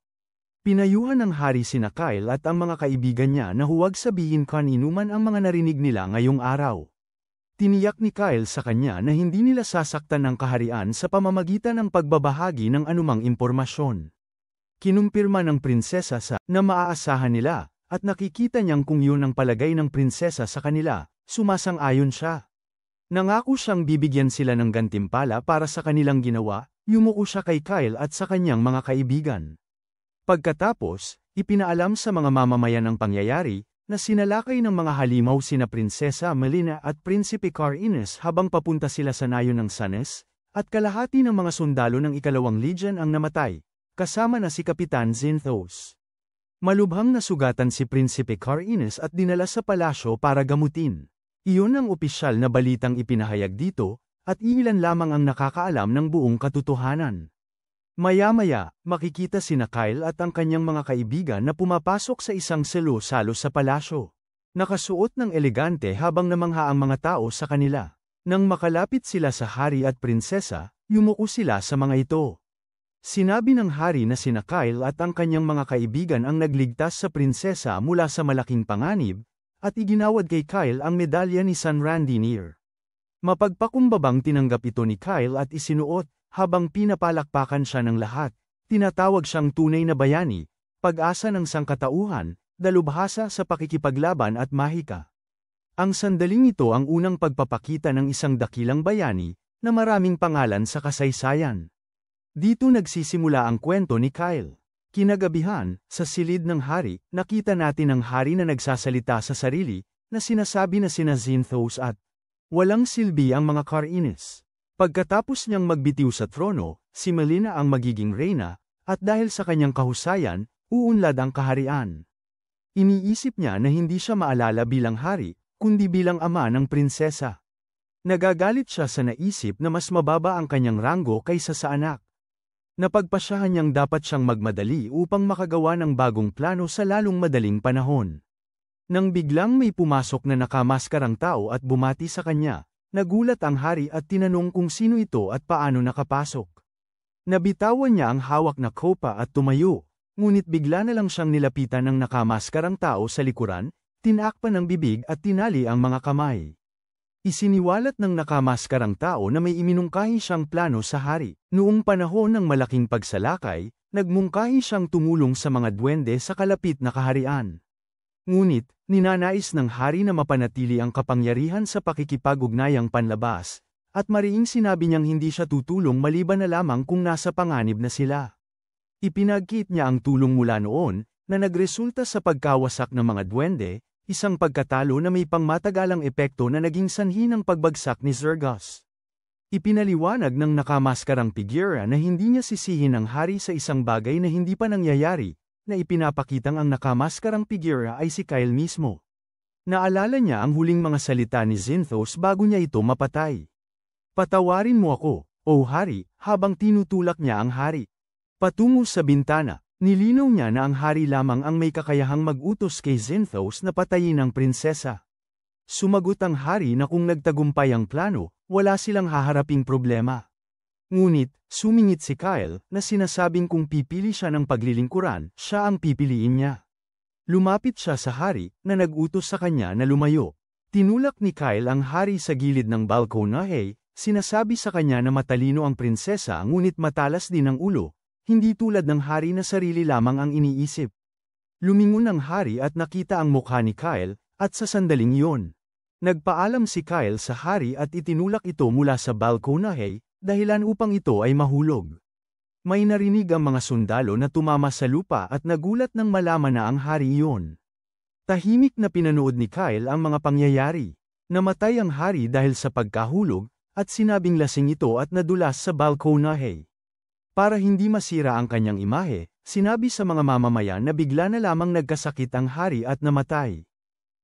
Pinayuhan ng hari sina Kyle at ang mga kaibigan niya na huwag sabihin kaninuman ang mga narinig nila ngayong araw. Tiniyak ni Kyle sa kanya na hindi nila sasaktan ang kaharian sa pamamagitan ng pagbabahagi ng anumang impormasyon. Kinumpirma ng prinsesa na maaasahan nila, at nakikita niyang kung yun ang palagay ng prinsesa sa kanila, sumasang-ayon siya. Nangako siyang bibigyan sila ng gantimpala para sa kanilang ginawa, yumuko siya kay Kyle at sa kanyang mga kaibigan. Pagkatapos, ipinaalam sa mga mamamayan ang pangyayari, na sinalakay ng mga halimaw sina Prinsesa Melina at Prinsipe Carinus habang papunta sila sa nayon ng Sanes, at kalahati ng mga sundalo ng ikalawang Legion ang namatay, kasama na si Kapitan Zinthos. Malubhang nasugatan si Prinsipe Carinus at dinala sa palasyo para gamutin. Iyon ang opisyal na balitang ipinahayag dito, at iilan lamang ang nakakaalam ng buong katotohanan. Maya-maya, makikita sina Kyle at ang kanyang mga kaibigan na pumapasok sa isang salo-salo sa palasyo. Nakasuot ng elegante habang namangha ang mga tao sa kanila. Nang makalapit sila sa hari at prinsesa, yumuko sila sa mga ito. Sinabi ng hari na sina Kyle at ang kanyang mga kaibigan ang nagligtas sa prinsesa mula sa malaking panganib, at iginawad kay Kyle ang medalya ni San Randinir. Mapagpakumbabang tinanggap ito ni Kyle at isinuot, habang pinapalakpakan siya ng lahat. Tinatawag siyang tunay na bayani, pag-asa ng sangkatauhan, dalubhasa sa pakikipaglaban at mahika. Ang sandaling ito ang unang pagpapakita ng isang dakilang bayani, na maraming pangalan sa kasaysayan. Dito nagsisimula ang kwento ni Kyle. Kinagabihan, sa silid ng hari, nakita natin ang hari na nagsasalita sa sarili, na sinasabi na sina Zinthos at walang silbi ang mga Carinus. Pagkatapos niyang magbitiw sa trono, si Melina ang magiging reyna, at dahil sa kanyang kahusayan, uunlad ang kaharian. Iniisip niya na hindi siya maalala bilang hari, kundi bilang ama ng prinsesa. Nagagalit siya sa naisip na mas mababa ang kanyang ranggo kaysa sa anak. Napagpasyahan niyang dapat siyang magmadali upang makagawa ng bagong plano sa lalong madaling panahon. Nang biglang may pumasok na nakamaskarang tao at bumati sa kanya, nagulat ang hari at tinanong kung sino ito at paano nakapasok. Nabitawan niya ang hawak na kopa at tumayo, ngunit bigla na lang siyang nilapitan ng nakamaskarang tao sa likuran, tinakpan ang bibig at tinali ang mga kamay. Isiniwalat ng nakamaskarang tao na may iminungkahi siyang plano sa hari. Noong panahon ng malaking pagsalakay, nagmungkahi siyang tumulong sa mga duwende sa kalapit na kaharian. Ngunit, ninanais ng hari na mapanatili ang kapangyarihan sa pakikipag-ugnayang panlabas, at mariing sinabi niyang hindi siya tutulong maliban na lamang kung nasa panganib na sila. Ipinagkit niya ang tulong mula noon, na nagresulta sa pagkawasak ng mga duwende, isang pagkatalo na may pangmatagalang epekto na naging sanhi ng pagbagsak ni Zergos. Ipinaliwanag ng nakamaskarang figura na hindi niya sisihin ang hari sa isang bagay na hindi pa nangyayari, na ipinapakitang ang nakamaskarang figura ay si Kyle mismo. Naalala niya ang huling mga salita ni Zinthos bago niya ito mapatay. Patawarin mo ako, o hari, habang tinutulak niya ang hari. Patungo sa bintana, nilinaw niya na ang hari lamang ang may kakayahang mag-utos kay Zinthos na patayin ang prinsesa. Sumagot ang hari na kung nagtagumpay ang plano, wala silang haharaping problema. Ngunit, sumingit si Kyle na sinasabing kung pipili siya ng paglilingkuran, siya ang pipiliin niya. Lumapit siya sa hari na nag-utos sa kanya na lumayo. Tinulak ni Kyle ang hari sa gilid ng balkonahe, sinasabi sa kanya na matalino ang prinsesa ngunit matalas din ang ulo, hindi tulad ng hari na sarili lamang ang iniisip. Lumingon ang hari at nakita ang mukha ni Kyle, at sa sandaling iyon, nagpaalam si Kyle sa hari at itinulak ito mula sa balkonahe, dahilan upang ito ay mahulog. May narinig ang mga sundalo na tumama sa lupa at nagulat nang malaman na ang hari iyon. Tahimik na pinanood ni Kyle ang mga pangyayari. Namatay ang hari dahil sa pagkahulog, at sinabing lasing ito at nadulas sa balkonahe. Para hindi masira ang kanyang imahe, sinabi sa mga mamamayan na bigla na lamang nagkasakit ang hari at namatay.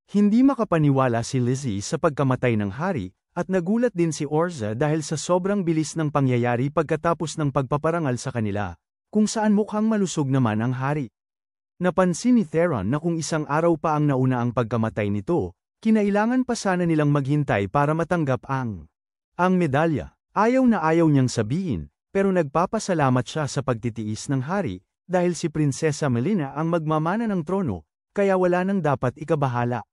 Hindi makapaniwala si Lizzie sa pagkamatay ng hari, at nagulat din si Orza dahil sa sobrang bilis ng pangyayari pagkatapos ng pagpaparangal sa kanila, kung saan mukhang malusog naman ang hari. Napansin ni Theron na kung isang araw pa ang nauna ang pagkamatay nito, kinailangan pa sana nilang maghintay para matanggap ang medalya. Ayaw na ayaw niyang sabihin, pero nagpapasalamat siya sa pagtitiis ng hari, dahil si Prinsesa Melina ang magmamana ng trono, kaya wala nang dapat ikabahala.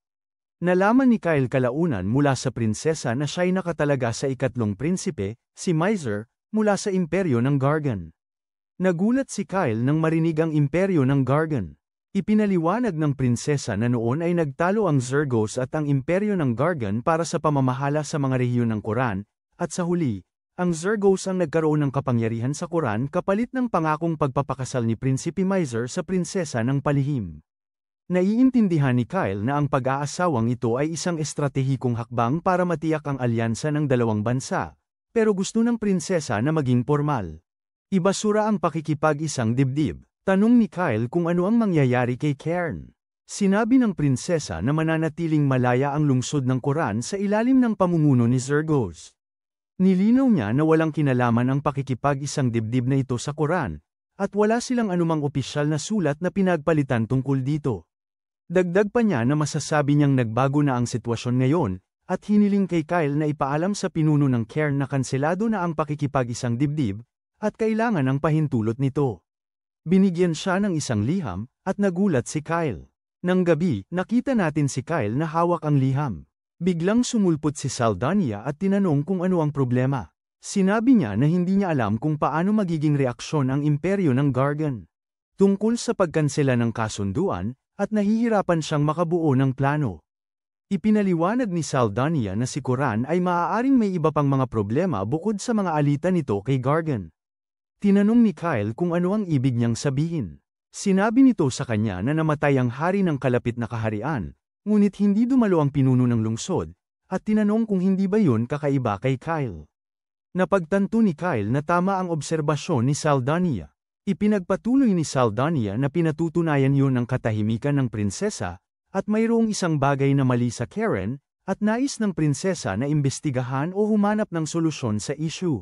Nalaman ni Kyle kalaunan mula sa prinsesa na siya'y nakatalaga sa ikatlong prinsipe, si Miser, mula sa imperyo ng Gargan. Nagulat si Kyle nang marinig ang imperyo ng Gargan. Ipinaliwanag ng prinsesa na noon ay nagtalo ang Zergos at ang imperyo ng Gargan para sa pamamahala sa mga rehiyon ng Quran, at sa huli, ang Zergos ang nagkaroon ng kapangyarihan sa Quran kapalit ng pangakong pagpapakasal ni Prinsipe Miser sa prinsesa ng palihim. Naiintindihan ni Kyle na ang pag-aasawang ito ay isang estratehikong hakbang para matiyak ang alyansa ng dalawang bansa, pero gusto ng prinsesa na maging formal. Ibasura ang pakikipag-isang dibdib. Tanong ni Kyle kung ano ang mangyayari kay Cairn. Sinabi ng prinsesa na mananatiling malaya ang lungsod ng Quran sa ilalim ng pamumuno ni Zergos. Nilinaw niya na walang kinalaman ang pakikipag-isang dibdib na ito sa Quran, at wala silang anumang opisyal na sulat na pinagpalitan tungkol dito. Dagdag pa niya na masasabi niyang nagbago na ang sitwasyon ngayon, at hiniling kay Kyle na ipaalam sa pinuno ng Cairn na kanselado na ang pakikipag-isang dibdib, at kailangan ang pahintulot nito. Binigyan siya ng isang liham, at nagulat si Kyle. Nang gabi, nakita natin si Kyle na hawak ang liham. Biglang sumulpot si Saldania at tinanong kung ano ang problema. Sinabi niya na hindi niya alam kung paano magiging reaksyon ang imperyo ng Gargan tungkol sa pagkansela ng kasunduan, at nahihirapan siyang makabuo ng plano. Ipinaliwanag ni Saldania na si Quran ay maaaring may iba pang mga problema bukod sa mga alitan nito kay Gargan. Tinanong ni Kyle kung ano ang ibig niyang sabihin. Sinabi nito sa kanya na namatay ang hari ng kalapit na kaharian, ngunit hindi dumalo ang pinuno ng lungsod, at tinanong kung hindi ba yun kakaiba kay Kyle. Napagtanto ni Kyle na tama ang obserbasyon ni Saldania. Ipinagpatuloy ni Saldania na pinatutunayan yun ng katahimikan ng prinsesa, at mayroong isang bagay na mali sa Karen, at nais ng prinsesa na imbestigahan o humanap ng solusyon sa issue.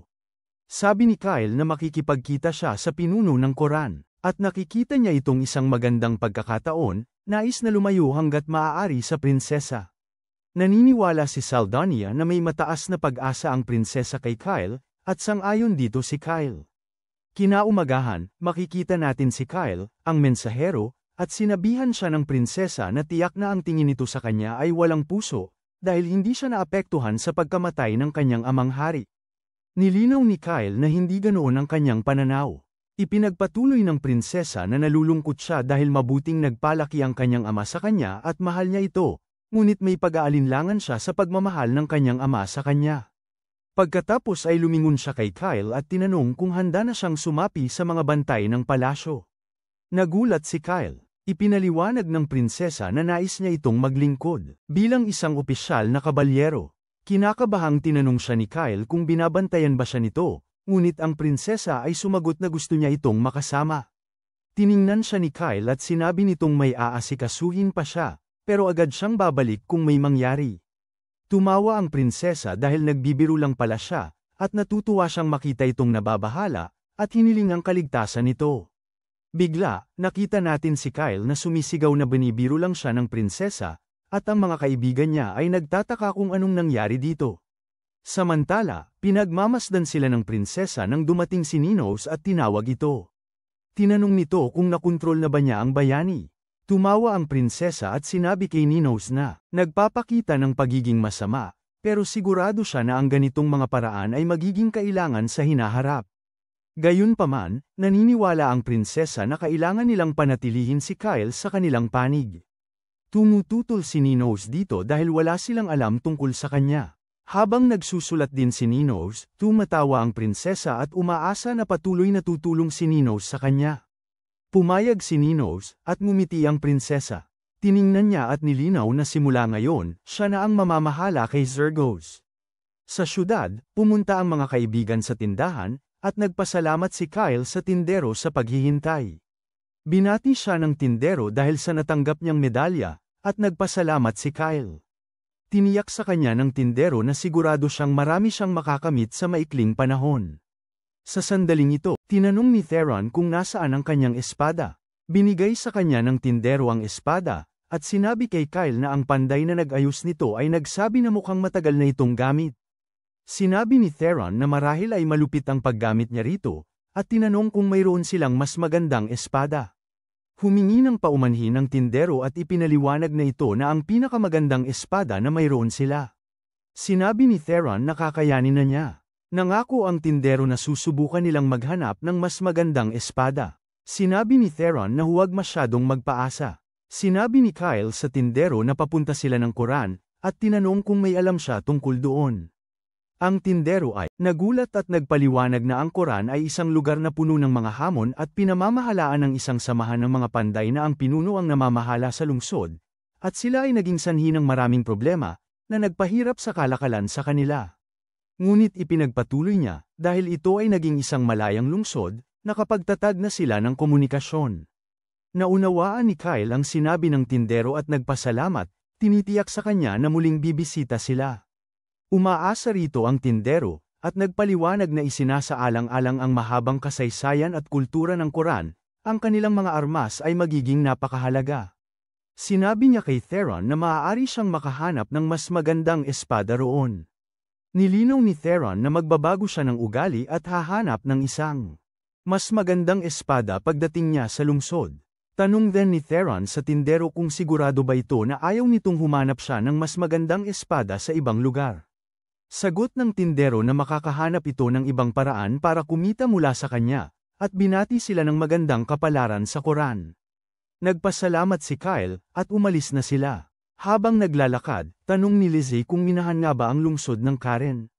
Sabi ni Kyle na makikipagkita siya sa pinuno ng koran, at nakikita niya itong isang magandang pagkakataon, nais na lumayo hanggat maaari sa prinsesa. Naniniwala si Saldania na may mataas na pag-asa ang prinsesa kay Kyle, at sang-ayon dito si Kyle. Kinaumagahan, makikita natin si Kyle, ang mensahero, at sinabihan siya ng prinsesa na tiyak na ang tingin nito sa kanya ay walang puso, dahil hindi siya naapektuhan sa pagkamatay ng kanyang amang hari. Nilinaw ni Kyle na hindi ganoon ang kanyang pananaw. Ipinagpatuloy ng prinsesa na nalulungkot siya dahil mabuting nagpalaki ang kanyang ama sa kanya at mahal niya ito, ngunit may pag-aalinlangan siya sa pagmamahal ng kanyang ama sa kanya. Pagkatapos ay lumingon siya kay Kyle at tinanong kung handa na siyang sumapi sa mga bantay ng palasyo. Nagulat si Kyle. Ipinaliwanag ng prinsesa na nais niya itong maglingkod. Bilang isang opisyal na kabalyero, kinakabahang tinanong siya ni Kyle kung binabantayan ba siya nito, ngunit ang prinsesa ay sumagot na gusto niya itong makasama. Tiningnan siya ni Kyle at sinabi nitong may aasikasuhin pa siya, pero agad siyang babalik kung may mangyari. Tumawa ang prinsesa dahil nagbibiro lang pala siya, at natutuwa siyang makita itong nababahala, at hiniling ang kaligtasan nito. Bigla, nakita natin si Kyle na sumisigaw na binibiro lang siya ng prinsesa, at ang mga kaibigan niya ay nagtataka kung anong nangyari dito. Samantala, pinagmamasdan sila ng prinsesa nang dumating si Ninos at tinawag ito. Tinanong nito kung nakontrol na ba niya ang bayani. Tumawa ang prinsesa at sinabi kay Ninos na, nagpapakita ng pagiging masama, pero sigurado siya na ang ganitong mga paraan ay magiging kailangan sa hinaharap. Gayunpaman, naniniwala ang prinsesa na kailangan nilang panatilihin si Kyle sa kanilang panig. Tumututol si Ninos dito dahil wala silang alam tungkol sa kanya. Habang nagsusulat din si Ninos, tumatawa ang prinsesa at umaasa na patuloy na tutulong si Ninos sa kanya. Pumayag si Ninos, at ngumiti ang prinsesa. Tiningnan niya at nilinaw na simula ngayon, siya na ang mamamahala kay Zergos. Sa syudad, pumunta ang mga kaibigan sa tindahan, at nagpasalamat si Kyle sa tindero sa paghihintay. Binati siya ng tindero dahil sa natanggap niyang medalya, at nagpasalamat si Kyle. Tiniyak sa kanya ng tindero na sigurado siyang marami siyang makakamit sa maikling panahon. Sa sandaling ito, tinanong ni Theron kung nasaan ang kanyang espada. Binigay sa kanya ng tindero ang espada, at sinabi kay Kyle na ang panday na nag-ayos nito ay nagsabi na mukhang matagal na itong gamit. Sinabi ni Theron na marahil ay malupit ang paggamit niya rito, at tinanong kung mayroon silang mas magandang espada. Humingi ng paumanhin ng tindero at ipinaliwanag na ito na ang pinakamagandang espada na mayroon sila. Sinabi ni Theron na kakayanin na niya. Nangako ang tindero na susubukan nilang maghanap ng mas magandang espada. Sinabi ni Theron na huwag masyadong magpaasa. Sinabi ni Kyle sa tindero na papunta sila ng koran, at tinanong kung may alam siya tungkol doon. Ang tindero ay nagulat at nagpaliwanag na ang koran ay isang lugar na puno ng mga hamon at pinamamahalaan ng isang samahan ng mga panday na ang pinuno ang namamahala sa lungsod, at sila ay naging sanhi ng maraming problema, na nagpahirap sa kalakalan sa kanila. Ngunit ipinagpatuloy niya, dahil ito ay naging isang malayang lungsod, nakapagtatag na sila ng komunikasyon. Naunawaan ni Kyle ang sinabi ng tindero at nagpasalamat, tinitiyak sa kanya na muling bibisita sila. Umaasa rito ang tindero, at nagpaliwanag na isinasaalang-alang ang mahabang kasaysayan at kultura ng Quran, ang kanilang mga armas ay magiging napakahalaga. Sinabi niya kay Theron na maaari siyang makahanap ng mas magandang espada roon. Nilinaw ni Theron na magbabago siya ng ugali at hahanap ng isang mas magandang espada pagdating niya sa lungsod. Tanong din ni Theron sa tindero kung sigurado ba ito na ayaw nitong humanap siya ng mas magandang espada sa ibang lugar. Sagot ng tindero na makakahanap ito ng ibang paraan para kumita mula sa kanya, at binati sila ng magandang kapalaran sa Quran. Nagpasalamat si Kyle, at umalis na sila. Habang naglalakad, tanong ni Lizzie kung minahan nga ba ang lungsod ng Karen.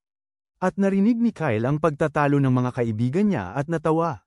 At narinig ni Kyle ang pagtatalo ng mga kaibigan niya at natawa.